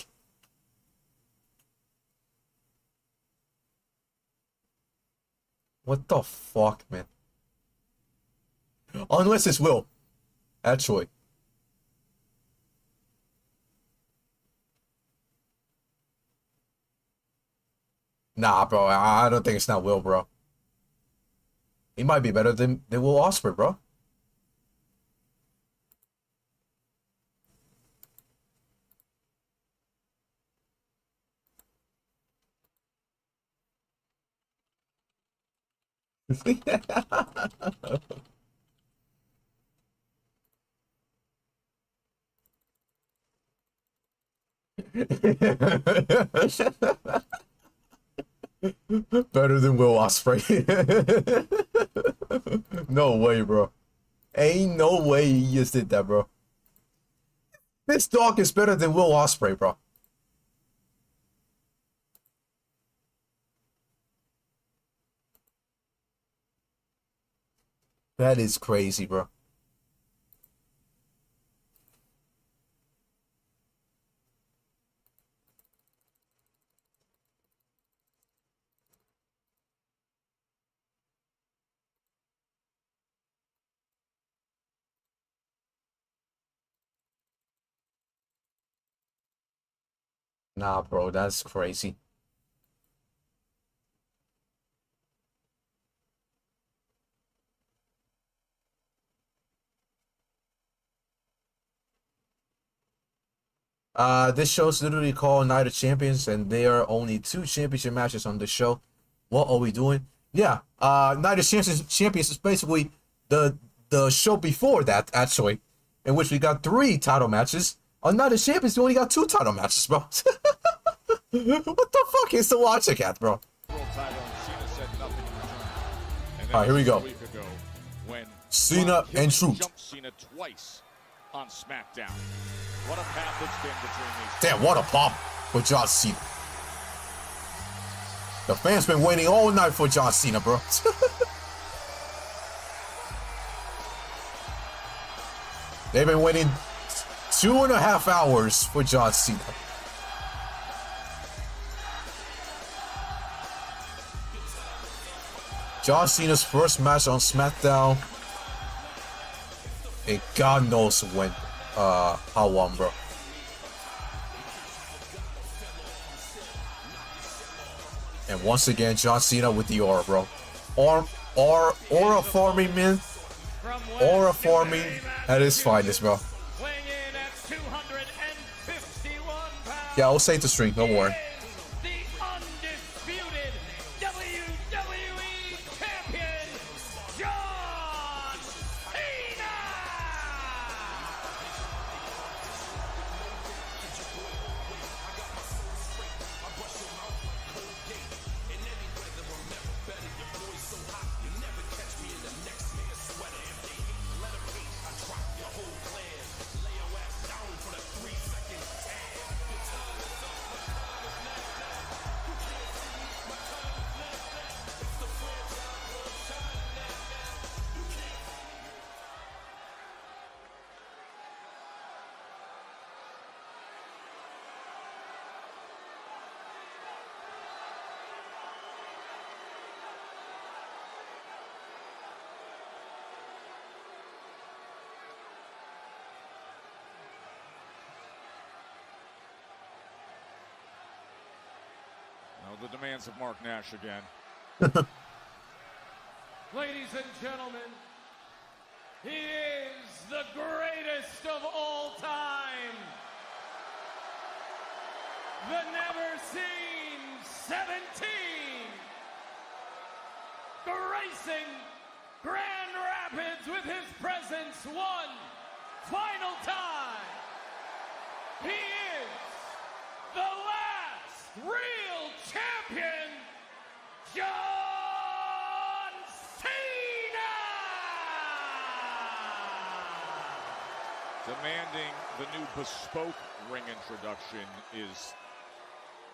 What the fuck, man? Unless it's Will. Actually. Nah, bro. I don't think it's not Will, bro. He might be better than Will Ospreay, bro. Better than Will Ospreay. No way, bro. Ain't no way he just did that, bro. This dog is better than Will Ospreay, bro. That is crazy, bro. Nah, bro, that's crazy. This show's literally called Night of Champions, and there are only 2 championship matches on the show. What are we doing? Yeah, Night of Champions is basically the show before that, actually, in which we got 3 title matches. On Night of Champions, we only got 2 title matches, bro. What the fuck is the logic at, bro? Alright, here we go. Cena and Truth.
Cena twice on SmackDown. What a path it's been between these.
Damn, what a pop for John Cena. The fans been waiting all night for John Cena, bro. They've been waiting 2.5 hours for John Cena. John Cena's first match on SmackDown. And God knows when, how long, bro. And once again, John Cena with the aura, bro. Aura farming, man. Aura farming at his finest, bro. Yeah, I'll save the stream, don't worry.
The demands of Mark Nash again.
Ladies and gentlemen, he is the greatest of all time. The never-seen 17. Gracing Grand Rapids with his presence one final time. He is the last real champion, John Cena!
Demanding the new bespoke ring introduction is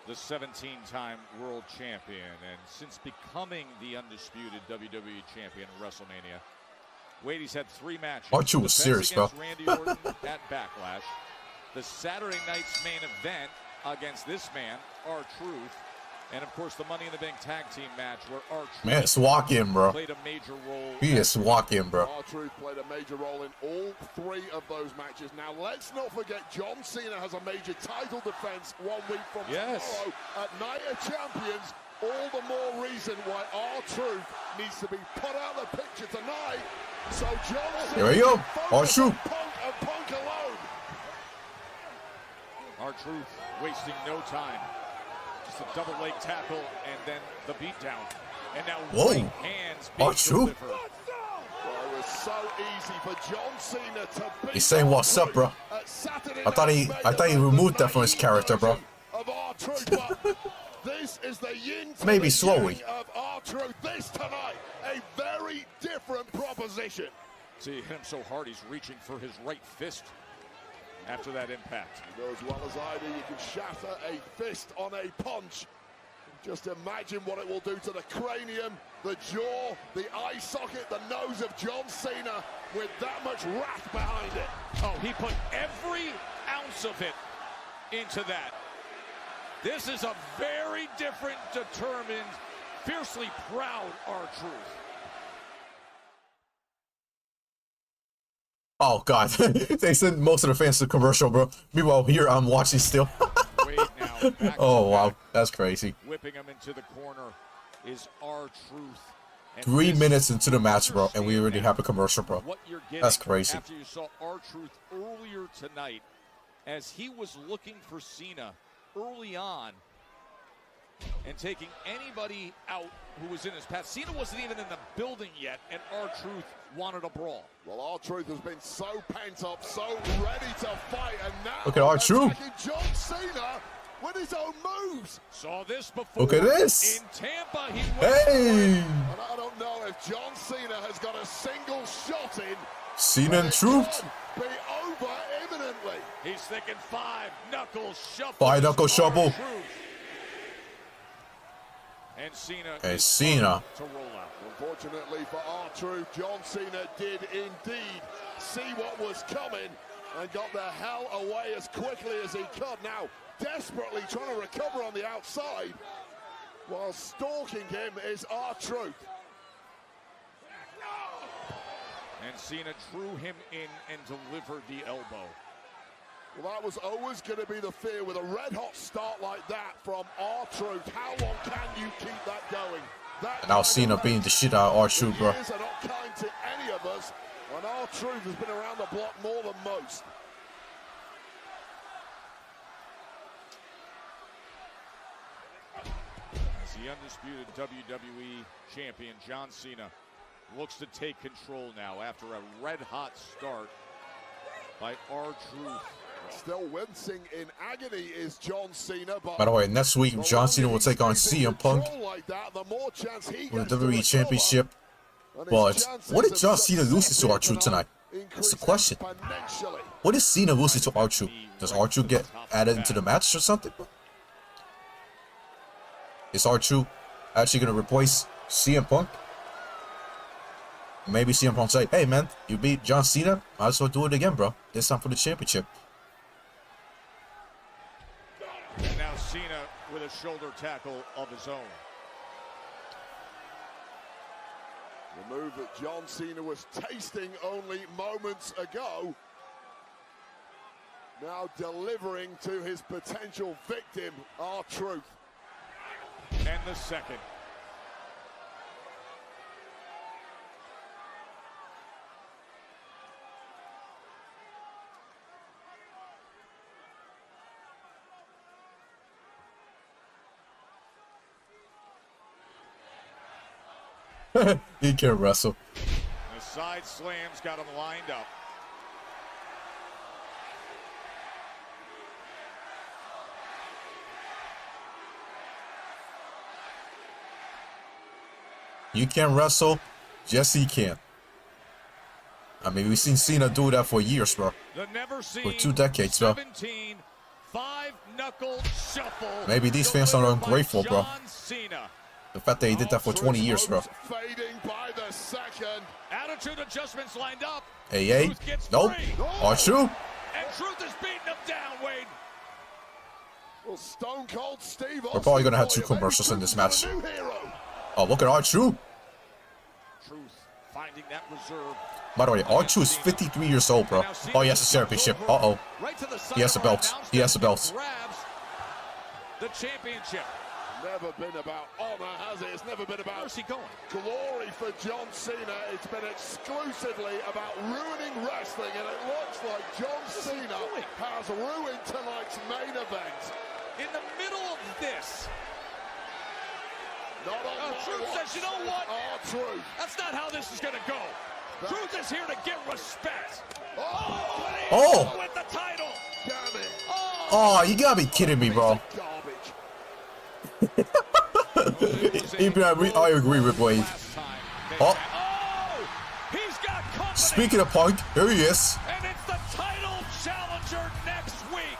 the 17-time world champion, and since becoming the undisputed WWE champion at WrestleMania, Wade's had 3 matches.
Aren't you serious, bro?
Randy Orton at Backlash, the Saturday night's main event against this man, R-Truth, And of course, the Money in the Bank tag team match where R-Truth
Man, it's walking, bro.
played a major role.
He is walking, bro.
R-Truth played a major role in all 3 of those matches. Now, let's not forget John Cena has a major title defense 1 week from tomorrow at Night of Champions. All the more reason why R-Truth needs to be put out of the picture tonight. So John Cena,
here we go. R-Truth.
Punk alone.
R-Truth wasting no time. Just a double leg tackle and then the beatdown. And now right hands being
R-Truth.
Well, it was so easy for John Cena to beat.
He's saying what's up, bro. I thought he removed that from his character, bro.
Of R-Truth, but this is the yin to
Maybe
the
slowly.
yang of R-Truth. This tonight, a very different proposition.
See, he hit him so hard he's reaching for his right fist after that impact.
You know as well as I do, you can shatter a fist on a punch. Just imagine what it will do to the cranium, the jaw, the eye socket, the nose of John Cena with that much wrath behind it.
Oh, he put every ounce of it into that. This is a very different, determined, fiercely proud R-Truth.
Oh God, they sent most of the fans to commercial, bro. Meanwhile, here I'm watching still.
Wait now.
Oh wow, that's crazy.
Whipping him into the corner is R-Truth.
3 minutes into the match, bro, and we already have a commercial, bro.
What you're getting
That's crazy.
After you saw R-Truth earlier tonight, as he was looking for Cena early on and taking anybody out who was in his path. Cena wasn't even in the building yet, and R-Truth wanted a brawl.
Well, R-Truth has been so pent up, so ready to fight, and now
look at R-Truth.
John Cena with his own moves.
Saw this before.
Look at this.
In Tampa, he
hey.
And I don't know if John Cena has got a single shot in.
Cena and Truth.
Be over imminently.
He's thinking 5-knuckle shuffle.
5-knuckle shuffle.
And Cena.
Hey, Cena.
To roll out.
Unfortunately for R-Truth, John Cena did indeed see what was coming and got the hell away as quickly as he could. Now, desperately trying to recover on the outside while stalking him is R-Truth.
And Cena drew him in and delivered the elbow.
Well, that was always going to be the fear with a red-hot start like that from R-Truth. How long can you keep that going?
And now Cena beating the shit out of R-Truth, bro.
Years are not kind to any of us, and R-Truth has been around the block more than most.
As the undisputed WWE champion, John Cena, looks to take control now after a red-hot start by R-Truth.
Still wincing in agony is John Cena. But
by the way, next week, John Cena will take on CM Punk for the WWE Championship. But what did John Cena lose to R-Truth tonight? That's the question. What is Cena losing to R-Truth? Does R-Truth get added into the match or something? Is R-Truth actually going to replace CM Punk? Maybe CM Punk say, hey man, you beat John Cena, might as well do it again, bro. This time for the championship.
And now Cena with a shoulder tackle of his own.
The move that John Cena was tasting only moments ago. Now delivering to his potential victim, R-Truth.
And the second.
He can wrestle.
The side slams got him lined up.
You can wrestle, yes he can. I mean, we've seen Cena do that for years, bro. For 2 decades, bro.
17 5-knuckle shuffle.
Maybe these fans are ungrateful, bro.
Cena.
The fact that he did that for 20 years, bro.
Fading by the second.
Attitude adjustments lined up.
Hey, hey. Nope. R-Truth.
And Truth is beating him down, Wade.
Well, Stone Cold Steve
We're probably gonna have 2 commercials in this match. Oh, look at R-Truth.
Truth finding that reserve.
By the way, R-Truth is 53 years old, bro. Oh, he has a championship. Uh-oh. He has a belt. He has a belt.
The championship.
Never been about honor, has it? It's never been about glory for John Cena. It's been exclusively about ruining wrestling, and it looks like John Cena has ruined tonight's main event.
In the middle of this,
Truth
says, you know what?
Truth.
That's not how this is going to go. Truth is here to get respect.
Oh!
With the title.
Damn it.
Oh, you gotta be kidding me, bro. Even I agree with Wade. Oh. Speaking of Punk, here he is.
And it's the title challenger next week.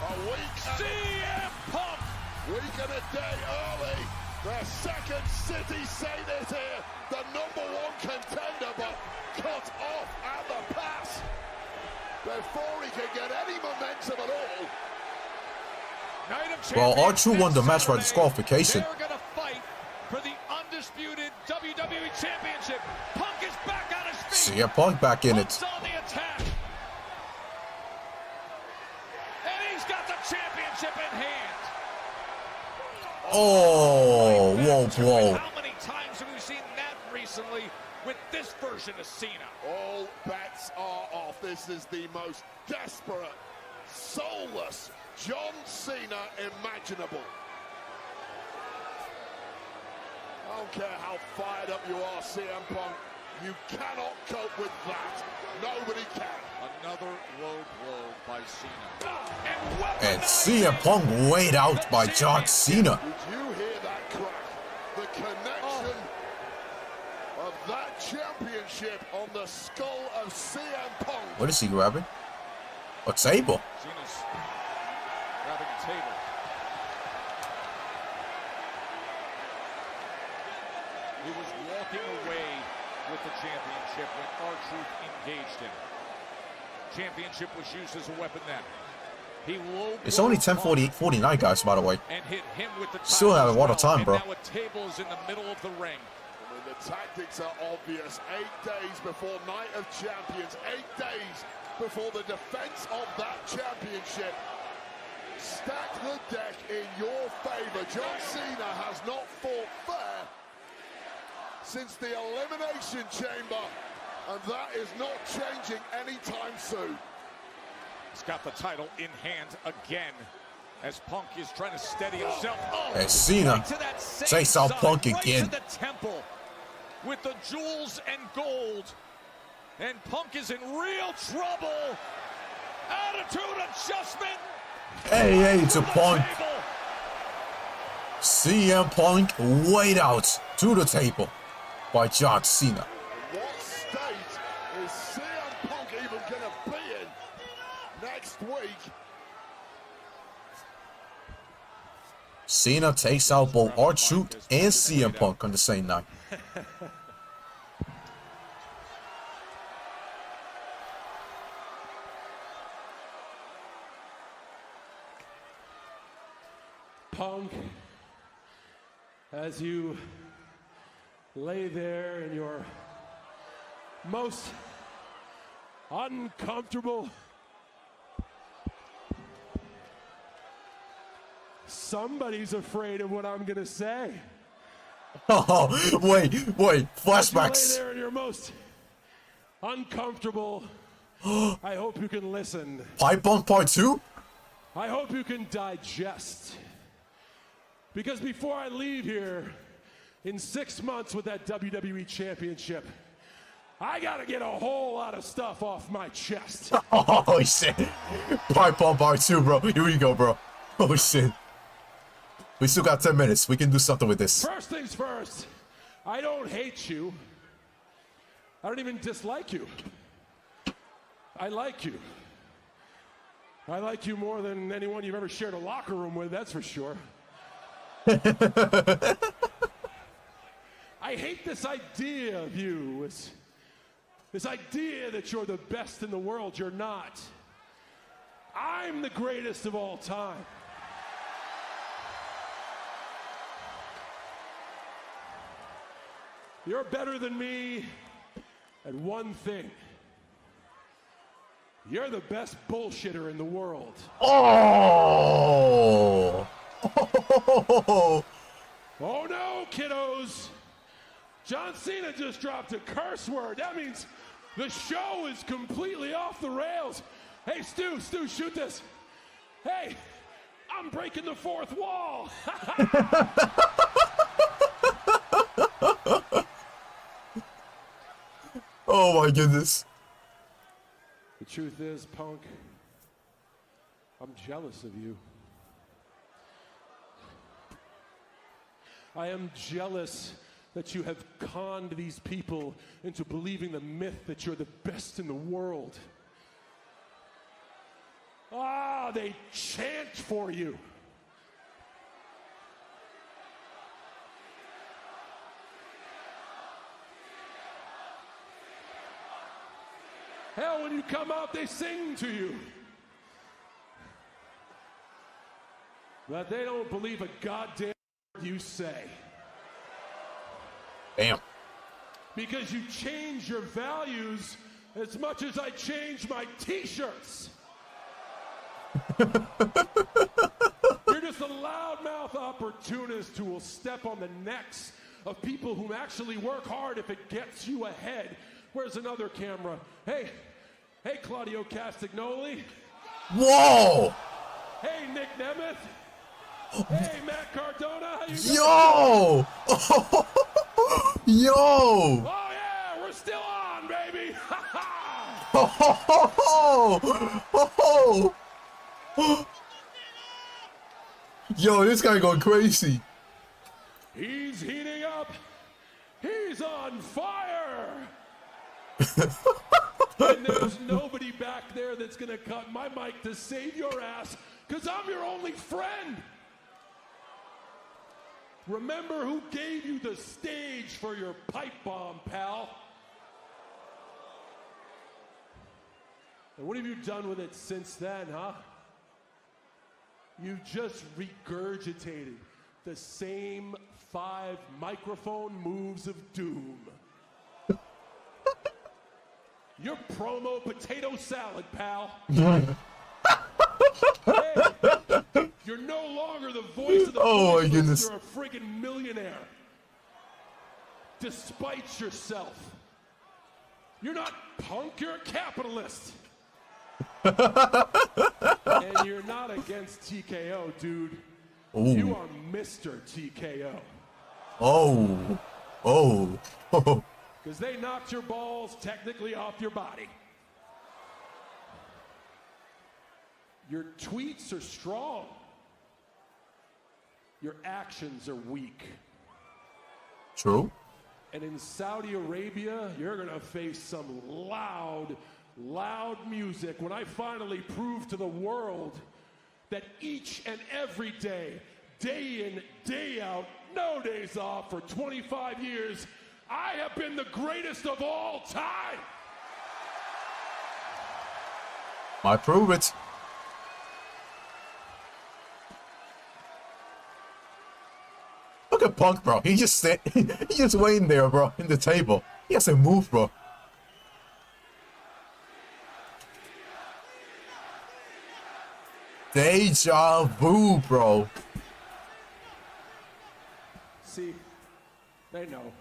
A week.
CM Punk.
Week and a day early. The second City Saint is here. The #1 contender, but cut off at the pass. Before he can get any momentum at all.
Well, R-Truth won the match by disqualification.
They're going to fight for the undisputed WWE Championship. Punk is back on his feet.
CM Punk back in it.
Punk's on the attack. And he's got the championship in hand.
Oh, whoa.
How many times have we seen that recently with this version of Cena?
All bets are off. This is the most desperate, soulless John Cena imaginable. I don't care how fired up you are, CM Punk. You cannot cope with that. Nobody can.
Another low blow by Cena.
And CM Punk weighed out by John Cena.
Did you hear that crack? The connection of that championship on the skull of CM Punk.
What is he grabbing? A table.
Cena's grabbing a table. He was walking away with the championship when R-Truth engaged him. Championship was used as a weapon then. He
It's only 10:49, guys, by the way.
And hit him with the
Still have a lot of time, bro.
And now a table is in the middle of the ring.
I mean, the tactics are obvious. 8 days before Night of Champions. 8 days before the defense of that championship. Stack the deck in your favor. John Cena has not fought fair since the Elimination Chamber, and that is not changing anytime soon.
He's got the title in hand again as Punk is trying to steady himself.
And Cena takes out Punk again.
To the temple with the jewels and gold. And Punk is in real trouble. Attitude adjustment.
Hey, to Punk. CM Punk weighed out to the table by John Cena.
What state is CM Punk even going to be in next week?
Cena takes out both R-Truth and CM Punk on the same night.
Punk, as you lay there in your most uncomfortable, somebody's afraid of what I'm gonna say.
Oh, wait, flashbacks.
As you lay there in your most uncomfortable, I hope you can listen.
Pipe Bomb Part 2?
I hope you can digest. Because before I leave here in 6 months with that WWE Championship, I gotta get a whole lot of stuff off my chest.
Oh shit. Pipe Bomb Part 2, bro. Here we go, bro. Oh shit. We still got 10 minutes. We can do something with this.
First things first, I don't hate you. I don't even dislike you. I like you. I like you more than anyone you've ever shared a locker room with, that's for sure. I hate this idea of you. This idea that you're the best in the world. You're not. I'm the greatest of all time.
You're better than me at one thing. You're the best bullshitter in the world.
Oh!
Oh no, kiddos! John Cena just dropped a curse word. That means the show is completely off the rails. Hey, Stu, shoot this. Hey, I'm breaking the fourth wall.
Oh my goodness.
The truth is, Punk, I'm jealous of you. I am jealous that you have conned these people into believing the myth that you're the best in the world. Ah, they chant for you. Hell, when you come out, they sing to you. But they don't believe a goddamn word you say.
Damn.
Because you change your values as much as I change my t-shirts. You're just a loudmouth opportunist who will step on the necks of people who actually work hard if it gets you ahead. Where's another camera? Hey, Claudio Castagnoli.
Whoa!
Hey, Nick Nemeth. Hey, Matt Cardona. How you doing?
Yo! Yo!
Oh yeah, we're still on, baby.
Yo, this guy going crazy.
He's heating up. He's on fire. And there's nobody back there that's gonna cut my mic to save your ass, because I'm your only friend. Remember who gave you the stage for your pipe bomb, pal. And what have you done with it since then, huh? You just regurgitated the same 5 microphone moves of doom. You're promo potato salad, pal. Hey, you're no longer the voice of the
Oh my
voiceless.
goodness.
You're a friggin' millionaire. Despite yourself. You're not Punk, you're a capitalist. And you're not against TKO, dude.
Ooh.
You are Mr. TKO.
Oh. Oh.
Because they knocked your balls technically off your body. Your tweets are strong. Your actions are weak.
True.
And in Saudi Arabia, you're going to face some loud music when I finally prove to the world that each and every day, day in, day out, no days off for 25 years, I have been the greatest of all time.
Might prove it. Look at Punk, bro. He just waiting there, bro, in the table. He hasn't moved, bro. Deja vu, bro.
See, they know.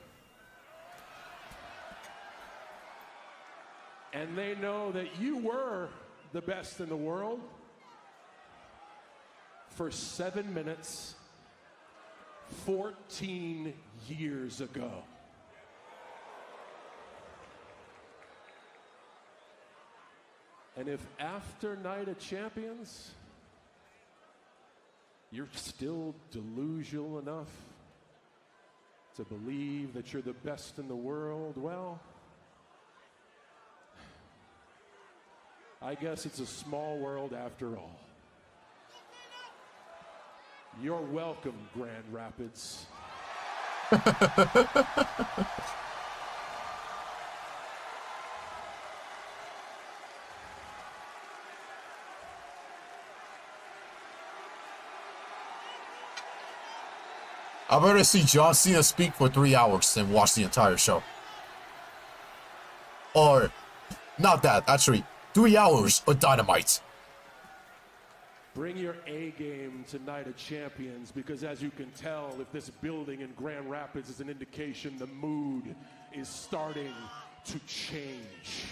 And they know that you were the best in the world for 7 minutes, 14 years ago. And if after Night of Champions, you're still delusional enough to believe that you're the best in the world, well, I guess it's a small world after all. You're welcome, Grand Rapids.
I'd rather see John Cena speak for 3 hours than watch the entire show. Or, not that, actually, 3 hours of Dynamite.
Bring your A game to Night of Champions, because as you can tell, if this building in Grand Rapids is an indication, the mood is starting to change.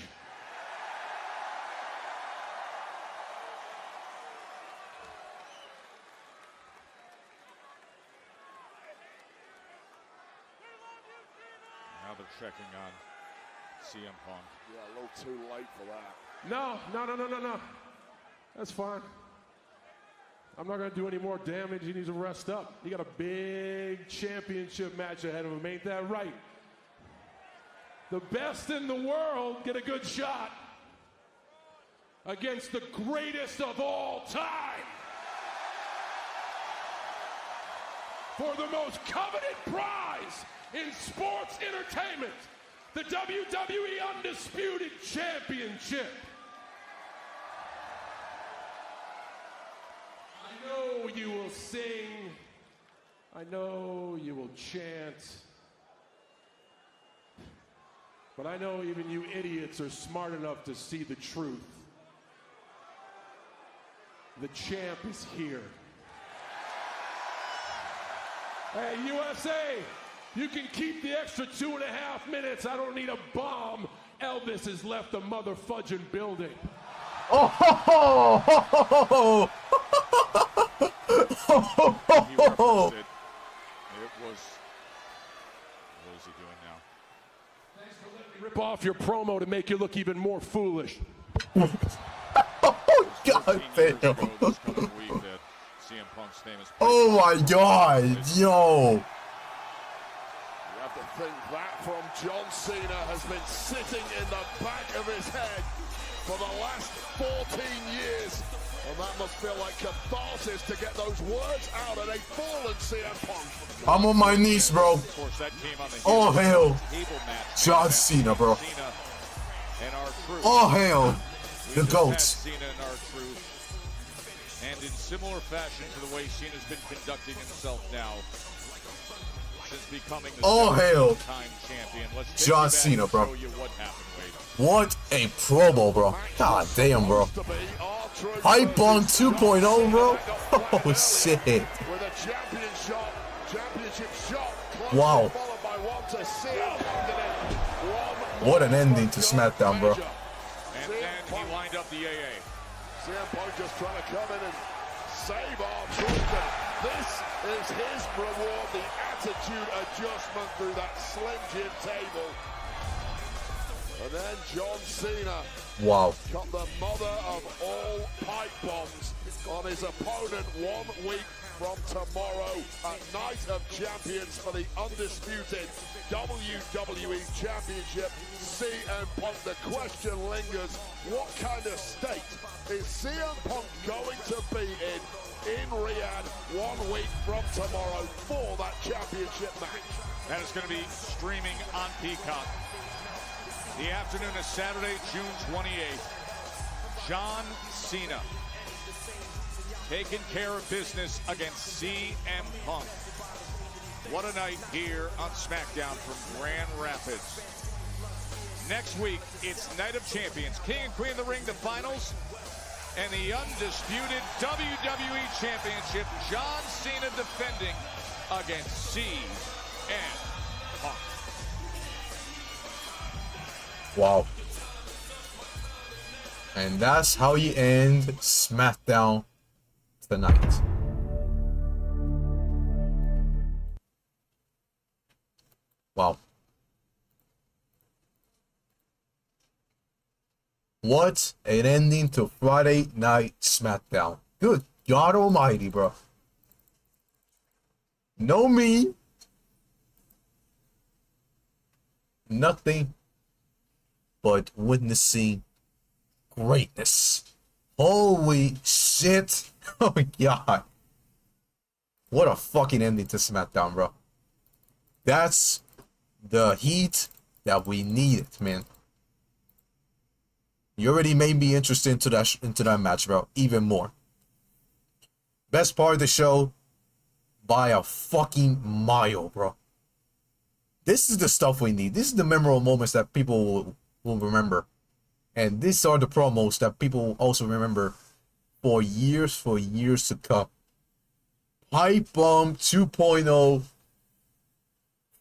Now they're checking on CM Punk.
Yeah, a little too late for that.
No. That's fine. I'm not going to do any more damage. He needs to rest up. He got a big championship match ahead of him. Ain't that right? The best in the world get a good shot against the greatest of all time. For the most coveted prize in sports entertainment, the WWE Undisputed Championship. I know you will sing. I know you will chant. But I know even you idiots are smart enough to see the truth. The champ is here. Hey, USA, you can keep the extra 2.5 minutes. I don't need a bomb. Elvis has left the motherfudging building.
Oh, ho, ho, ho, ho, ho.
He referenced it. It was, what is he doing now?
Thanks for letting me rip off your promo to make you look even more foolish.
Oh, God damn. Oh, my God. Yo.
You have to think that from John Cena has been sitting in the back of his head for the last 14 years. And that must feel like catharsis to get those words out at a fallen CM Punk.
I'm on my knees, bro. Oh, hell. John Cena, bro. Oh, hell. The GOAT.
And in similar fashion to the way Cena's been conducting himself now since becoming the seven-time champion. Let's
John Cena, bro. What a promo, bro. God damn, bro. Hype on 2.0, bro. Oh, shit. Wow. What an ending to SmackDown, bro.
And then he lined up the AA.
CM Punk just trying to come in and save our truth. This is his reward, the attitude adjustment through that Slim Jim table. And then John Cena.
Wow.
Got the mother of all pipe bombs on his opponent 1 week from tomorrow at Night of Champions for the undisputed WWE Championship. CM Punk, the question lingers, what kind of state is CM Punk going to be in Riyadh 1 week from tomorrow for that championship match?
That is going to be streaming on Peacock. The afternoon of Saturday, June 28th. John Cena taking care of business against CM Punk. What a night here on SmackDown from Grand Rapids. Next week, it's Night of Champions. King and Queen of the Ring, the finals. And the undisputed WWE Championship, John Cena defending against CM Punk.
Wow. And that's how you end SmackDown tonight. Wow. What an ending to Friday Night SmackDown. Good God Almighty, bro. No me. Nothing but witnessing greatness. Holy shit. Oh my God. What a fucking ending to SmackDown, bro. That's the heat that we needed, man. You already made me interested into that match, bro. Even more. Best part of the show by a fucking mile, bro. This is the stuff we need. This is the memorable moments that people will remember. And these are the promos that people will also remember for years to come. Pipe Bomb 2.0,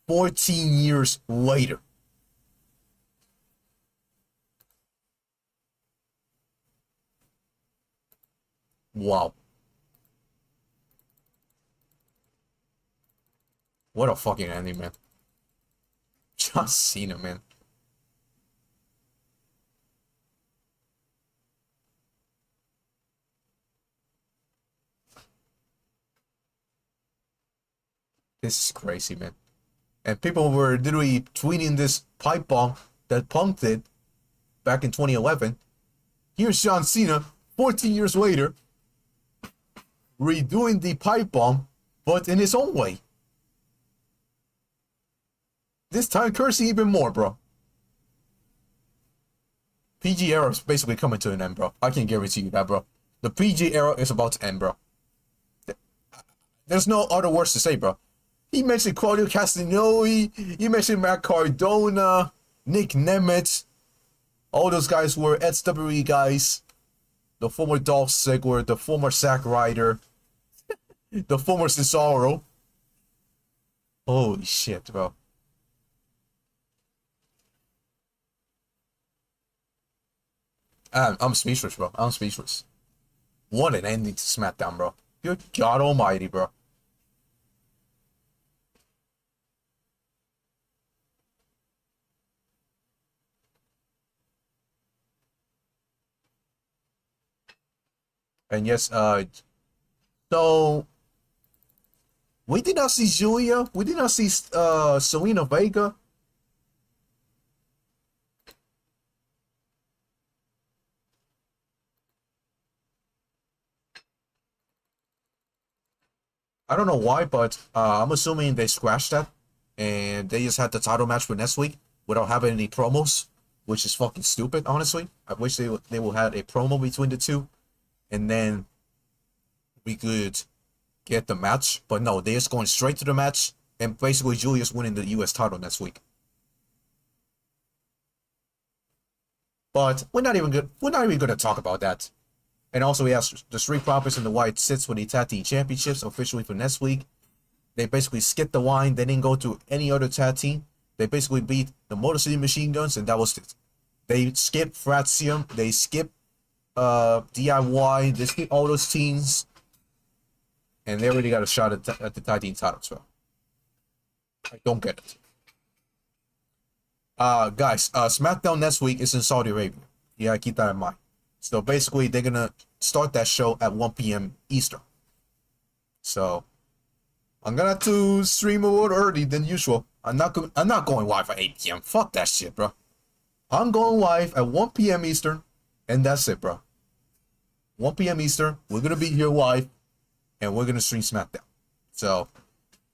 14 years later. Wow. What a fucking ending, man. John Cena, man. This is crazy, man. And people were literally tweeting this pipe bomb that Punk did back in 2011. Here's John Cena, 14 years later, redoing the pipe bomb, but in his own way. This time cursing even more, bro. PG era is basically coming to an end, bro. I can guarantee you that, bro. The PG era is about to end, bro. There's no other words to say, bro. He mentioned Claudio Castagnoli. He mentioned Matt Cardona, Nick Nemeth. All those guys were WWE guys. The former Dolph Ziggler, the former Zack Ryder, the former Cesaro. Holy shit, bro. I'm speechless, bro. I'm speechless. What an ending to SmackDown, bro. Good God Almighty, bro. And yes, so we did not see Giulia. We did not see Zelina Vega. I don't know why, but I'm assuming they scratched that and they just had the title match for next week without having any promos, which is fucking stupid, honestly. I wish they would have a promo between the two, and then we could get the match. But no, they're just going straight to the match, and basically Giulia's winning the US title next week. But we're not even gonna talk about that. And also, we have the Street Profits and the White Sits for the Tag Team Championships officially for next week. They basically skipped the line. They didn't go to any other tag team. They basically beat the Motor City Machine Guns, and that was it. They skipped Frazium. They skipped DIY. They skipped all those teams. And they already got a shot at the tag team titles, bro. I don't get it. Guys, SmackDown next week is in Saudi Arabia. Yeah, keep that in mind. So basically, they're gonna start that show at 1 p.m. Eastern. So I'm gonna have to stream a little early than usual. I'm not going live at 8 p.m. Fuck that shit, bro. I'm going live at 1 p.m. Eastern, and that's it, bro. 1 p.m. Eastern. We're gonna be here live, and we're gonna stream SmackDown. So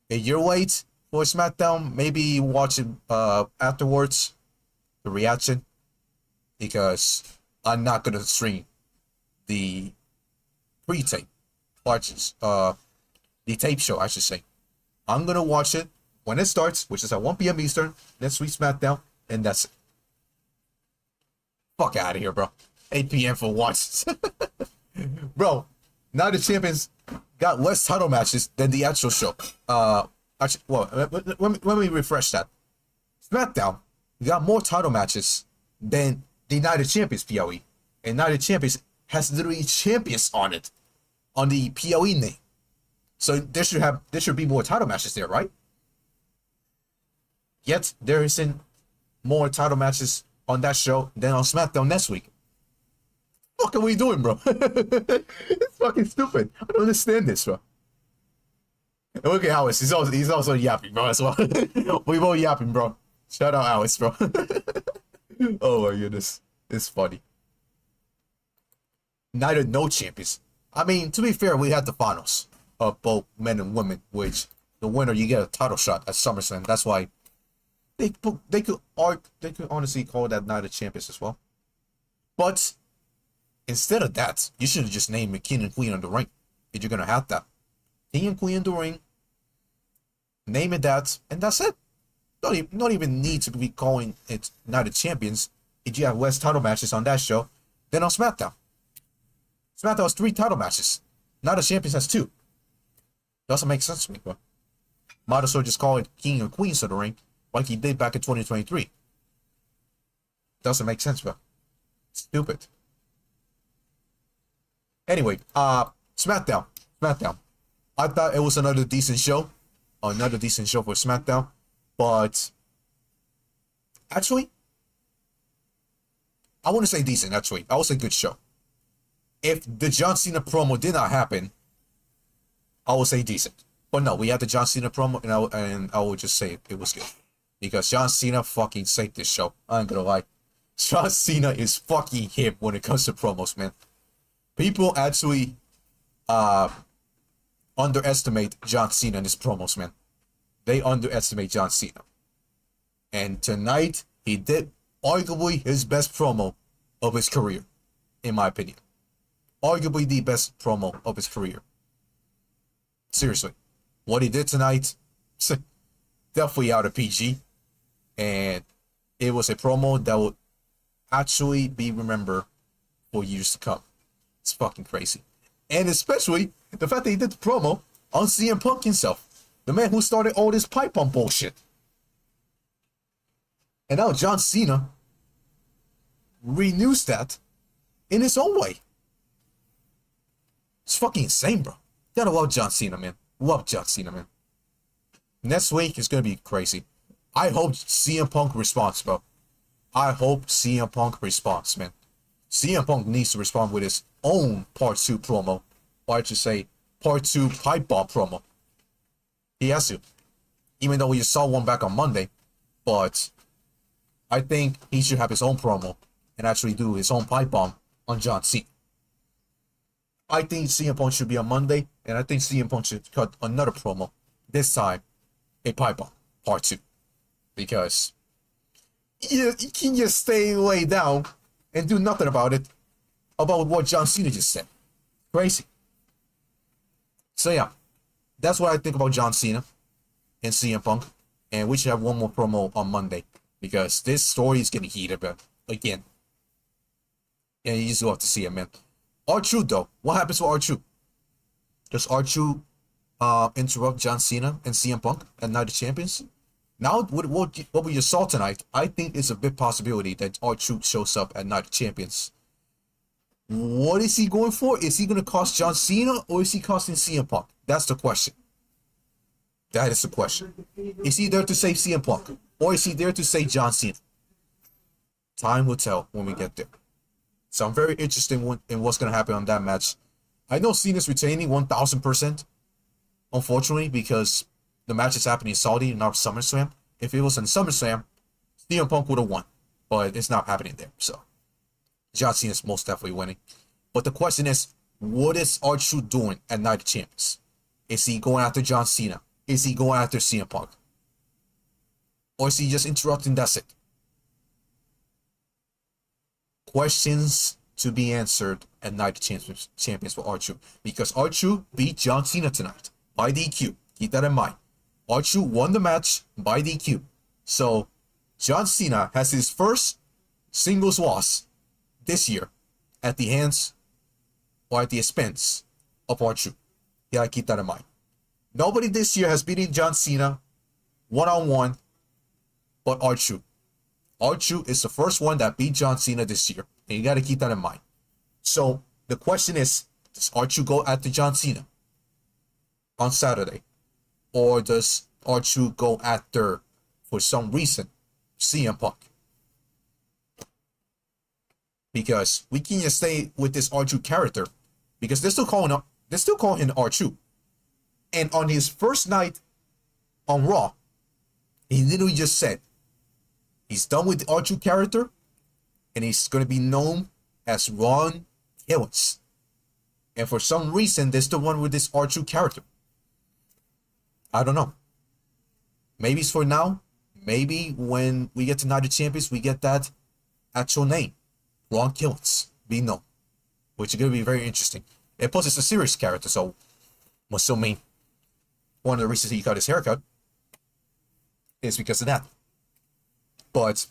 if you're late for SmackDown, maybe watch it afterwards, the reaction, because I'm not gonna stream the pre-tape watches, the tape show, I should say. I'm gonna watch it when it starts, which is at 1 p.m. Eastern, next week SmackDown, and that's it. Fuck out of here, bro. 8 p.m. for watches. Bro, now the champions got less title matches than the actual show. Actually, well, let me refresh that. SmackDown got more title matches than the Night of Champions PLE. And Night of Champions has literally champions on it, on the PLE name. So there should be more title matches there, right? Yet there isn't more title matches on that show than on SmackDown next week. What are we doing, bro? It's fucking stupid. I don't understand this, bro. And look at Alex. He's also yapping, bro, as well. We both yapping, bro. Shout out Alex, bro. Oh my goodness. It's funny. Neither no champions. I mean, to be fair, we had the finals of both men and women, which the winner, you get a title shot at SummerSlam. That's why they could honestly call that Night of Champions as well. But instead of that, you should have just named King and Queen of the Ring if you're gonna have that. King and Queen of the Ring Name it that, and that's it. Not even need to be calling it Night of Champions if you have less title matches on that show than on SmackDown. SmackDown has 3 title matches. Night of Champions has 2. Doesn't make sense to me, bro. Might as well just call it King and Queens of the Ring like he did back in 2023. Doesn't make sense, bro. Stupid. Anyway, SmackDown. I thought it was another decent show. Another decent show for SmackDown. But actually, I wouldn't say decent, actually. I would say good show. If the John Cena promo did not happen, I would say decent. But no, we had the John Cena promo, and I would just say it was good. Because John Cena fucking saved this show. I ain't gonna lie. John Cena is fucking him when it comes to promos, man. People actually underestimate John Cena in his promos, man. They underestimate John Cena. And tonight, he did arguably his best promo of his career, in my opinion. Arguably the best promo of his career. Seriously. What he did tonight, definitely out of PG. And it was a promo that would actually be remembered for years to come. It's fucking crazy. And especially the fact that he did the promo on CM Punk himself. The man who started all this pipe bomb bullshit. And now John Cena renews that in his own way. It's fucking insane, bro. Gotta love John Cena, man. Love John Cena, man. Next week is gonna be crazy. I hope CM Punk responds, bro. I hope CM Punk responds, man. CM Punk needs to respond with his own Part 2 promo. Or I should say, Part 2 pipe bomb promo. He has to. Even though we just saw one back on Monday. But I think he should have his own promo and actually do his own pipe bomb on John Cena. I think CM Punk should be on Monday, and I think CM Punk should cut another promo. This time, a pipe bomb, Part 2. Because you can just stay way down and do nothing about it, about what John Cena just said. Crazy. So yeah, that's what I think about John Cena and CM Punk. And we should have one more promo on Monday, because this story is getting heated again. And you just love to see it, man. R-Truth, though. What happens with R-Truth? Does R-Truth interrupt John Cena and CM Punk at Night of Champions? Now, what we just saw tonight, I think it's a big possibility that R-Truth shows up at Night of Champions. What is he going for? Is he going to cost John Cena, or is he costing CM Punk? That's the question. That is the question. Is he there to save CM Punk, or is he there to save John Cena? Time will tell when we get there. So I'm very interested in what's going to happen on that match. I know Cena's retaining 1000%, unfortunately, because the match is happening in Saudi, not SummerSlam. If it was in SummerSlam, CM Punk would have won. But it's not happening there. So John Cena is most definitely winning. But the question is, what is R-Truth doing at Night of Champions? Is he going after John Cena? Is he going after CM Punk? Or is he just interrupting? That's it. Questions to be answered at Night of Champions for R-Truth. Because R-Truth beat John Cena tonight by DQ. Keep that in mind. R-Truth won the match by DQ. So John Cena has his first singles loss this year at the hands or at the expense of R-Truth. You gotta keep that in mind. Nobody this year has beaten John Cena one-on-one but R-Truth. R-Truth is the first one that beat John Cena this year. And you got to keep that in mind. So the question is, does R-Truth go after John Cena on Saturday? Or does R-Truth go after, for some reason, CM Punk? Because we can't just stay with this R-Truth character. Because they're still calling him R-Truth. And on his first night on Raw, he literally just said, he's done with the R-Truth character, and he's going to be known as Ron Killings. And for some reason, they're still one with this R-Truth character. I don't know. Maybe it's for now. Maybe when we get to Night of Champions, we get that actual name. Ron Killings. Be known. Which is going to be very interesting. And plus, it's a serious character, so I'm assuming one of the reasons he got his haircut is because of that. But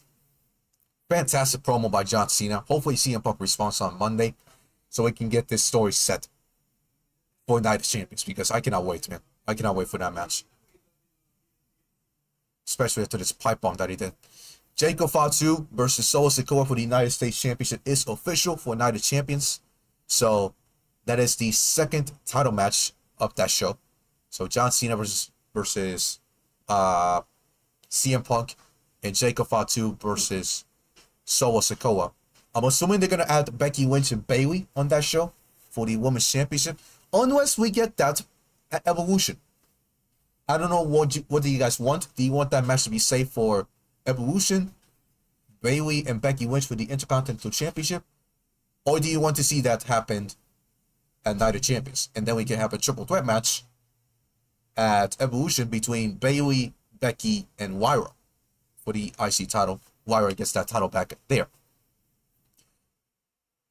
fantastic promo by John Cena. Hopefully CM Punk responds on Monday so we can get this story set for Night of Champions, because I cannot wait, man. I cannot wait for that match. Especially after this pipe bomb that he did. Fatu versus Sikoa for the United States Championship is official for Night of Champions. So that is the second title match of that show. So John Cena versus CM Punk, and Fatu versus Sikoa. I'm assuming they're gonna add Becky Lynch and Bayley on that show for the Women's Championship, unless we get that at Evolution. I don't know what do you guys want. Do you want that match to be safe for Evolution, Bayley and Becky Lynch for the Intercontinental Championship, or do you want to see that happen at Night of Champions, and then we can have a triple threat match at Evolution between Bayley, Becky, and Lyra for the IC title? Lyra gets that title back there.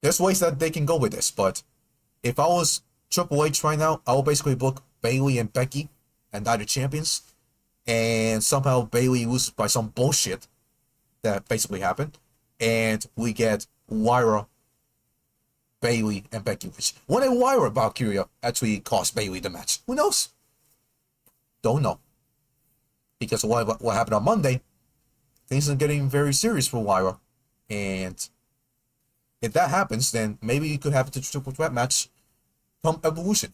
There's ways that they can go with this, but if I was Triple H right now, I would basically book Bayley and Becky and Night of Champions, and somehow Bayley loses by some bullshit that basically happened, and we get Lyra, Bayley, and Becky Lynch. When a Lyra Valkyria actually cost Bayley the match, who knows? Don't know, because of what happened on Monday. Things are getting very serious for Lyra, and if that happens, then maybe you could have the triple threat match come Evolution.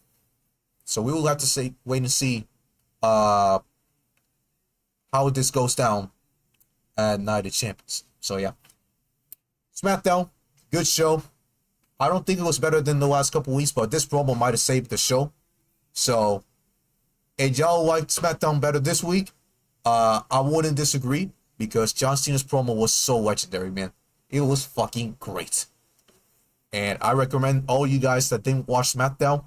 So we will have to wait and see how this goes down at Night of Champions. So yeah, SmackDown, good show. I don't think it was better than the last couple weeks, but this promo might have saved the show. So if y'all liked SmackDown better this week, I wouldn't disagree, because John Cena's promo was so legendary, man. It was fucking great. And I recommend all you guys that didn't watch SmackDown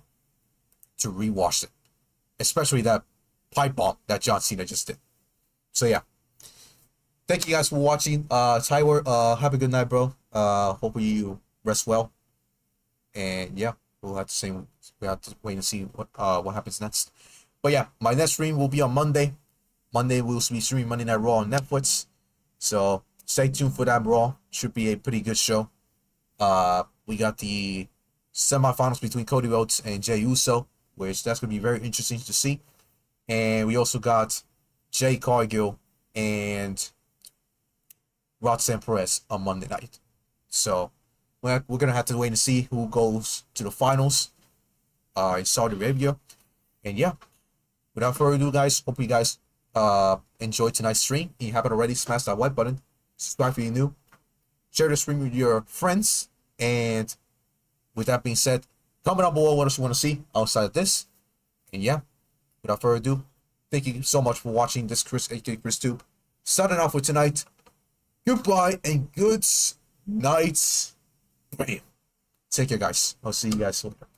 to rewatch it. Especially that pipe bomb that John Cena just did. So yeah. Thank you guys for watching. Tyler, have a good night, bro. Hopefully you rest well. And yeah, we'll have to wait and see what happens next. But yeah, my next stream will be on Monday. Monday we'll be streaming Monday Night Raw on Netflix. So stay tuned for that Raw. Should be a pretty good show. We got the semifinals between Cody Rhodes and Jey Uso, which that's going to be very interesting to see. And we also got Jay Cargill and Roxanne Perez on Monday night. So we're going to have to wait and see who goes to the finals in Saudi Arabia. And yeah, without further ado, guys, hope you guys enjoyed tonight's stream. If you haven't already, smash that like button. Subscribe if you're new. Share the stream with your friends. And with that being said, comment down below what else you want to see outside of this. And yeah, without further ado, thank you so much for watching this Chris Tube. Starting off with tonight. Goodbye and good night. Take care, guys. I'll see you guys later.